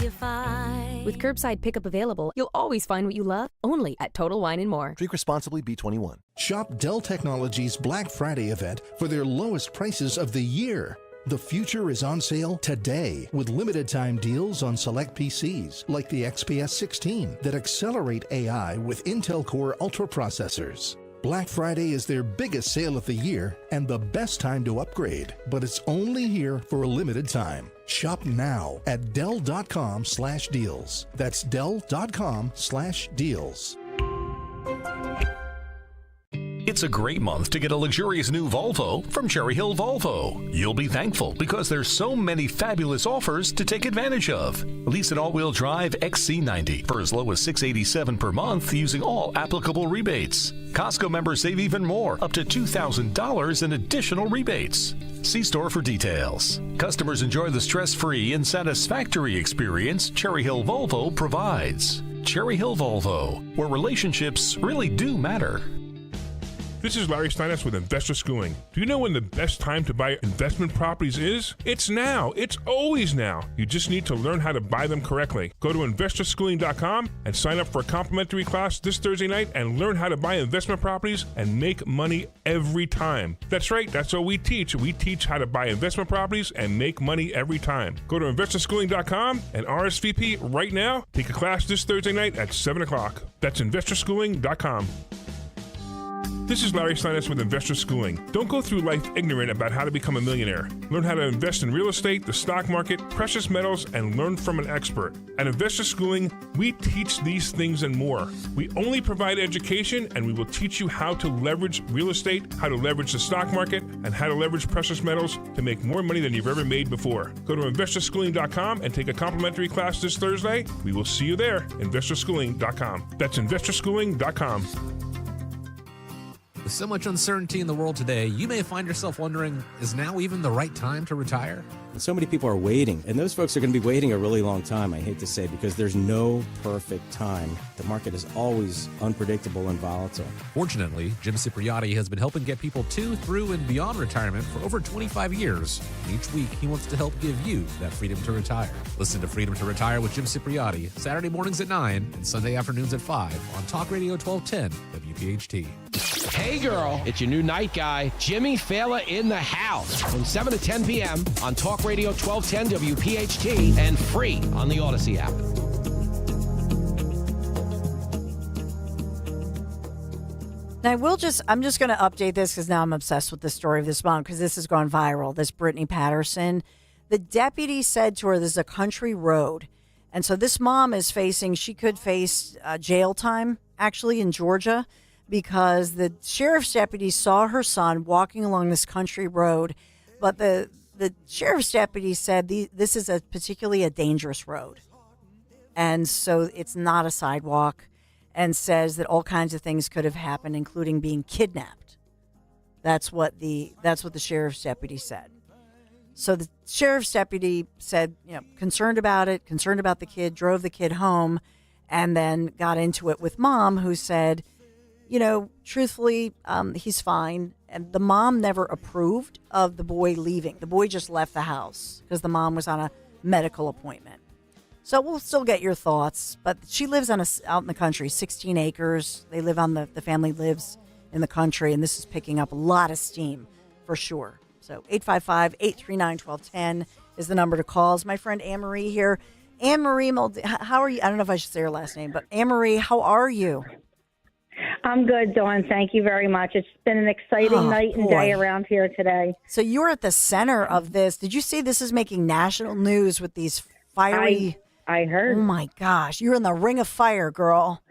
[SPEAKER 10] you find.
[SPEAKER 6] With curbside pickup available, you'll always find what you love, only at Total Wine & More.
[SPEAKER 22] Drink responsibly, B21.
[SPEAKER 11] Shop Dell Technologies Black Friday event for their lowest prices of the year. The future is on sale today with limited time deals on select PCs like the XPS 16 that accelerate AI with Intel Core Ultra processors. Black Friday is their biggest sale of the year and the best time to upgrade, but it's only here for a limited time. Shop now at Dell.com/deals. That's Dell.com/deals.
[SPEAKER 5] It's a great month to get a luxurious new Volvo from Cherry Hill Volvo. You'll be thankful because there's so many fabulous offers to take advantage of. Lease an all-wheel drive XC90 for as low as $687 per month using all applicable rebates. Costco members save even more, up to $2,000 in additional rebates. See store for details. Customers enjoy the stress-free and satisfactory experience Cherry Hill Volvo provides. Cherry Hill Volvo, where relationships really do matter.
[SPEAKER 13] This is Larry Steinitz with Investor Schooling. Do you know when the best time to buy investment properties is? It's now. It's always now. You just need to learn how to buy them correctly. Go to investorschooling.com and sign up for a complimentary class this Thursday night and learn how to buy investment properties and make money every time. That's right. That's what we teach. We teach how to buy investment properties and make money every time. Go to investorschooling.com and RSVP right now. Take a class this Thursday night at 7 o'clock. That's investorschooling.com. This is Larry Steinitz with Investor Schooling. Don't go through life ignorant about how to become a millionaire. Learn how to invest in real estate, the stock market, precious metals, and learn from an expert. At Investor Schooling, we teach these things and more. We only provide education, and we will teach you how to leverage real estate, how to leverage the stock market, and how to leverage precious metals to make more money than you've ever made before. Go to investorschooling.com and take a complimentary class this Thursday. We will see you there, investorschooling.com. That's investorschooling.com.
[SPEAKER 24] With so much uncertainty in the world today, you may find yourself wondering, is now even the right time to retire?
[SPEAKER 25] So many people are waiting, and those folks are going to be waiting a really long time, I hate to say, because there's no perfect time. The market is always unpredictable and volatile.
[SPEAKER 24] Fortunately, Jim Cipriotti has been helping get people to, through, and beyond retirement for over 25 years. And each week, he wants to help give you that freedom to retire. Listen to Freedom to Retire with Jim Cipriotti, Saturday mornings at 9 and Sunday afternoons at 5 on Talk Radio 1210 WPHT.
[SPEAKER 26] Hey girl, it's your new night guy, Jimmy Fallon in the house from 7 to 10 p.m. on Talk Radio 1210 WPHT and free on the Odyssey app.
[SPEAKER 1] Now, I'm just going to update this because now I'm obsessed with the story of this mom because this has gone viral, this Brittany Patterson. The deputy said to her, this is a country road. And so this mom is she could face jail time, actually, in Georgia, because the sheriff's deputy saw her son walking along this country road. But the sheriff's deputy said this is particularly a dangerous road. And so it's not a sidewalk, and says that all kinds of things could have happened, including being kidnapped. That's what the sheriff's deputy said. So the sheriff's deputy said, concerned about the kid, drove the kid home, and then got into it with mom, who said, truthfully, he's fine. And the mom never approved of the boy leaving. The boy just left the house because the mom was on a medical appointment. So we'll still get your thoughts. But she lives out in the country, 16 acres. They live the family lives in the country, and this is picking up a lot of steam for sure. So 855-839-1210 is the number to call. Is my friend Anne-Marie here. Anne-Marie, how are you? I don't know if I should say her last name, but Anne-Marie, how are you?
[SPEAKER 27] I'm good, Dawn. Thank you very much. It's been an exciting night and day around here today.
[SPEAKER 1] So you're at the center of this. Did you see this is making national news with these fiery...
[SPEAKER 27] I heard.
[SPEAKER 1] Oh, my gosh. You're in the ring of fire, girl.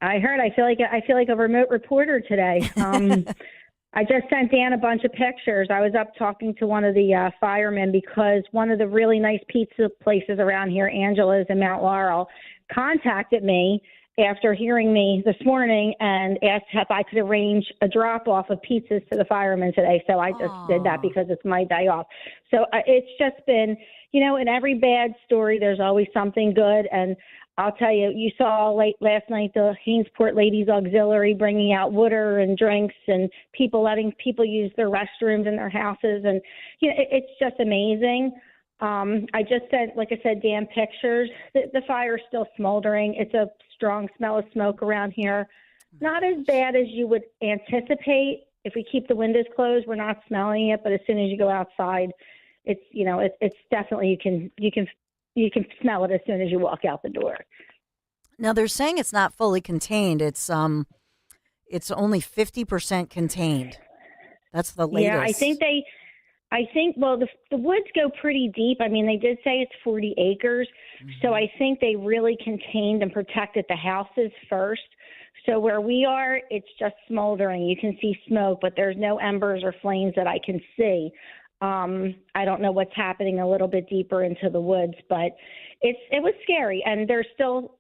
[SPEAKER 27] I heard. I feel like a remote reporter today. I just sent Dan a bunch of pictures. I was up talking to one of the firemen because one of the really nice pizza places around here, Angela's in Mount Laurel, contacted me after hearing me this morning and asked if I could arrange a drop-off of pizzas to the firemen today. So I just did that because it's my day off. So it's just been, in every bad story, there's always something good. And I'll tell you, you saw last night the Hainesport Ladies Auxiliary bringing out water and drinks and letting people use their restrooms in their houses. And, it's just amazing. I just sent, like I said, Dan pictures. The fire is still smoldering. It's a strong smell of smoke around here. Not as bad as you would anticipate. If we keep the windows closed, we're not smelling it. But as soon as you go outside, it's it's definitely you can smell it as soon as you walk out the door.
[SPEAKER 1] Now they're saying it's not fully contained. It's only 50% contained. That's the latest.
[SPEAKER 27] Yeah, I think well, the woods go pretty deep. I mean, they did say it's 40 acres. So I think they really contained and protected the houses first. So where we are, it's just smoldering. You can see smoke, but there's no embers or flames that I can see. I don't know what's happening a little bit deeper into the woods, but it was scary. And there's still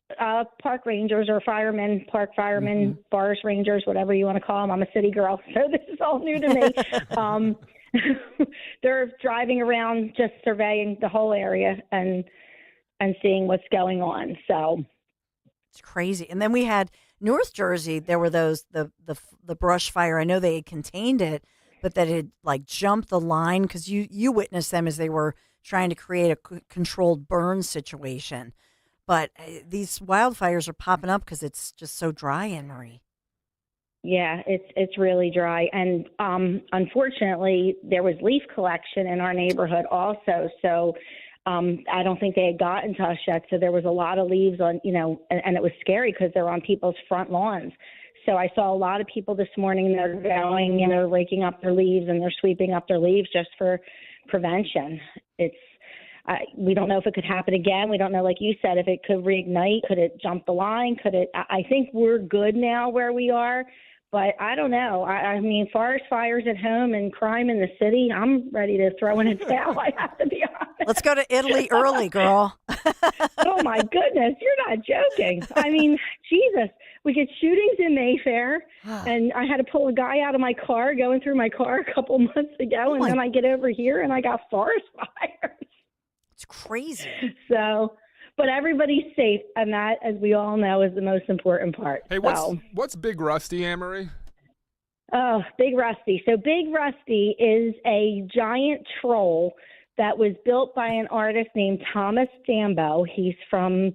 [SPEAKER 27] park rangers or firemen, park firemen, forest rangers, whatever you want to call them. I'm a city girl, so this is all new to me. They're driving around just surveying the whole area and seeing what's going on. So
[SPEAKER 1] it's crazy. And then we had North Jersey. There were those the brush fire. I know they had contained it, but that had like jumped the line because you witnessed them as they were trying to create a controlled burn situation. But these wildfires are popping up because it's just so dry, Anne-Marie.
[SPEAKER 27] Yeah, it's really dry. And unfortunately, there was leaf collection in our neighborhood also. So I don't think they had gotten to us yet. So there was a lot of leaves on, and it was scary because they're on people's front lawns. So I saw a lot of people this morning that are going, raking up their leaves and they're sweeping up their leaves just for prevention. We don't know if it could happen again. We don't know, like you said, if it could reignite. Could it jump the line? I think we're good now where we are. But I don't know. I mean, forest fires at home and crime in the city, I'm ready to throw in a towel, I have to be honest.
[SPEAKER 1] Let's go to Italy early, girl.
[SPEAKER 27] Oh, my goodness. You're not joking. I mean, Jesus. We get shootings in Mayfair, and I had to pull a guy out of my car going through my car a couple months ago, and then I get over here, and I got forest fires.
[SPEAKER 1] It's crazy.
[SPEAKER 27] So... But everybody's safe, and that, as we all know, is the most important part.
[SPEAKER 2] Hey, what's Big Rusty, Anne-Marie?
[SPEAKER 27] Oh, Big Rusty. So Big Rusty is a giant troll that was built by an artist named Thomas Dambo. He's from,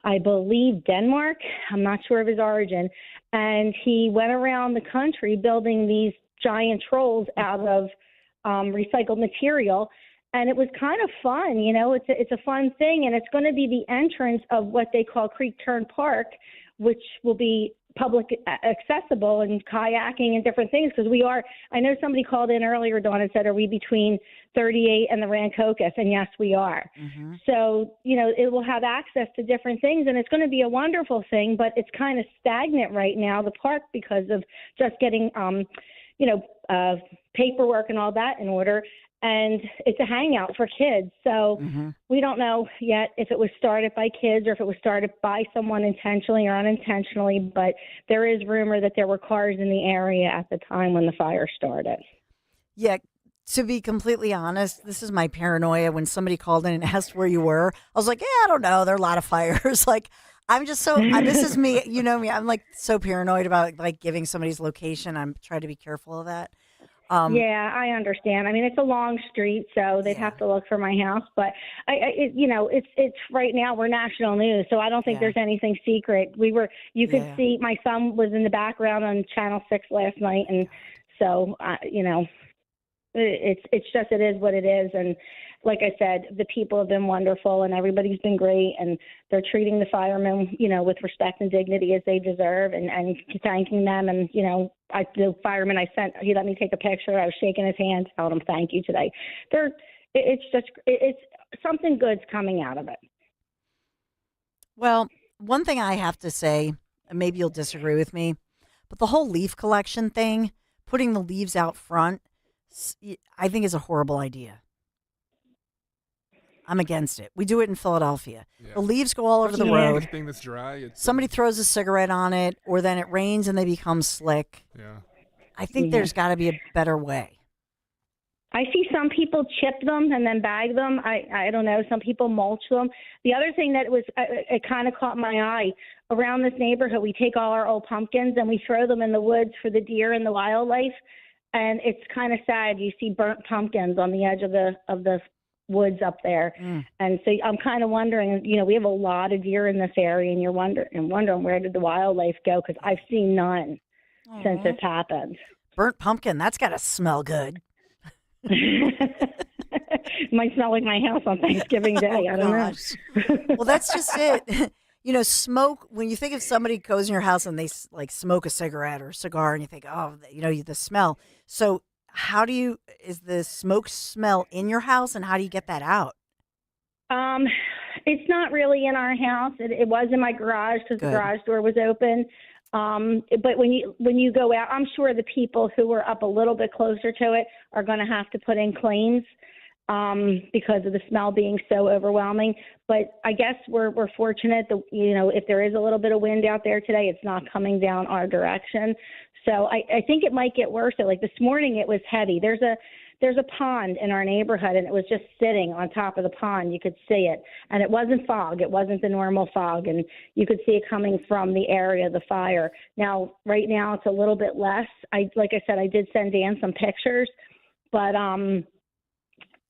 [SPEAKER 27] I believe, Denmark. I'm not sure of his origin. And he went around the country building these giant trolls out of recycled material. And it was kind of fun, it's a fun thing. And it's going to be the entrance of what they call Creek Turn Park, which will be public accessible and kayaking and different things. Because I know somebody called in earlier, Dawn, and said, are we between 38 and the Rancocas? And yes, we are. Mm-hmm. So, it will have access to different things. And it's going to be a wonderful thing, but it's kind of stagnant right now, the park, because of just getting, paperwork and all that in order. And it's a hangout for kids. So we don't know yet if it was started by kids or if it was started by someone intentionally or unintentionally. But there is rumor that there were cars in the area at the time when the fire started.
[SPEAKER 1] Yeah. To be completely honest, this is my paranoia. When somebody called in and asked where you were, I was like, I don't know. There are a lot of fires. Like, I'm just this is me. You know me. I'm like so paranoid about like giving somebody's location. I'm trying to be careful of that.
[SPEAKER 27] Yeah, I understand. I mean, it's a long street, so they'd have to look for my house. But it's right now we're national news, so I don't think there's anything secret. You could see my son was in the background on Channel 6 last night, and so it's just it is what it is. And like I said, the people have been wonderful, and everybody's been great, and they're treating the firemen, with respect and dignity as they deserve, and thanking them. And the fireman I sent, he let me take a picture. I was shaking his hand, telling him thank you today. It's something good's coming out of it.
[SPEAKER 1] Well, one thing I have to say, and maybe you'll disagree with me, but the whole leaf collection thing, putting the leaves out front, I think is a horrible idea. I'm against it. We do it in Philadelphia. Yeah. The leaves go all over the road.
[SPEAKER 2] Anything that's dry.
[SPEAKER 1] Somebody throws a cigarette on it, or then it rains and they become slick.
[SPEAKER 2] Yeah.
[SPEAKER 1] I think there's got to be a better way.
[SPEAKER 27] I see some people chip them and then bag them. I don't know. Some people mulch them. The other thing that it kind of caught my eye, around this neighborhood, we take all our old pumpkins and we throw them in the woods for the deer and the wildlife. And it's kind of sad. You see burnt pumpkins on the edge of the woods up there. And so I'm kind of wondering, we have a lot of deer in this area, and you're wondering where did the wildlife go? Because I've seen none since it's happened.
[SPEAKER 1] Burnt pumpkin, that's got to smell good.
[SPEAKER 27] Might smell like my house on Thanksgiving Day. I don't know.
[SPEAKER 1] Well, that's just it. Smoke, when you think of somebody goes in your house and they smoke a cigarette or a cigar, and you think, oh, the smell. So is the smoke smell in your house, and how do you get that out?
[SPEAKER 27] It's not really in our house. It was in my garage because the garage door was open. But when you go out, I'm sure the people who were up a little bit closer to it are going to have to put in claims because of the smell being so overwhelming. But I guess we're fortunate that, if there is a little bit of wind out there today, it's not coming down our direction. So I think it might get worse. So like this morning, it was heavy. There's a pond in our neighborhood, and it was just sitting on top of the pond. You could see it. And it wasn't fog. It wasn't the normal fog. And you could see it coming from the area of the fire. Now, right now, it's a little bit less. Like I said, I did send Dan some pictures, but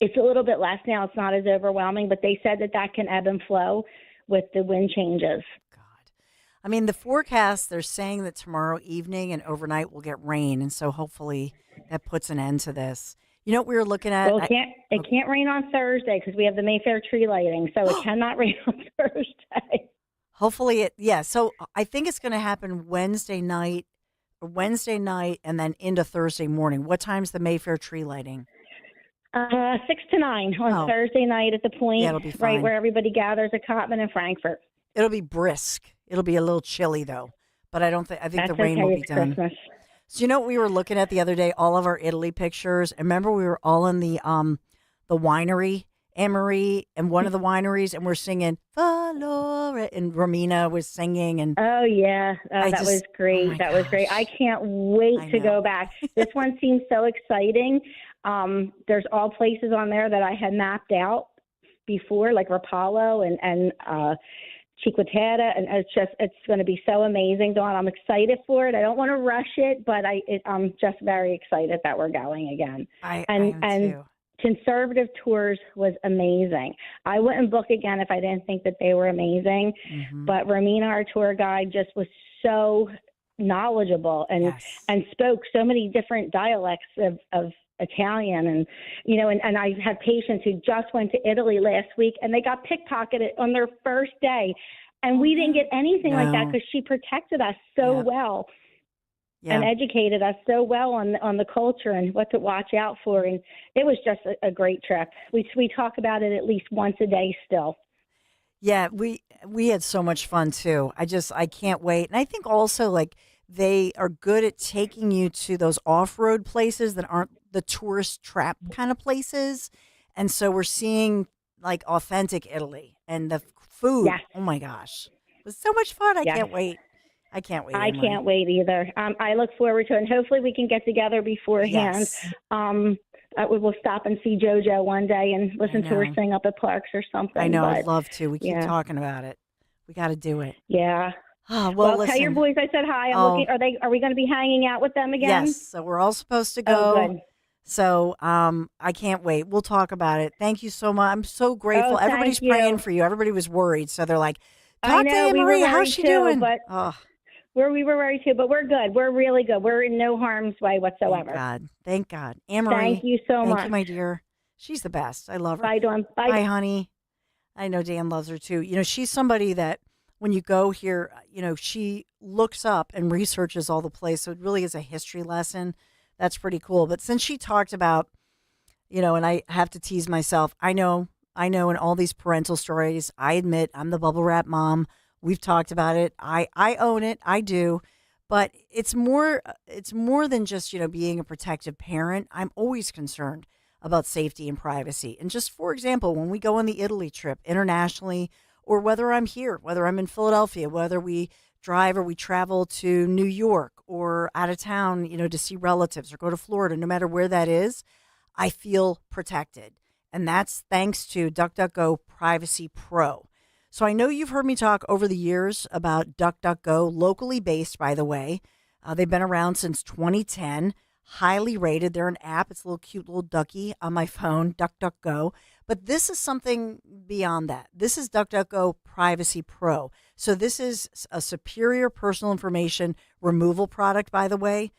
[SPEAKER 27] it's a little bit less now. It's not as overwhelming, but they said that can ebb and flow with the wind changes.
[SPEAKER 1] I mean, the forecast, they're saying that tomorrow evening and overnight we'll get rain. And so hopefully that puts an end to this. You know what we were looking at?
[SPEAKER 27] Well, it can't rain on Thursday because we have the Mayfair tree lighting, so it cannot rain on Thursday.
[SPEAKER 1] Hopefully so I think it's going to happen Wednesday night, and then into Thursday morning. What time's the Mayfair tree lighting?
[SPEAKER 27] 6 to 9 on Thursday night at the point,
[SPEAKER 1] it'll be fine.
[SPEAKER 27] Right where everybody gathers at Cottman and Frankfurt.
[SPEAKER 1] It'll be brisk. It'll be a little chilly though, but I think the rain will be done.
[SPEAKER 27] Christmas.
[SPEAKER 1] So you know what we were looking at the other day? All of our Italy pictures. And remember, we were all in the winery, Anne-Marie, and one of the wineries, and we're singing "Valore," and Romina was singing. And
[SPEAKER 27] oh yeah, that was great. That was great. I can't wait to go back. This one seems so exciting. There's all places on there that I had mapped out before, like Rapallo and Cinque Terre, and it's going to be so amazing, Dawn. I'm excited for it. I don't want to rush it, but I'm just very excited that we're going again.
[SPEAKER 1] I am too.
[SPEAKER 27] Conservative Tours was amazing. I wouldn't book again if I didn't think that they were amazing. But Romina, our tour guide, just was so knowledgeable and spoke so many different dialects of Italian, and I have patients who just went to Italy last week and they got pickpocketed on their first day, and we didn't get anything like that because she protected us so well and educated us so well on the culture and what to watch out for, and it was just a great trip. We talk about it at least once a day still.
[SPEAKER 1] Yeah, we had so much fun too. I can't wait, and I think also they are good at taking you to those off-road places that aren't the tourist trap kind of places. And so we're seeing authentic Italy, and the food. Yes. Oh my gosh. It was so much fun. I can't wait. I can't wait.
[SPEAKER 27] I can't wait either. I look forward to it, and hopefully we can get together beforehand.
[SPEAKER 1] Yes.
[SPEAKER 27] We will stop and see JoJo one day and listen to her sing up at Parks or something.
[SPEAKER 1] I know. I'd love to. We keep talking about it. We got to do it.
[SPEAKER 27] Yeah.
[SPEAKER 1] Oh,
[SPEAKER 27] well,
[SPEAKER 1] listen.
[SPEAKER 27] Tell your boys I said hi. Are we going to be hanging out with them again?
[SPEAKER 1] Yes. So we're all supposed to go.
[SPEAKER 27] Oh, good.
[SPEAKER 1] So I can't wait. We'll talk about it. Thank you so much. I'm so grateful. Everybody's praying for you. Everybody was worried. So they're like, talk to Anne-Marie. How's she doing?
[SPEAKER 27] But we were worried too, but we're good. We're really good. We're in no harm's way whatsoever.
[SPEAKER 1] Thank God. Anne-Marie.
[SPEAKER 27] Thank you so much.
[SPEAKER 1] Thank you, my dear. She's the best. I love her.
[SPEAKER 27] Bye, Dawn.
[SPEAKER 1] Bye, honey. I know Dan loves her too. She's somebody that when you go here, she looks up and researches all the places. So it really is a history lesson. That's pretty cool. But since she talked about, and I have to tease myself, I know in all these parental stories, I admit I'm the bubble wrap mom. We've talked about it. I own it. I do. But it's more than just, being a protective parent. I'm always concerned about safety and privacy. And just for example, when we go on the Italy trip internationally, or whether I'm here, whether I'm in Philadelphia, whether we drive or we travel to New York or out of town, to see relatives or go to Florida, no matter where that is, I feel protected. And that's thanks to DuckDuckGo Privacy Pro. So I know you've heard me talk over the years about DuckDuckGo, locally based, by the way. They've been around since 2010, highly rated. They're an app. It's a little cute little ducky on my phone, DuckDuckGo. But this is something beyond that. This is DuckDuckGo Privacy Pro. So this is a superior personal information removal product, by the way.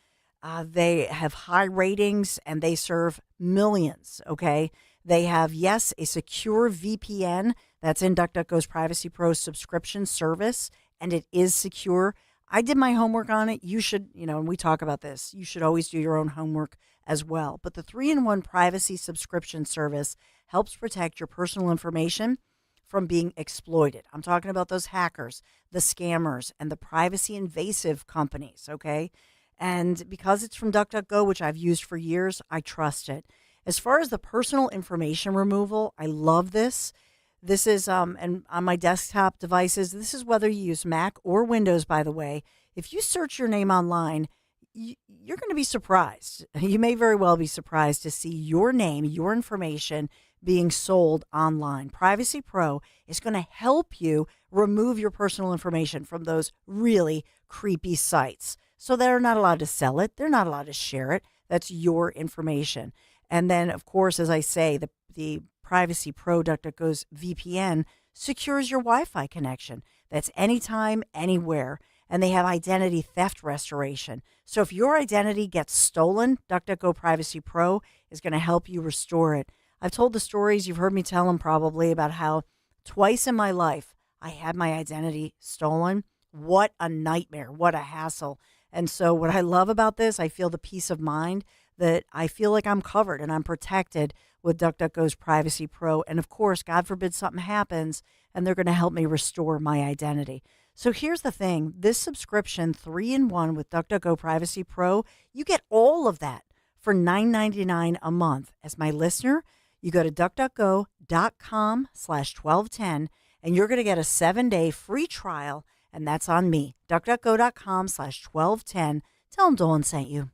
[SPEAKER 1] They have high ratings and they serve millions, okay? They have, yes, a secure VPN that's in DuckDuckGo's Privacy Pro subscription service, and it is secure. I did my homework on it. You should, and we talk about this, you should always do your own homework as well. But the 3-in-1 privacy subscription service helps protect your personal information from being exploited. I'm talking about those hackers, the scammers, and the privacy invasive companies, okay? And because it's from DuckDuckGo, which I've used for years, I trust it. As far as the personal information removal, I love this. This is, and on my desktop devices, this is whether you use Mac or Windows, by the way. If you search your name online, you're going to be surprised. You may very well be surprised to see your name, your information being sold online. Privacy Pro is going to help you remove your personal information from those really creepy sites. So they're not allowed to sell it. They're not allowed to share it. That's your information. And then, of course, as I say, the Privacy Pro DuckDuckGo's VPN secures your Wi-Fi connection. That's anytime, anywhere. And they have identity theft restoration. So if your identity gets stolen, DuckDuckGo Privacy Pro is going to help you restore it. I've told the stories, you've heard me tell them probably, about how twice in my life I had my identity stolen. What a nightmare. What a hassle. And so what I love about this, I feel the peace of mind that I feel like I'm covered and I'm protected with DuckDuckGo's Privacy Pro. And of course, God forbid something happens and they're going to help me restore my identity. So here's the thing. This subscription, 3-in-1 with DuckDuckGo Privacy Pro, you get all of that for $9.99 a month. As my listener, you go to DuckDuckGo.com/1210 and you're going to get a 7-day free trial. And that's on me. DuckDuckGo.com/1210. Tell them Dolan sent you.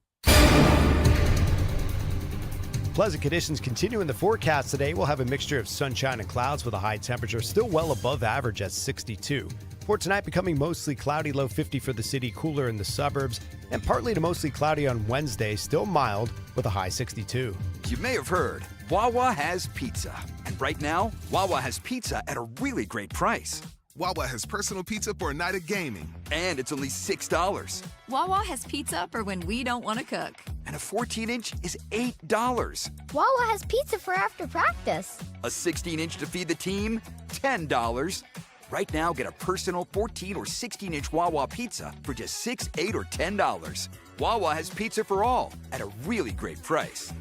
[SPEAKER 3] Pleasant conditions continue in the forecast today. We'll have a mixture of sunshine and clouds with a high temperature still well above average at 62. For tonight, becoming mostly cloudy, low 50 for the city, cooler in the suburbs, and partly to mostly cloudy on Wednesday, still mild with a high 62.
[SPEAKER 7] You may have heard, Wawa has pizza. And right now, Wawa has pizza at a really great price.
[SPEAKER 12] Wawa has personal pizza for a night of gaming.
[SPEAKER 7] And it's only $6.
[SPEAKER 14] Wawa has pizza for when we don't want to cook.
[SPEAKER 7] And a 14-inch is $8.
[SPEAKER 15] Wawa has pizza for after practice.
[SPEAKER 7] A 16-inch to feed the team, $10. Right now, get a personal 14 or 16-inch Wawa pizza for just $6, $8, or $10. Wawa has pizza for all at a really great price.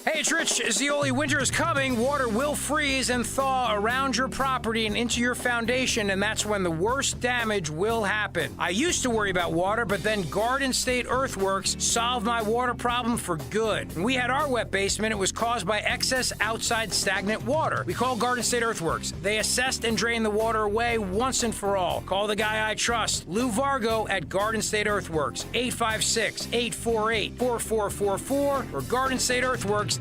[SPEAKER 16] Hey, it's Rich. Zioli, winter is coming. Water will freeze and thaw around your property and into your foundation, and that's when the worst damage will happen. I used to worry about water, but then Garden State Earthworks solved my water problem for good. When we had our wet basement, it was caused by excess outside stagnant water. We called Garden State Earthworks. They assessed and drained the water away once and for all. Call the guy I trust, Lou Vargo at Garden State Earthworks, 856-848-4444 or GardenStateEarthworks.com.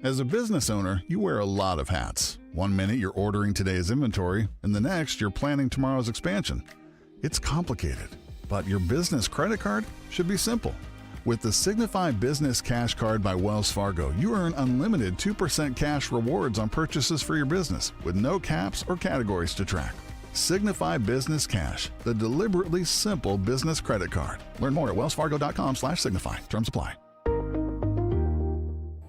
[SPEAKER 17] As a business owner, you wear a lot of hats. One minute you're ordering today's inventory, and the next you're planning tomorrow's expansion. It's complicated, but your business credit card should be simple. With the Signify Business Cash Card by Wells Fargo, you earn unlimited 2% cash rewards on purchases for your business with no caps or categories to track. Signify Business Cash, the deliberately simple business credit card. Learn more at wellsfargo.com/signify. Terms apply.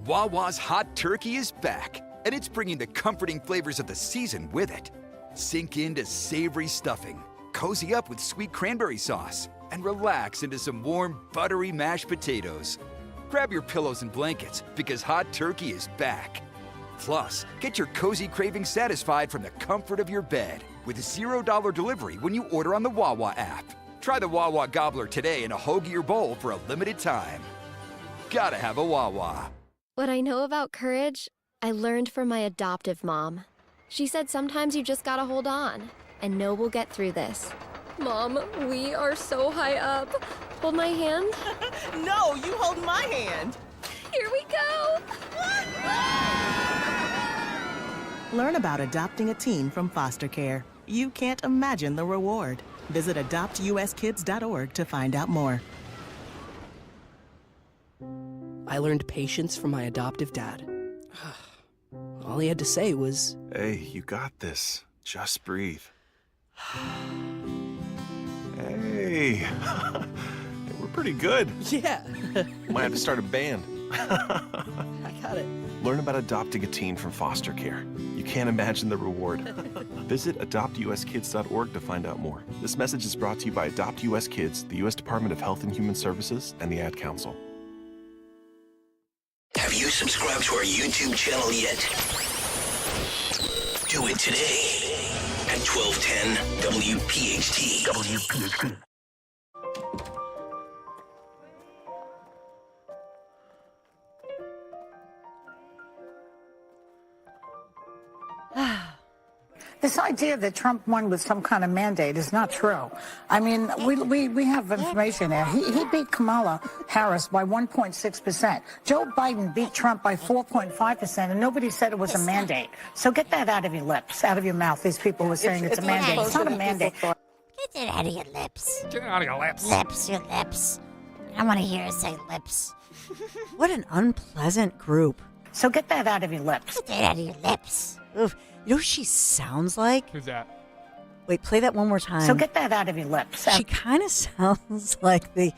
[SPEAKER 7] Wawa's hot turkey is back, and it's bringing the comforting flavors of the season with it. Sink into savory stuffing, cozy up with sweet cranberry sauce, and relax into some warm, buttery mashed potatoes. Grab your pillows and blankets, because hot turkey is back. Plus, get your cozy cravings satisfied from the comfort of your bed with $0 delivery when you order on the Wawa app. Try the Wawa Gobbler today in a hoagie or bowl for a limited time. Gotta have a Wawa.
[SPEAKER 15] What I know about courage, I learned from my adoptive mom. She said sometimes you just gotta hold on and know we'll get through this. Mom, we are so high up. Hold my hand.
[SPEAKER 28] No, you hold my hand.
[SPEAKER 15] Here we go.
[SPEAKER 28] Learn about adopting a teen from foster care. You can't imagine the reward. Visit adoptuskids.org to find out more.
[SPEAKER 29] I learned patience from my adoptive dad.
[SPEAKER 1] All he had to say was,
[SPEAKER 4] "Hey, you got this. Just breathe." Hey, we're pretty good.
[SPEAKER 1] Yeah.
[SPEAKER 4] Might have to start a band.
[SPEAKER 1] I got it.
[SPEAKER 4] Learn about adopting a teen from foster care. You can't imagine the reward. Visit adoptuskids.org to find out more. This message is brought to you by Adopt US Kids, the U.S. Department of Health and Human Services, and the Ad Council.
[SPEAKER 8] Have you subscribed to our YouTube channel yet? Do it today at 1210 WPHT. WPHT.
[SPEAKER 9] This idea that Trump won with some kind of mandate is not true. I mean, we have information there. He beat Kamala Harris by 1.6%. Joe Biden beat Trump by 4.5%, and nobody said it was a mandate. So get that out of your lips, out of your mouth, these people who are saying it's a mandate. It's not a mandate.
[SPEAKER 18] Get it out of your lips.
[SPEAKER 2] Get it out of your lips.
[SPEAKER 18] Lips, your lips. I want to hear it say lips.
[SPEAKER 1] What an unpleasant group.
[SPEAKER 9] So get that out of your lips.
[SPEAKER 18] Get it out of your lips.
[SPEAKER 1] Oof. You know who she sounds like?
[SPEAKER 2] Who's that?
[SPEAKER 1] Wait, play that one more time.
[SPEAKER 9] So get that out of your lips.
[SPEAKER 1] She kind of sounds like the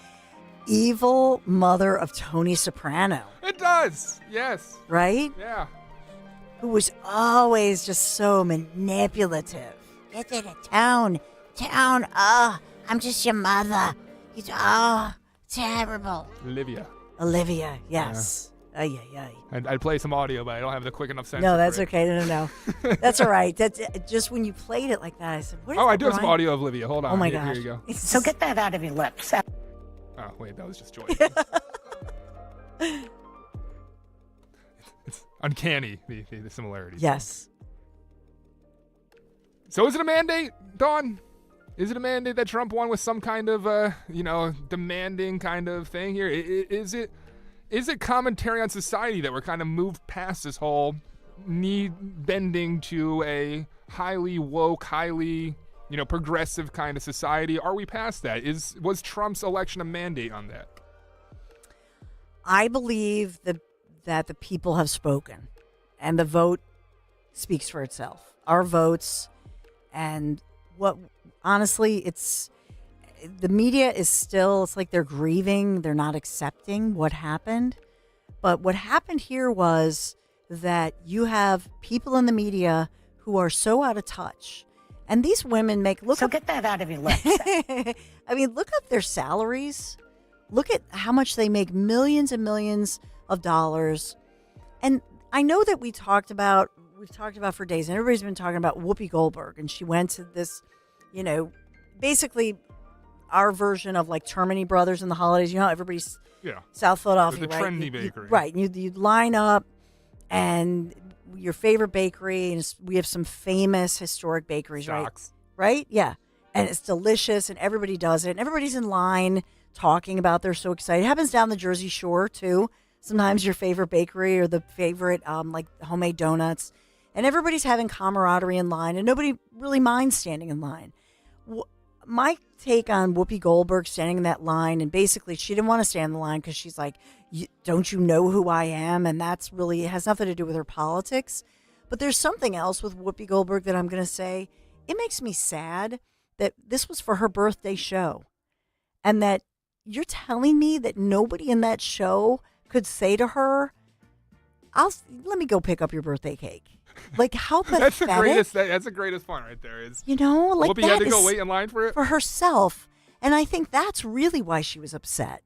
[SPEAKER 1] evil mother of Tony Soprano.
[SPEAKER 2] It does. Yes.
[SPEAKER 1] Right?
[SPEAKER 2] Yeah.
[SPEAKER 1] Who was always just so manipulative.
[SPEAKER 18] Get to the town. I'm just your mother. Terrible.
[SPEAKER 2] Olivia,
[SPEAKER 1] yes. Ay.
[SPEAKER 2] I'd play some audio, but I don't have the quick enough sense.
[SPEAKER 1] No, that's okay. No. That's all right. That's just when you played it like that, I said, what is that,
[SPEAKER 2] I do have
[SPEAKER 1] Brian?
[SPEAKER 2] some audio of Olivia. Hold on.
[SPEAKER 1] Oh, my
[SPEAKER 2] Here
[SPEAKER 1] gosh.
[SPEAKER 2] you go.
[SPEAKER 9] So get that out of your lips.
[SPEAKER 2] Oh, wait, that was just Joy. It's uncanny, the similarities.
[SPEAKER 1] Yes.
[SPEAKER 2] So is it a mandate, Dawn? Is it a mandate that Trump won with some kind of, demanding kind of thing here? Is it commentary on society that we're kind of moved past this whole knee bending to a highly woke, highly, progressive kind of society? Are we past that? Was Trump's election a mandate on that?
[SPEAKER 1] I believe that the people have spoken, and the vote speaks for itself. Our votes, and honestly, the media is still, it's like they're grieving. They're not accepting what happened. But what happened here was that you have people in the media who are so out of touch. And these women
[SPEAKER 9] get that out of your lips.
[SPEAKER 1] I mean, look up their salaries. Look at how much they make, millions and millions of dollars. And I know that we've talked about for days, and everybody's been talking about Whoopi Goldberg. And she went to this, basically our version of like Termini Brothers in the holidays. You know, everybody's South Philadelphia,
[SPEAKER 2] the
[SPEAKER 1] right?
[SPEAKER 2] trendy bakery.
[SPEAKER 1] Right. You'd line up and your favorite bakery, and we have some famous historic bakeries,
[SPEAKER 2] Stocks.
[SPEAKER 1] Right? Yeah. And it's delicious, and everybody does it. And everybody's in line talking about they're so excited. It happens down the Jersey Shore, too. Sometimes your favorite bakery or the favorite, like homemade donuts. And everybody's having camaraderie in line, and nobody really minds standing in line. My take on Whoopi Goldberg standing in that line, and basically she didn't want to stand in the line because she's like, don't you know who I am? And that's really, it has nothing to do with her politics. But there's something else with Whoopi Goldberg that I'm going to say. It makes me sad that this was for her birthday show, and that you're telling me that nobody in that show could say to her, let me go pick up your birthday cake. Like, how pathetic.
[SPEAKER 2] That's the greatest part right there.
[SPEAKER 1] Like
[SPEAKER 2] Whoopi
[SPEAKER 1] that
[SPEAKER 2] had to go wait in line for it?
[SPEAKER 1] For herself. And I think that's really why she was upset.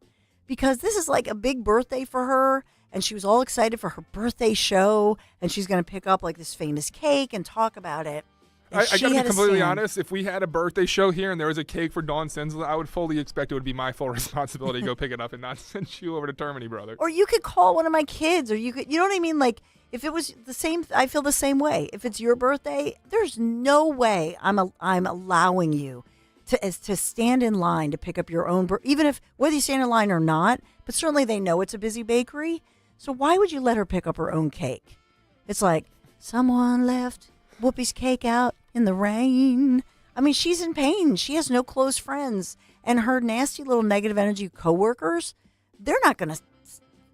[SPEAKER 1] Because this is like a big birthday for her, and she was all excited for her birthday show, and she's going to pick up like this famous cake and talk about it.
[SPEAKER 2] I got to be completely honest. If we had a birthday show here and there was a cake for Dawn Stensland, I would fully expect it would be my full responsibility to go pick it up and not send you over to Termini Brothers.
[SPEAKER 1] Or you could call one of my kids, or you know what I mean? Like, if it was the same, I feel the same way. If it's your birthday, there's no way I'm allowing you to stand in line to pick up your own, even if whether you stand in line or not. But certainly they know it's a busy bakery. So why would you let her pick up her own cake? It's like someone left Whoopi's cake out in the rain. I mean, she's in pain. She has no close friends, and her nasty little negative energy coworkers, they're not going to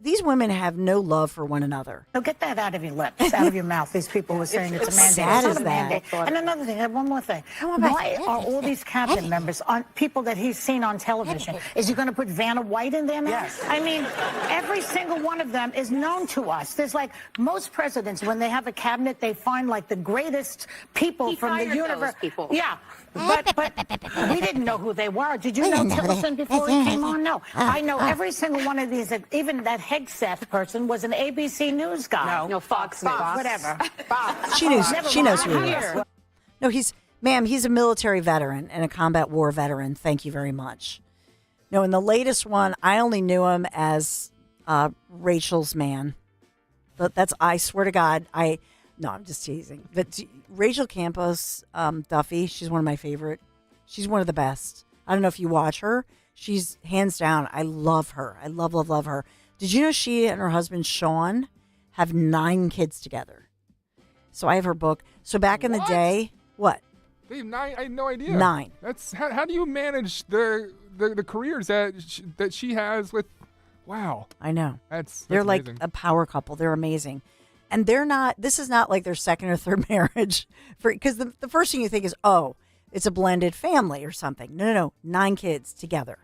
[SPEAKER 1] these women have no love for one another.
[SPEAKER 9] So get that out of your lips, out of your mouth. These people who are saying it's a mandate.
[SPEAKER 1] sad
[SPEAKER 9] It's
[SPEAKER 1] as
[SPEAKER 9] not a
[SPEAKER 1] that.
[SPEAKER 9] mandate. And another thing, I have one more thing. Why are all these cabinet members on people that he's seen on television? Is he going to put Vanna White in there now?
[SPEAKER 6] Yes.
[SPEAKER 9] I mean, every single one of them is known to us. There's like most presidents, when they have a cabinet, they find like the greatest people from the universe. Yeah. But we didn't know who they were. Did you know Tillerson before he came on? No. I know every single one of these. Even that Hegseth person was an ABC News guy.
[SPEAKER 6] No, Fox News.
[SPEAKER 9] Whatever. Fox.
[SPEAKER 1] She knows who he
[SPEAKER 9] Here.
[SPEAKER 1] is. No, he's a military veteran and a combat war veteran. Thank you very much. No, in the latest one, I only knew him as Rachel's man. But I swear to God, no, I'm just teasing. But Rachel Campos Duffy, she's one of my favorite. She's one of the best. I don't know if you watch her. She's hands down. I love her. I love her. Did you know she and her husband Sean have 9 kids together? So I have her book. So back in the day, what?
[SPEAKER 2] They have 9. I had no idea.
[SPEAKER 1] 9.
[SPEAKER 2] That's how do you manage the careers that she has with? Wow.
[SPEAKER 1] I know.
[SPEAKER 2] They're
[SPEAKER 1] like
[SPEAKER 2] amazing.
[SPEAKER 1] a power couple. They're amazing. And this is not like their second or third marriage, because the first thing you think is, oh, it's a blended family or something. No, 9 kids together.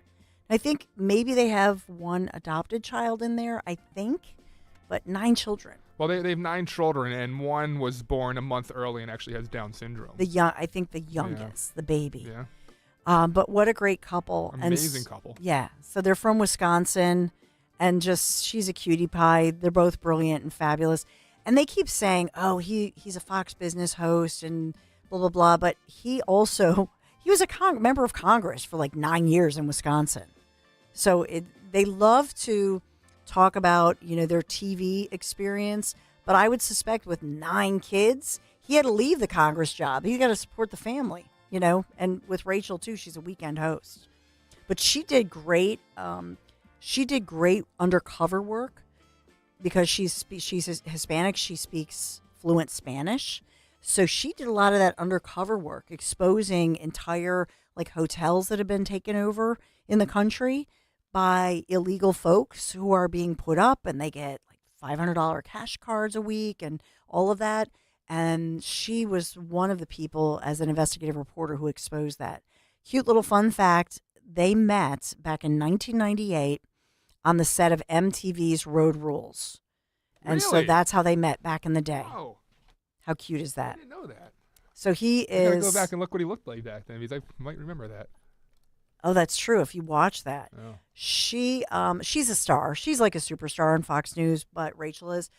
[SPEAKER 1] I think maybe they have 1 adopted child in there, I think, but 9 children.
[SPEAKER 2] Well, they have 9 children, and 1 was born a month early and actually has Down syndrome.
[SPEAKER 1] I think the youngest, the baby.
[SPEAKER 2] Yeah.
[SPEAKER 1] But what a great couple.
[SPEAKER 2] Amazing couple.
[SPEAKER 1] Yeah. So they're from Wisconsin, and she's a cutie pie. They're both brilliant and fabulous. And they keep saying, oh, he's a Fox Business host and blah, blah, blah. But he was a member of Congress for like 9 years in Wisconsin. So they love to talk about, their TV experience. But I would suspect with 9 kids, he had to leave the Congress job. He got to support the family, And with Rachel, too, she's a weekend host. But she did great. She did great undercover work. Because she's Hispanic, she speaks fluent Spanish. So she did a lot of that undercover work, exposing entire hotels that have been taken over in the country by illegal folks who are being put up, and they get $500 cash cards a week and all of that. And she was one of the people, as an investigative reporter, who exposed that. Cute little fun fact, they met back in 1998 on the set of MTV's Road Rules. And so that's how they met back in the day.
[SPEAKER 2] Oh.
[SPEAKER 1] How cute is that?
[SPEAKER 2] I didn't know that.
[SPEAKER 1] So he
[SPEAKER 2] I gotta
[SPEAKER 1] is...
[SPEAKER 2] go back and look what he looked like back then, because I might remember that.
[SPEAKER 1] Oh, that's true. If you watch that.
[SPEAKER 2] Oh.
[SPEAKER 1] She's a star. She's like a superstar on Fox News, but Rachel is.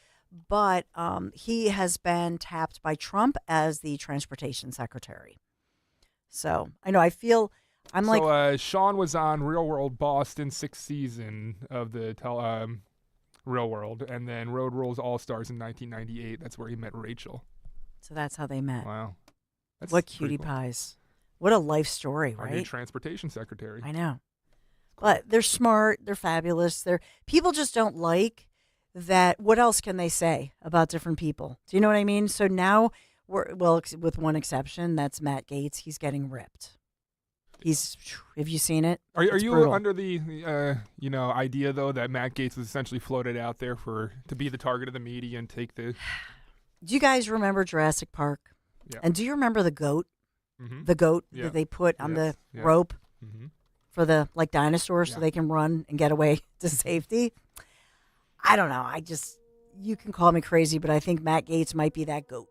[SPEAKER 1] But he has been tapped by Trump as the transportation secretary. So I know,
[SPEAKER 2] Sean was on Real World Boston 6th season of the Real World, and then Road Rules All Stars in 1998. That's where he met Rachel.
[SPEAKER 1] So that's how they met.
[SPEAKER 2] Wow. That's
[SPEAKER 1] what
[SPEAKER 2] pretty
[SPEAKER 1] cutie
[SPEAKER 2] cool.
[SPEAKER 1] pies. What a life story,
[SPEAKER 2] Our
[SPEAKER 1] right?
[SPEAKER 2] new transportation secretary.
[SPEAKER 1] I know. But they're smart. They're fabulous. People just don't like that. What else can they say about different people? Do you know what I mean? So now, with one exception, that's Matt Gaetz. He's getting ripped. Have you seen it?
[SPEAKER 2] Are
[SPEAKER 1] It's
[SPEAKER 2] you
[SPEAKER 1] brutal.
[SPEAKER 2] under the idea though that Matt Gaetz was essentially floated out there to be the target of the media and take the?
[SPEAKER 1] Do you guys remember Jurassic Park?
[SPEAKER 2] Yeah.
[SPEAKER 1] And do you remember the goat?
[SPEAKER 2] Mm-hmm.
[SPEAKER 1] The goat
[SPEAKER 2] Yeah.
[SPEAKER 1] that they put on the
[SPEAKER 2] Yeah.
[SPEAKER 1] rope
[SPEAKER 2] Mm-hmm.
[SPEAKER 1] for the dinosaurs so they can run and get away to safety. I don't know. You can call me crazy, but I think Matt Gaetz might be that goat.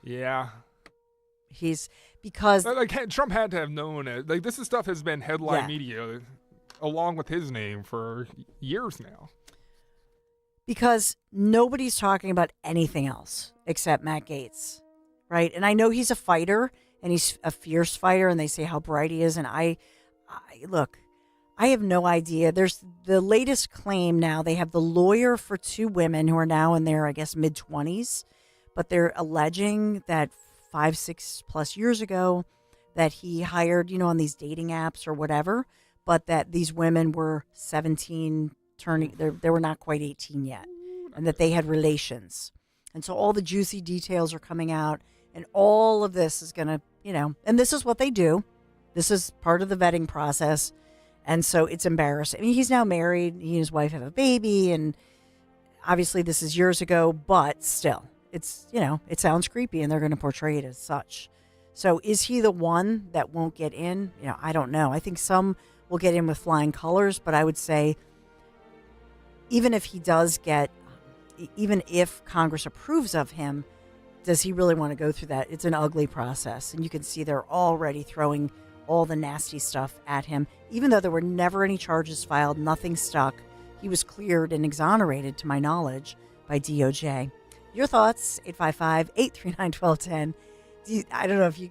[SPEAKER 2] Yeah.
[SPEAKER 1] Because
[SPEAKER 2] Trump had to have known it. This stuff has been headline
[SPEAKER 1] Yeah.
[SPEAKER 2] media along with his name for years now.
[SPEAKER 1] Because nobody's talking about anything else except Matt Gaetz, right? And I know he's a fighter and he's a fierce fighter, and they say how bright he is. And I have no idea. There's the latest claim now. They have the lawyer for 2 women who are now in their, I guess, mid-20s, but they're alleging that 5-6 plus years ago that he hired, on these dating apps or whatever, but that these women were 17 they were not quite 18 yet, and that they had relations. And so all the juicy details are coming out, and all of this is going to, and this is what they do. This is part of the vetting process. And so it's embarrassing. I mean, he's now married. He and his wife have a baby, and obviously this is years ago, but still, it's, it sounds creepy, and they're going to portray it as such. So is he the one that won't get in? I don't know. I think some will get in with flying colors, but I would say even if he does even if Congress approves of him, does he really want to go through that? It's an ugly process, and you can see they're already throwing all the nasty stuff at him. Even though there were never any charges filed, nothing stuck. He was cleared and exonerated, to my knowledge, by DOJ. Your thoughts, 855-839-1210. I don't know if you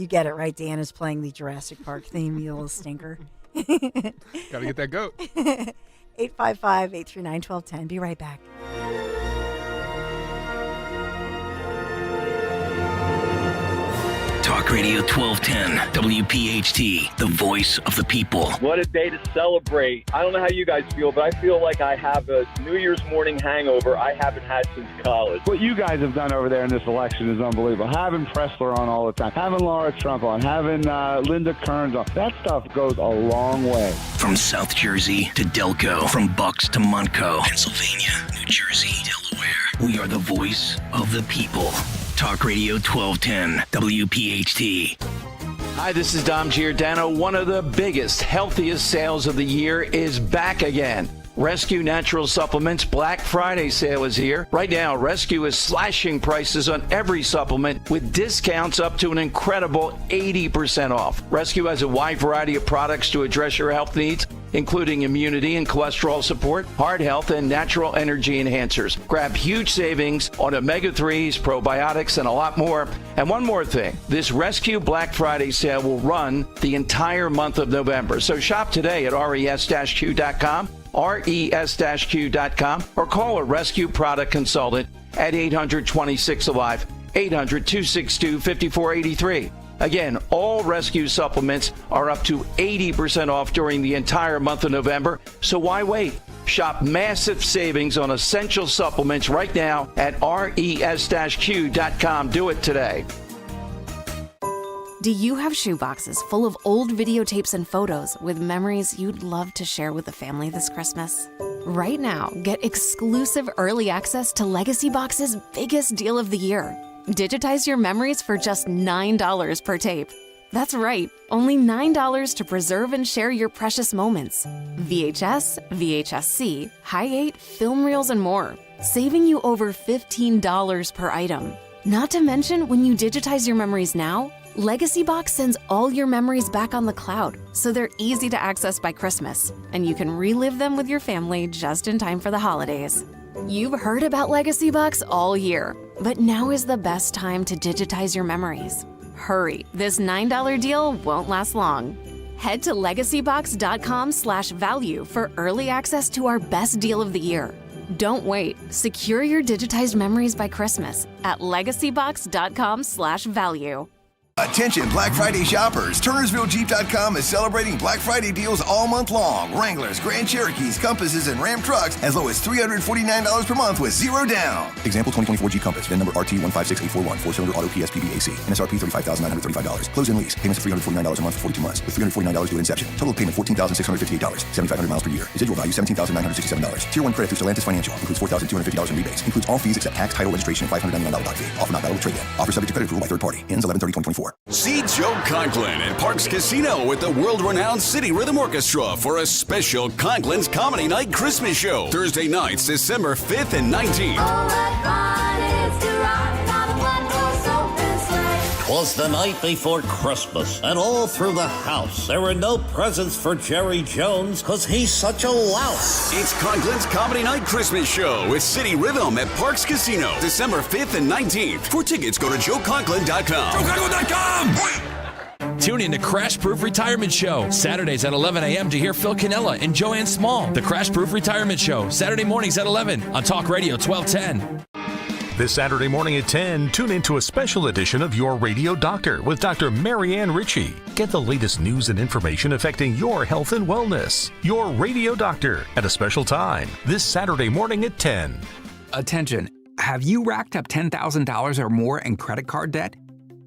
[SPEAKER 1] get it right. Dan is playing the Jurassic Park theme, you little stinker.
[SPEAKER 2] Gotta get that goat.
[SPEAKER 1] 855-839-1210. Be right back.
[SPEAKER 8] Talk Radio 1210, WPHT, the voice of the people.
[SPEAKER 6] What a day to celebrate. I don't know how you guys feel, but I feel like I have a New Year's morning hangover I haven't had since college.
[SPEAKER 10] What you guys have done over there in this election is unbelievable. Having Pressler on all the time, having Laura Trump on, having Linda Kearns on. That stuff goes a long way.
[SPEAKER 8] From South Jersey to Delco, from Bucks to Montco, Pennsylvania, New Jersey, Delaware. We are the voice of the people. Talk Radio 1210, WPHT.
[SPEAKER 11] Hi, this is Dom Giordano. One of the biggest, healthiest sales of the year is back again. Rescue Natural Supplements Black Friday sale is here. Right now, Rescue is slashing prices on every supplement with discounts up to an incredible 80% off. Rescue has a wide variety of products to address your health needs, including immunity and cholesterol support, heart health, and natural energy enhancers. Grab huge savings on omega-3s, probiotics, and a lot more. And one more thing, this Rescue Black Friday sale will run the entire month of November. So shop today at res-q.com, res-q.com, or call a Rescue product consultant at 800-26-ALIVE, 800-262-5483. Again, all Rescue supplements are up to 80% off during the entire month of November, so why wait? Shop massive savings on essential supplements right now at res-q.com. Do it today.
[SPEAKER 19] Do you have shoeboxes full of old videotapes and photos with memories you'd love to share with the family this Christmas? Right now, get exclusive early access to Legacy Box's biggest deal of the year. Digitize your memories for just $9 per tape. That's right, only $9 to preserve and share your precious moments. VHS, VHS-C, Hi-8, film reels, and more, saving you over $15 per item. Not to mention, when you digitize your memories now, Legacy Box sends all your memories back on the cloud, so they're easy to access by Christmas, and you can relive them with your family just in time for the holidays. You've heard about Legacy Box all year, but now is the best time to digitize your memories. Hurry, this $9 deal won't last long. Head to legacybox.com/value for early access to our best deal of the year. Don't wait. Secure your digitized memories by Christmas at legacybox.com/value.
[SPEAKER 20] Attention Black Friday shoppers. TurnersvilleJeep.com is celebrating Black Friday deals all month long. Wranglers, Grand Cherokees, Compasses, and Ram trucks as low as $349 per month with zero down. Example 2024 Jeep Compass. VIN number RT156841. 4-cylinder auto PS PBAC. MSRP $35,935. Close-in lease. Payments of $349 a month for 42 months with $349 due at inception. Total payment $14,658. 7,500 miles per year. Residual value $17,967. Tier 1 credit through Stellantis Financial. Includes $4,250 in rebates. Includes all fees except tax, title, registration, and $599 doc fee. Offer not valid with trade-in. Offer subject to credit approval by third party. Ends 11/30/2024.
[SPEAKER 21] See Joe Conklin at Parks Casino with the world-renowned City Rhythm Orchestra for a special Conklin's Comedy Night Christmas show. Thursday nights, December 5th and 19th.
[SPEAKER 22] 'Twas the night before Christmas, and all through the house there were no presents for Jerry Jones, 'cause he's such a louse.
[SPEAKER 21] It's Conklin's Comedy Night Christmas show with City Rhythm at Parks Casino, December 5th and 19th. For tickets, go to joeconklin.com. joeconklin.com!
[SPEAKER 23] Tune in to Crash Proof Retirement Show, Saturdays at 11 a.m. to hear Phil Cannella and Joanne Small. The Crash Proof Retirement Show, Saturday mornings at 11 on Talk Radio 1210.
[SPEAKER 5] This Saturday morning at 10, tune into a special edition of Your Radio Doctor with Dr. Marianne Ritchie. Get the latest news and information affecting your health and wellness. Your Radio Doctor at a special time this Saturday morning at 10.
[SPEAKER 29] Attention, have you racked up $10,000 or more in credit card debt?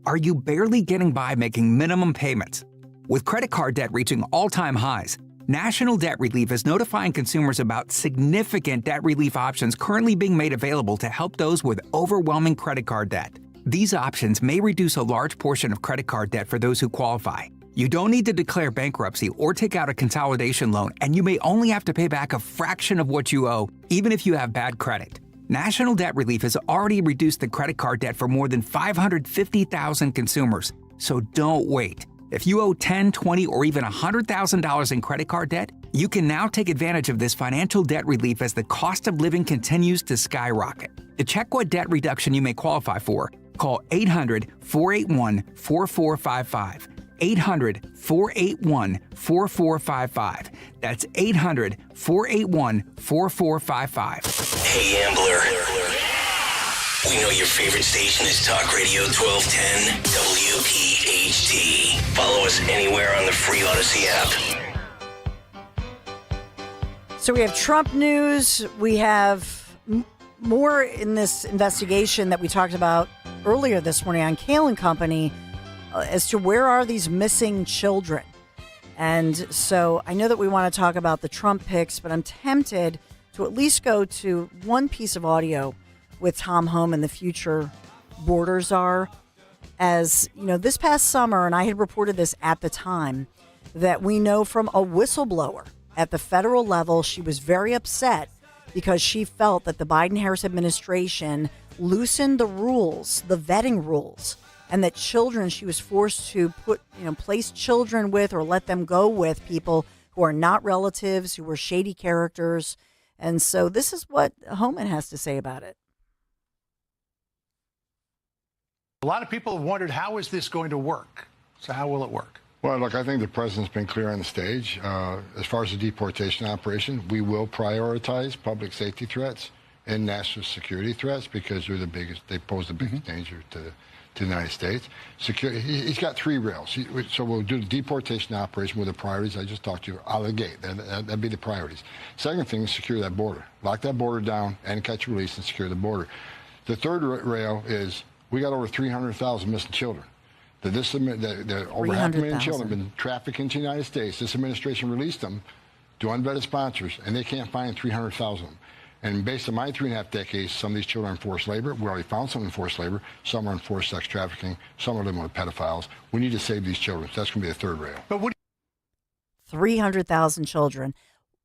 [SPEAKER 29] Are you barely getting by making minimum payments? With credit card debt reaching all-time highs, National Debt Relief is notifying consumers about significant debt relief options currently being made available to help those with overwhelming credit card debt. These options may reduce a large portion of credit card debt for those who qualify. You don't need to declare bankruptcy or take out a consolidation loan, and you may only have to pay back a fraction of what you owe, even if you have bad credit. National Debt Relief has already reduced the credit card debt for more than 550,000 consumers, so don't wait. If you owe $10, $20, or even $100,000 in credit card debt, you can now take advantage of this financial debt relief as the cost of living continues to skyrocket. To check what debt reduction you may qualify for, call 800-481-4455. 800-481-4455. That's 800-481-4455.
[SPEAKER 8] Hey, Ambler. We know your favorite station is Talk Radio 1210 WPHT. Follow us anywhere on the free Odyssey app.
[SPEAKER 1] So we have Trump news. We have more in this investigation that we talked about earlier this morning on Kale and Company as to where are these missing children. And so I know that we want to talk about the Trump pics, but I'm tempted to at least go to one piece of audio with Tom Homan, the future border czar. As you know, this past summer, and I had reported this at the time, that we know from a whistleblower at the federal level, she was very upset because she felt that the Biden-Harris administration loosened the rules, the vetting rules, and that children, she was forced to place children with or let them go with people who are not relatives, who were shady characters. And so this is what Homan has to say about it.
[SPEAKER 3] A lot of people have wondered, how is this going to work? So how will it work?
[SPEAKER 12] Well, look, I think the president's been clear on the stage. As far as the deportation operation, we will prioritize public safety threats and national security threats because they pose the biggest danger to the United States. He's got three rails. So we'll do the deportation operation with the priorities I just talked to you out of the gate. That'd be the priorities. Second thing is secure that border. Lock that border down and catch and release and secure the border. The third rail is we got over 300,000 missing children. Over 500,000 children have been trafficked into the United States. This administration released them to unvetted sponsors, and they can't find 300,000 of them. And based on my 3.5 decades, some of these children are in forced labor. We already found some in forced labor. Some are in forced sex trafficking. Some are living with pedophiles. We need to save these children. So that's going to be the third rail.
[SPEAKER 3] But
[SPEAKER 1] 300,000 children.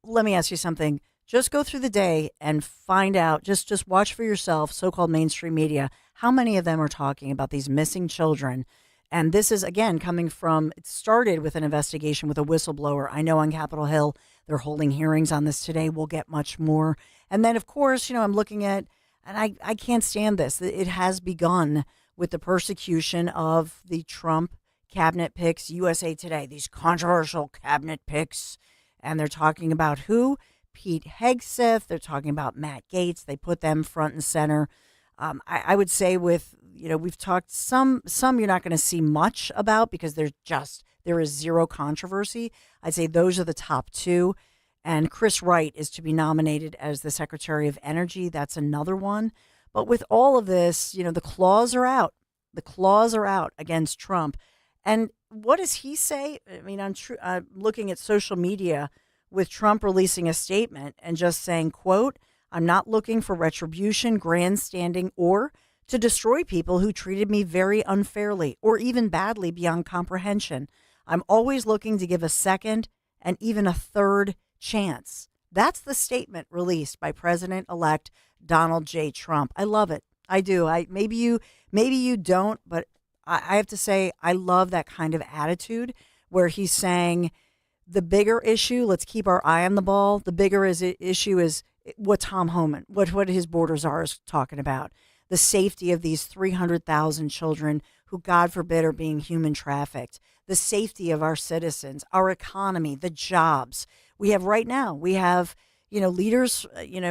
[SPEAKER 1] Let me ask you something. Just go through the day and find out, just watch for yourself, so-called mainstream media, how many of them are talking about these missing children. And this is, again, coming from, it started with an investigation with a whistleblower. I know on Capitol Hill, they're holding hearings on this today. We'll get much more. And then, of course, I'm looking at, and I can't stand this. It has begun with the persecution of the Trump cabinet picks, USA Today, these controversial cabinet picks. And they're talking about who? Pete Hegseth. They're talking about Matt Gaetz. They put them front and center. I would say with, we've talked some you're not going to see much about because there is zero controversy. I'd say those are the top two. And Chris Wright is to be nominated as the Secretary of Energy. That's another one. But with all of this, the claws are out. The claws are out against Trump. And what does he say? I mean, I'm looking at social media with Trump releasing a statement and just saying, quote, "I'm not looking for retribution, grandstanding, or to destroy people who treated me very unfairly or even badly beyond comprehension. I'm always looking to give a second and even a third chance." That's the statement released by President-elect Donald J. Trump. I love it. I do. Maybe you don't, but I have to say I love that kind of attitude where he's saying the bigger issue, let's keep our eye on the ball. The bigger issue is what Tom Homan, what his border czar is talking about. The safety of these 300,000 children who, God forbid, are being human trafficked. The safety of our citizens, our economy, the jobs. We have right now, leaders,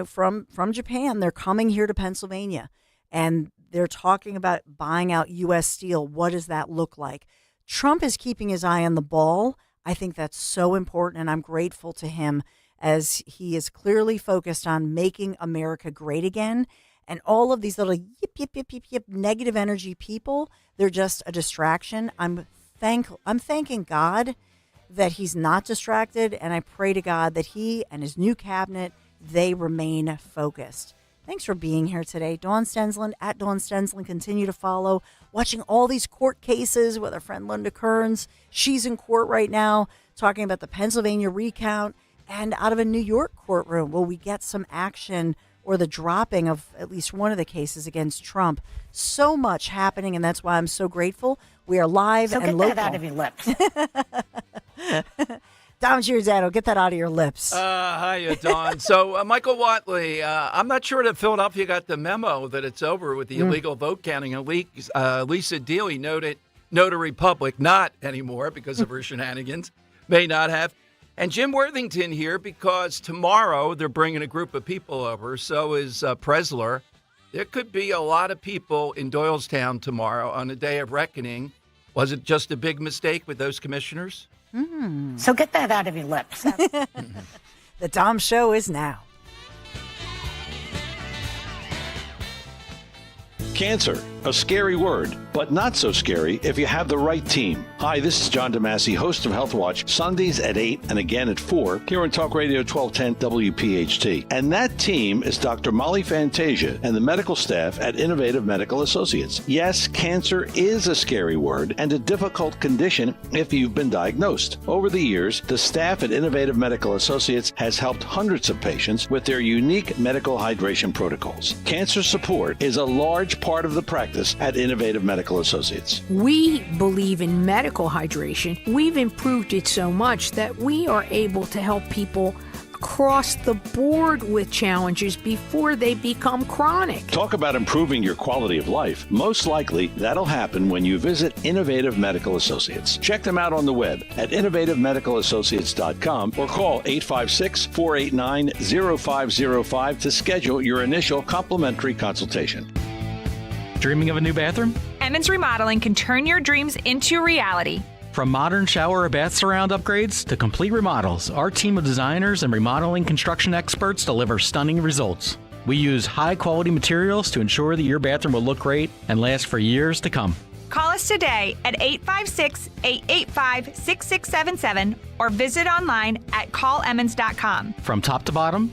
[SPEAKER 1] from Japan. They're coming here to Pennsylvania and they're talking about buying out U.S. Steel. What does that look like? Trump is keeping his eye on the ball. I think that's so important, and I'm grateful to him as he is clearly focused on making America great again. And all of these little yip, negative energy people, they're just a distraction. I'm thanking God that he's not distracted, and I pray to God that he and his new cabinet, they remain focused. Thanks for being here today. Dawn Stensland, at Dawn Stensland. Continue to follow. Watching all these court cases with our friend Linda Kearns. She's in court right now talking about the Pennsylvania recount. And out of a New York courtroom, will we get some action or the dropping of at least one of the cases against Trump? So much happening, and that's why I'm so grateful. We are live
[SPEAKER 9] So
[SPEAKER 1] and
[SPEAKER 9] get
[SPEAKER 1] local.
[SPEAKER 9] that out of your lips.
[SPEAKER 1] Dom Giordano, get that out of your lips.
[SPEAKER 11] Hiya, Don. So, Michael Watley, I'm not sure that Philadelphia got the memo that it's over with the illegal vote counting. Lisa Dealey, notary public, not anymore because of her shenanigans, may not have. And Jim Worthington here because tomorrow they're bringing a group of people over. So is Presler. There could be a lot of people in Doylestown tomorrow on the day of reckoning. Was it just a big mistake with those commissioners?
[SPEAKER 9] So get that out of your lips.
[SPEAKER 1] The Dom Show is now.
[SPEAKER 7] Cancer, a scary word, but not so scary if you have the right team. Hi, this is John DeMasi, host of Health Watch, Sundays at 8 and again at 4 here on Talk Radio 1210 WPHT. And that team is Dr. Molly Fantasia and the medical staff at Innovative Medical Associates. Yes, cancer is a scary word and a difficult condition if you've been diagnosed. Over the years, the staff at Innovative Medical Associates has helped hundreds of patients with their unique medical hydration protocols. Cancer support is a large part of the practice at Innovative Medical Associates.
[SPEAKER 13] We believe in medical hydration. We've improved it so much that we are able to help people across the board with challenges before they become chronic.
[SPEAKER 7] Talk about improving your quality of life. Most likely, that'll happen when you visit Innovative Medical Associates. Check them out on the web at innovativemedicalassociates.com or call 856-489-0505 to schedule your initial complimentary consultation.
[SPEAKER 14] Dreaming of a new bathroom?
[SPEAKER 16] Emmons Remodeling can turn your dreams into reality.
[SPEAKER 14] From modern shower or bath surround upgrades to complete remodels, our team of designers and remodeling construction experts deliver stunning results. We use high-quality materials to ensure that your bathroom will look great and last for years to come.
[SPEAKER 16] Call us today at 856-885-6677 or visit online at callemmons.com.
[SPEAKER 14] From top to bottom,